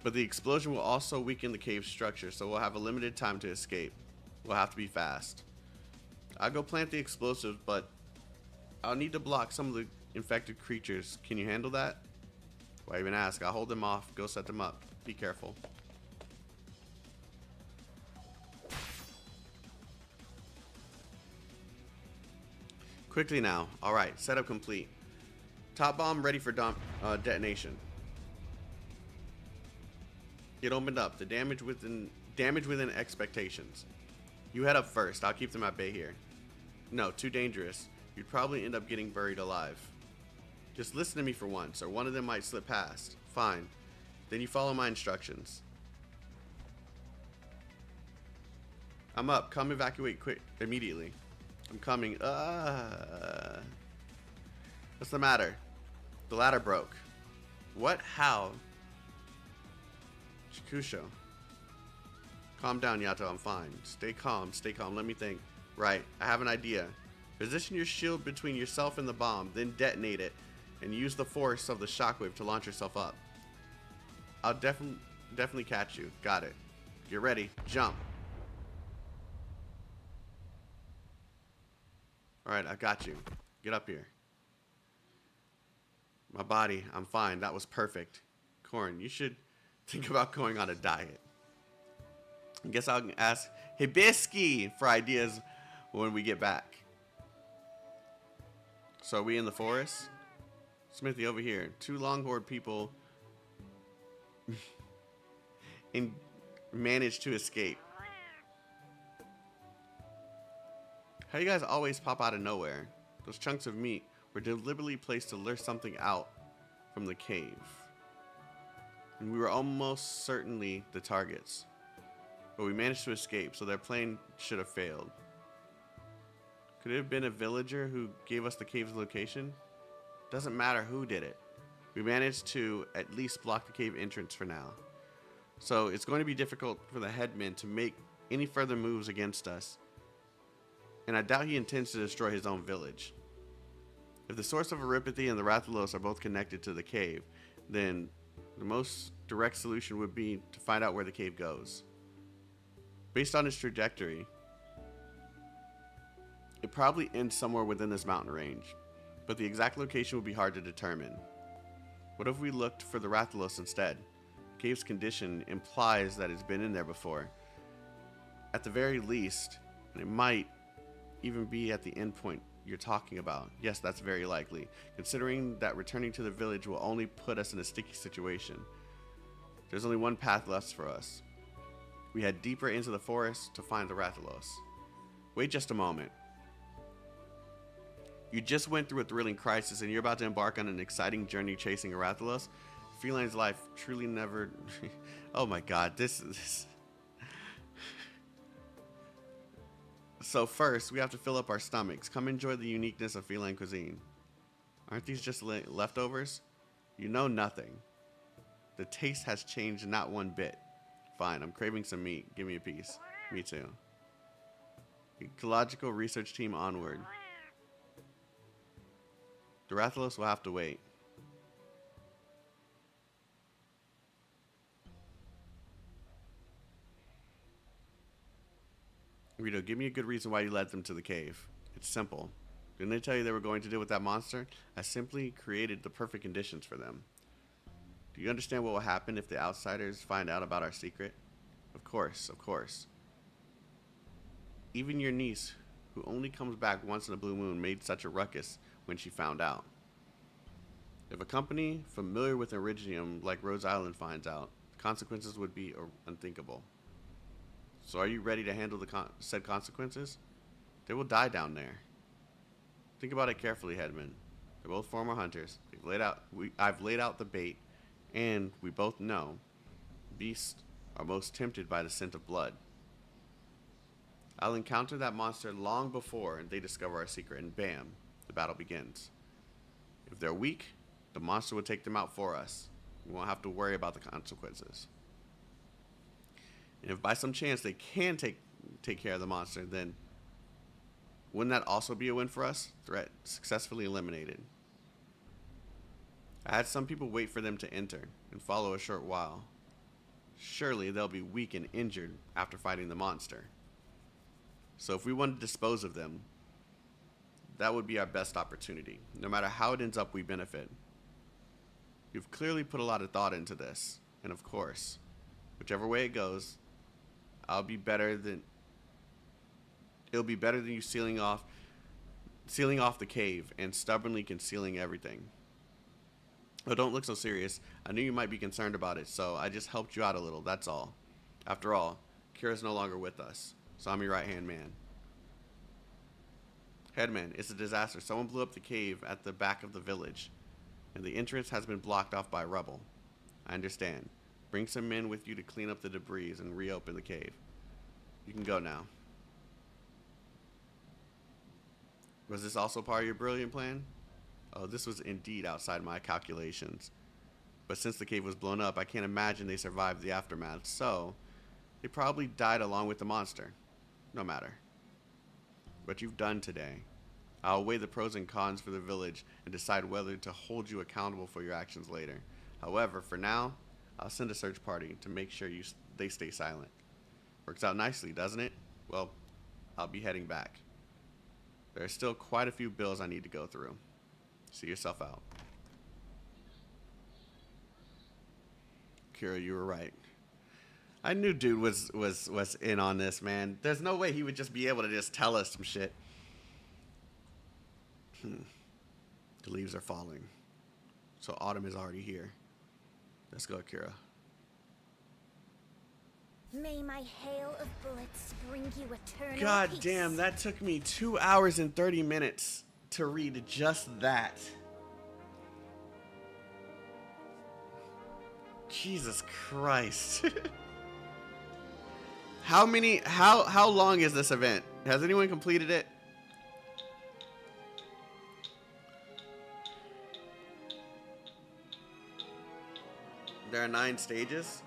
but the explosion will also weaken the cave's structure, so we'll have a limited time to escape. We'll have to be fast. I'll go plant the explosives, but I'll need to block some of the infected creatures. Can you handle that? Why even ask? I'll hold them off. Go set them up. Be careful. Quickly now. Alright, setup complete. Top bomb ready for detonation. It opened up. The damage within expectations. You head up first. I'll keep them at bay here. No, too dangerous. You'd probably end up getting buried alive. Just listen to me for once, or one of them might slip past. Fine. Then you follow my instructions. I'm up. Come evacuate quick immediately. I'm coming. What's the matter? The ladder broke. What? How? Chikusho. Calm down, Yato. I'm fine. Stay calm. Stay calm. Let me think. Right. I have an idea. Position your shield between yourself and the bomb, then detonate it, and use the force of the shockwave to launch yourself up. I'll definitely catch you. Got it. Get ready. Jump. Alright, I got you. Get up here. My body, I'm fine. That was perfect. Corn, you should think about going on a diet. I guess I'll ask Hibisky for ideas when we get back. So are we in the forest? Smithy, over here. 2 Longhorn people managed to escape. How you guys always pop out of nowhere? Those chunks of meat were deliberately placed to lure something out from the cave. And we were almost certainly the targets. But we managed to escape, so their plan should have failed. Could it have been a villager who gave us the cave's location? Doesn't matter who did it. We managed to at least block the cave entrance for now. So it's going to be difficult for the headman to make any further moves against us. And I doubt he intends to destroy his own village. If the source of Erypathy and the Rathalos are both connected to the cave, then the most direct solution would be to find out where the cave goes. Based on its trajectory, it probably ends somewhere within this mountain range, but the exact location would be hard to determine. What if we looked for the Rathalos instead? The cave's condition implies that it's been in there before. At the very least, and it might even be at the endpoint you're talking about. Yes, that's very likely, considering that returning to the village will only put us in a sticky situation. There's only one path left for us. We head deeper into the forest to find the Rathalos. Wait just a moment. You just went through a thrilling crisis and you're about to embark on an exciting journey chasing a Rathalos? Feline's life truly never... Oh my god, this... So first, we have to fill up our stomachs. Come enjoy the uniqueness of feline cuisine. Aren't these just leftovers? You know nothing. The taste has changed not one bit. Fine, I'm craving some meat. Give me a piece. Me too. Ecological research team onward. The Rathalos will have to wait. Rito, give me a good reason why you led them to the cave. It's simple. Didn't they tell you they were going to deal with that monster? I simply created the perfect conditions for them. Do you understand what will happen if the outsiders find out about our secret? Of course, of course. Even your niece, who only comes back once in a blue moon, made such a ruckus when she found out. If a company familiar with Iridium like Rhodes Island finds out, the consequences would be unthinkable. So are you ready to handle the said consequences? They will die down there. Think about it carefully, Headman. They're both former hunters. I've laid out the bait, and we both know beasts are most tempted by the scent of blood. I'll encounter that monster long before they discover our secret, and bam, the battle begins. If they're weak, the monster will take them out for us. We won't have to worry about the consequences. And if by some chance they can take care of the monster, then Wouldn't that also be a win for us? Threat successfully eliminated. I had some people wait for them to enter and follow a short while. Surely they'll be weak and injured after fighting the monster. So if we want to dispose of them, that would be our best opportunity. No matter how it ends up, we benefit. You've clearly put a lot of thought into this, and of course, whichever way it goes, it'll be better than you sealing off the cave and stubbornly concealing everything. Oh, don't look so serious. I knew you might be concerned about it, so I just helped you out a little, that's all. After all, Kira's no longer with us, so I'm your right-hand man. Headman, it's a disaster. Someone blew up the cave at the back of the village, and the entrance has been blocked off by rubble. I understand. Bring some men with you to clean up the debris and reopen the cave. You can go now. Was this also part of your brilliant plan? Oh, this was indeed outside my calculations. But since the cave was blown up, I can't imagine they survived the aftermath, so they probably died along with the monster. No matter. What you've done today, I'll weigh the pros and cons for the village and decide whether to hold you accountable for your actions later. However, for now, I'll send a search party to make sure they stay silent. Works out nicely, doesn't it? Well, I'll be heading back. There are still quite a few bills I need to go through. See yourself out. Kira, you were right. I knew dude was in on this, man. There's no way he would just be able to just tell us some shit. The leaves are falling. So autumn is already here. Let's go, Kira. May my hail of bullets bring you eternal God peace. damn, that took me 2 hours and 30 minutes to read just that. Jesus Christ. How long is this event? Has anyone completed it? There are 9 stages?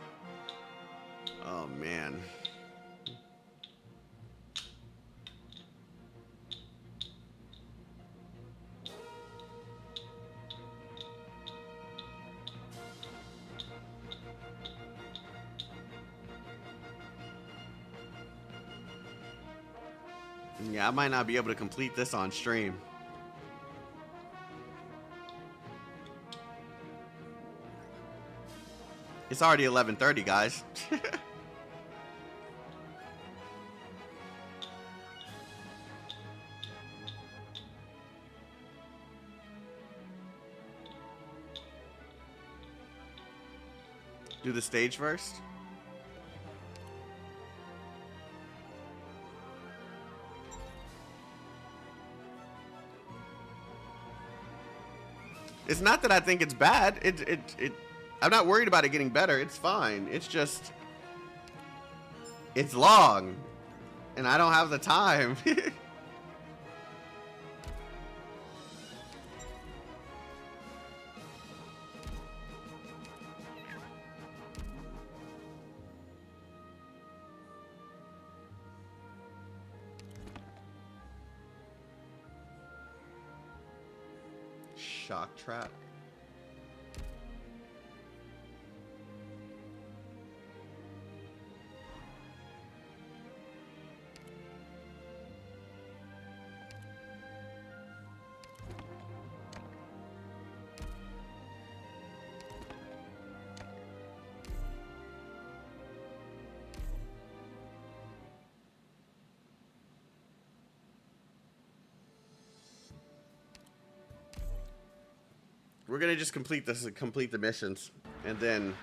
Oh man. Yeah, I might not be able to complete this on stream. It's already 11:30, guys. Do the stage first. It's not that I think it's bad. I'm not worried about it getting better. It's fine. It's just, it's long, and I don't have the time. Shock trap. We're gonna just complete the missions, and then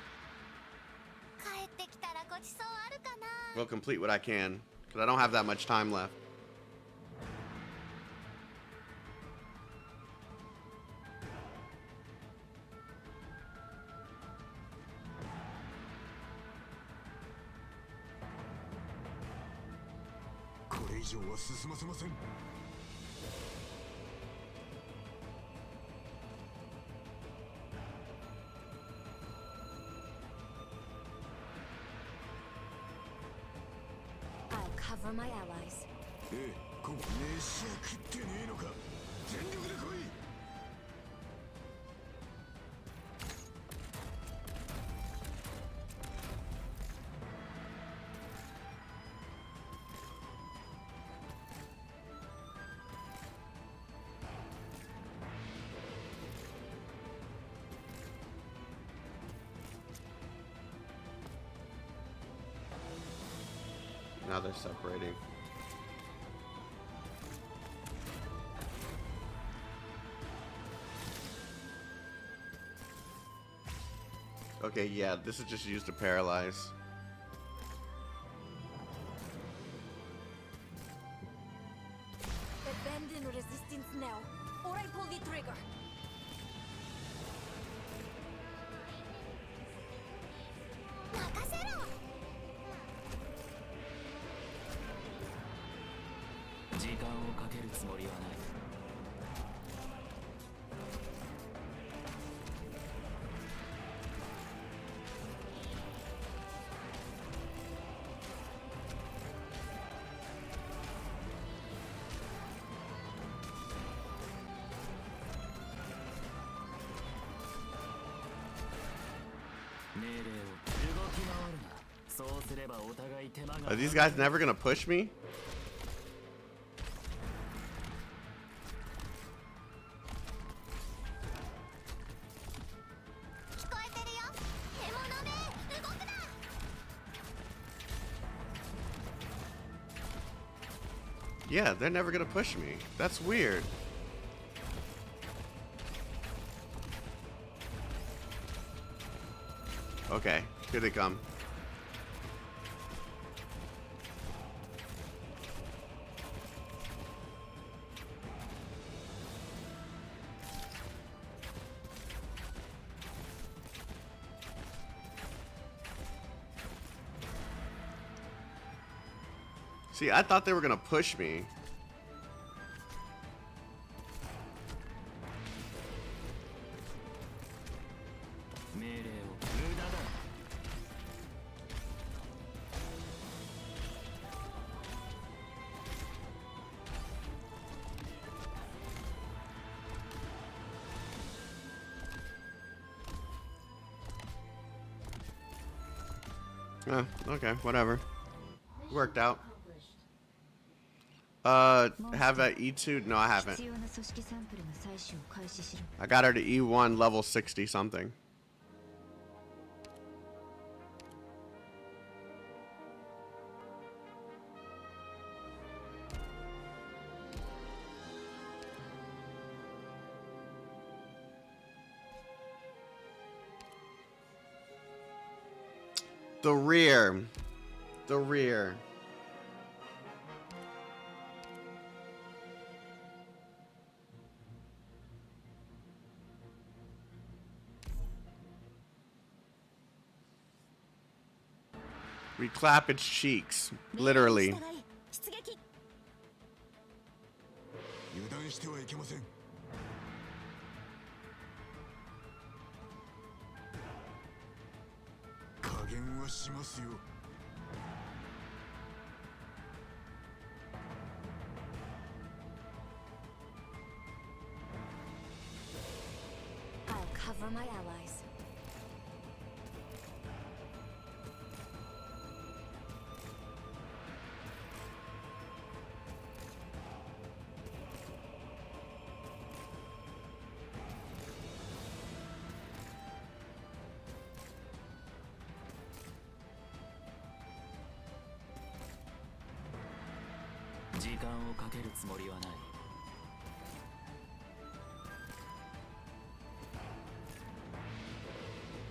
帰ってきたらごちそうあるかな。 we'll complete what I can, because I don't have that much time left. I'll cover my allies. ええ、飯は食ってねえのか。全力で来い。Now they're separating. Okay, yeah, this is just used to paralyze. Abandon resistance now, or I pull the trigger. 任せろ。時間をかけるつもりはない。命令を動き回るな。そうすればお互い手間が。 Are these guys never gonna push me? 聞こえてるよ。獣め、動くな。 Yeah, they're never gonna push me. That's weird. Okay, here they come. See, I thought they were gonna push me. Okay, whatever. Worked out. Have a E2? No, I haven't. I got her to E1 level 60 something. The rear. The rear. We clap its cheeks, literally. 出撃。油断してはいけません。加減はしますよ。I'll cover my allies.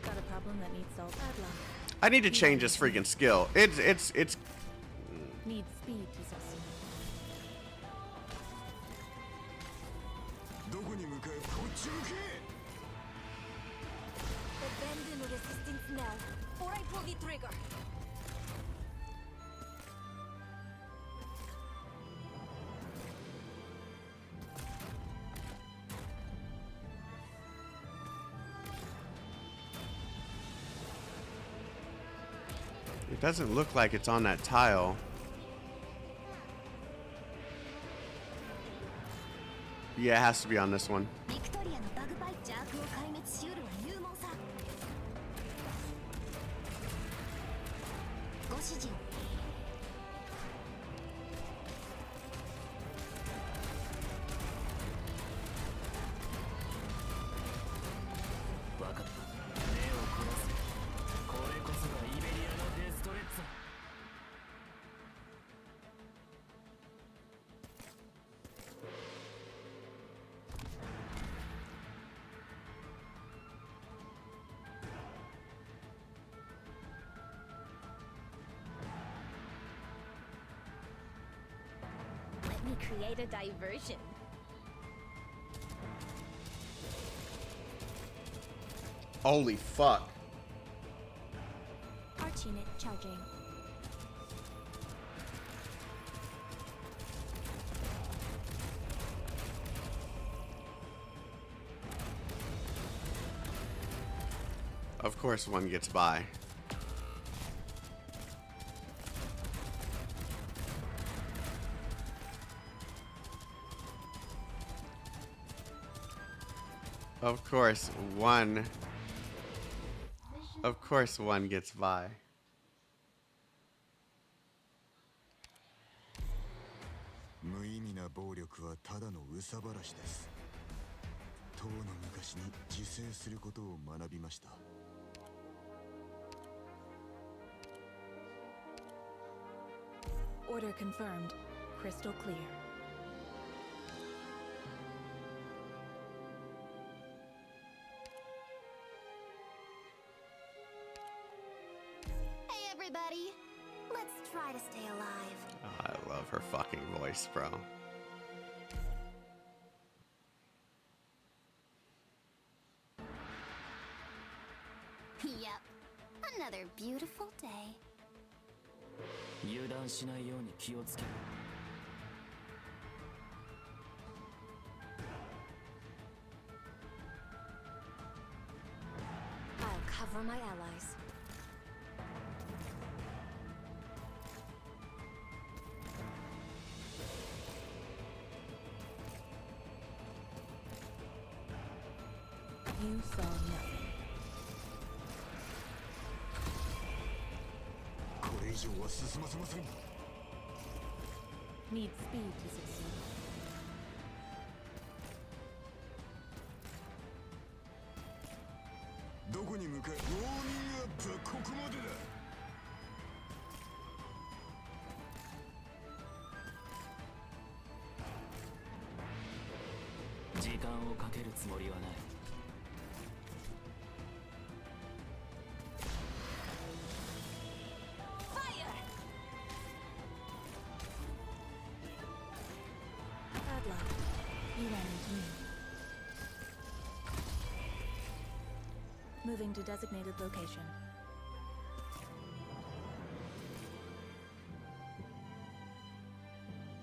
Got a problem that needs solved. Bad luck. I need to change this freaking skill. It's Needs speed to succeed. どこに向かえ。こっち向け。 Abandon resistance now, or I pull the trigger. It doesn't look like it's on that tile. Yeah, it has to be on this one. ビクトリアのバグバイ邪悪を壊滅しうるは勇猛さ。ご指示を。分かった。目を凝らせ。これこそがイベリアのデストレッツァ。Let me create a diversion. Holy fuck. Arch unit charging. Of course one gets by. Of course one gets by. 無意味な暴力はただの憂さ晴らしです。唐の昔に自制することを学びました。Order confirmed. Crystal clear. Hey everybody, let's try to stay alive. Oh, I love her fucking voice, bro. Yep, another beautiful day. 油断しないように気をつけろ。I'll cover my allies. You saw nothing. これ以上は進ませません。 Need speed to succeed. どこに向かう？ウォーミングアップはここまでだ。時間をかけるつもりはない。Bad luck. You ran into me. Moving to designated location.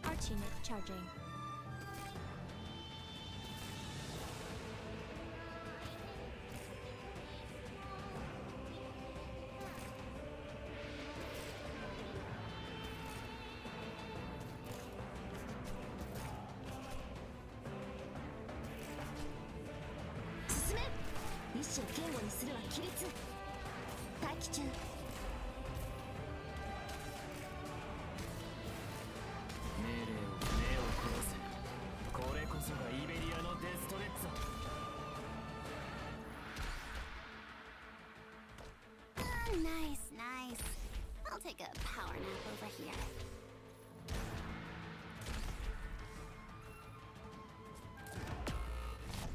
Arch unit charging. Dismiss. 意志を堅固にするは規律。待機中。命令を目を凝らせ。これこそがイベリアのデストレッツァ。Nice, nice. I'll take a power nap over here.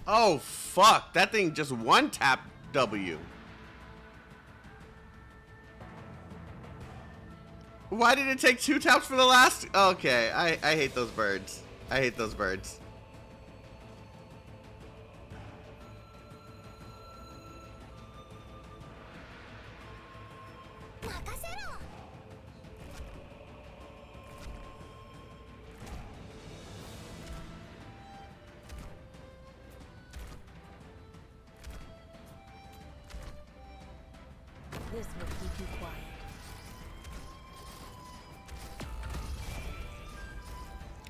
Oh fuck, that thing just one tap W. Why did it take 2 taps for the last? Okay, I hate those birds. I hate those birds. Makasero. This will keep you quiet.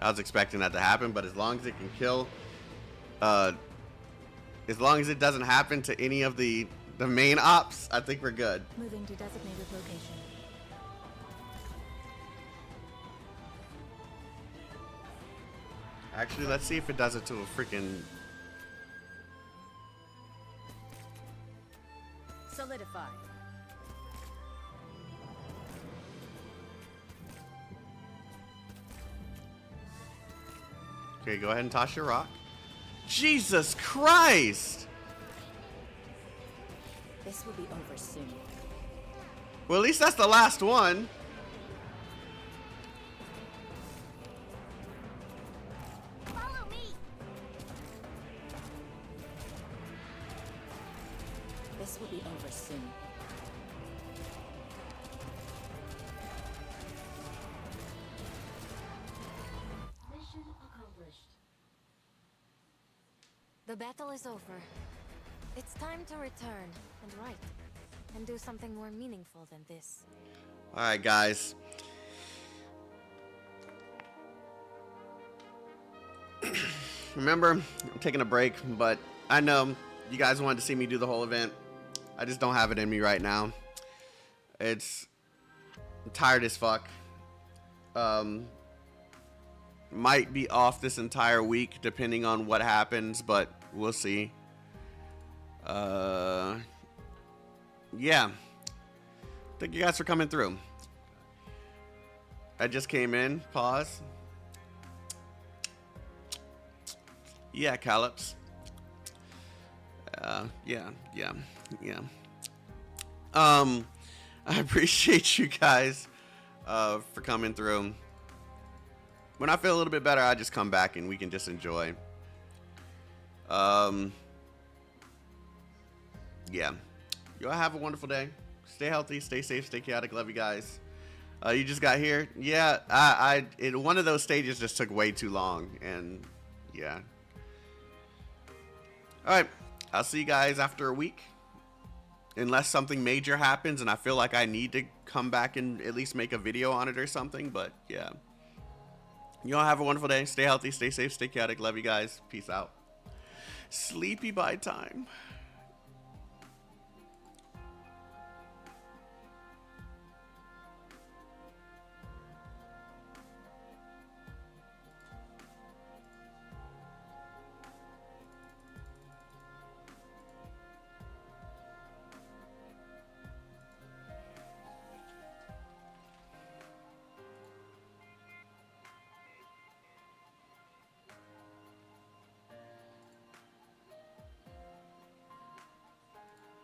I was expecting that to happen, but as long as it can kill As long as it doesn't happen to any of the main ops, I think we're good. Moving to designated location. Actually, let's see if it does it to a freaking... Solidified. Okay, go ahead and toss your rock. Jesus Christ! This will be over soon. Well, at least that's the last one. Follow me. This will be over soon. Mission accomplished. The battle is over. It's time to return and write. And do something more meaningful than this. Alright, guys. Remember, I'm taking a break, but I know you guys wanted to see me do the whole event. I just don't have it in me right now. I'm tired as fuck. Might be off this entire week depending on what happens, but we'll see. Yeah. Thank you guys for coming through. I just came in. Pause. Yeah, Callops. Yeah. I appreciate you guys for coming through. When I feel a little bit better, I just come back and we can just enjoy. Yeah. You all have a wonderful day. Stay healthy, stay safe, stay chaotic. Love you guys. You just got here? Yeah, one of those stages just took way too long, and yeah. Alright, I'll see you guys after a week. Unless something major happens and I feel like I need to come back and at least make a video on it or something, but yeah. You all have a wonderful day. Stay healthy, stay safe, stay chaotic. Love you guys. Peace out. Sleepy bye time.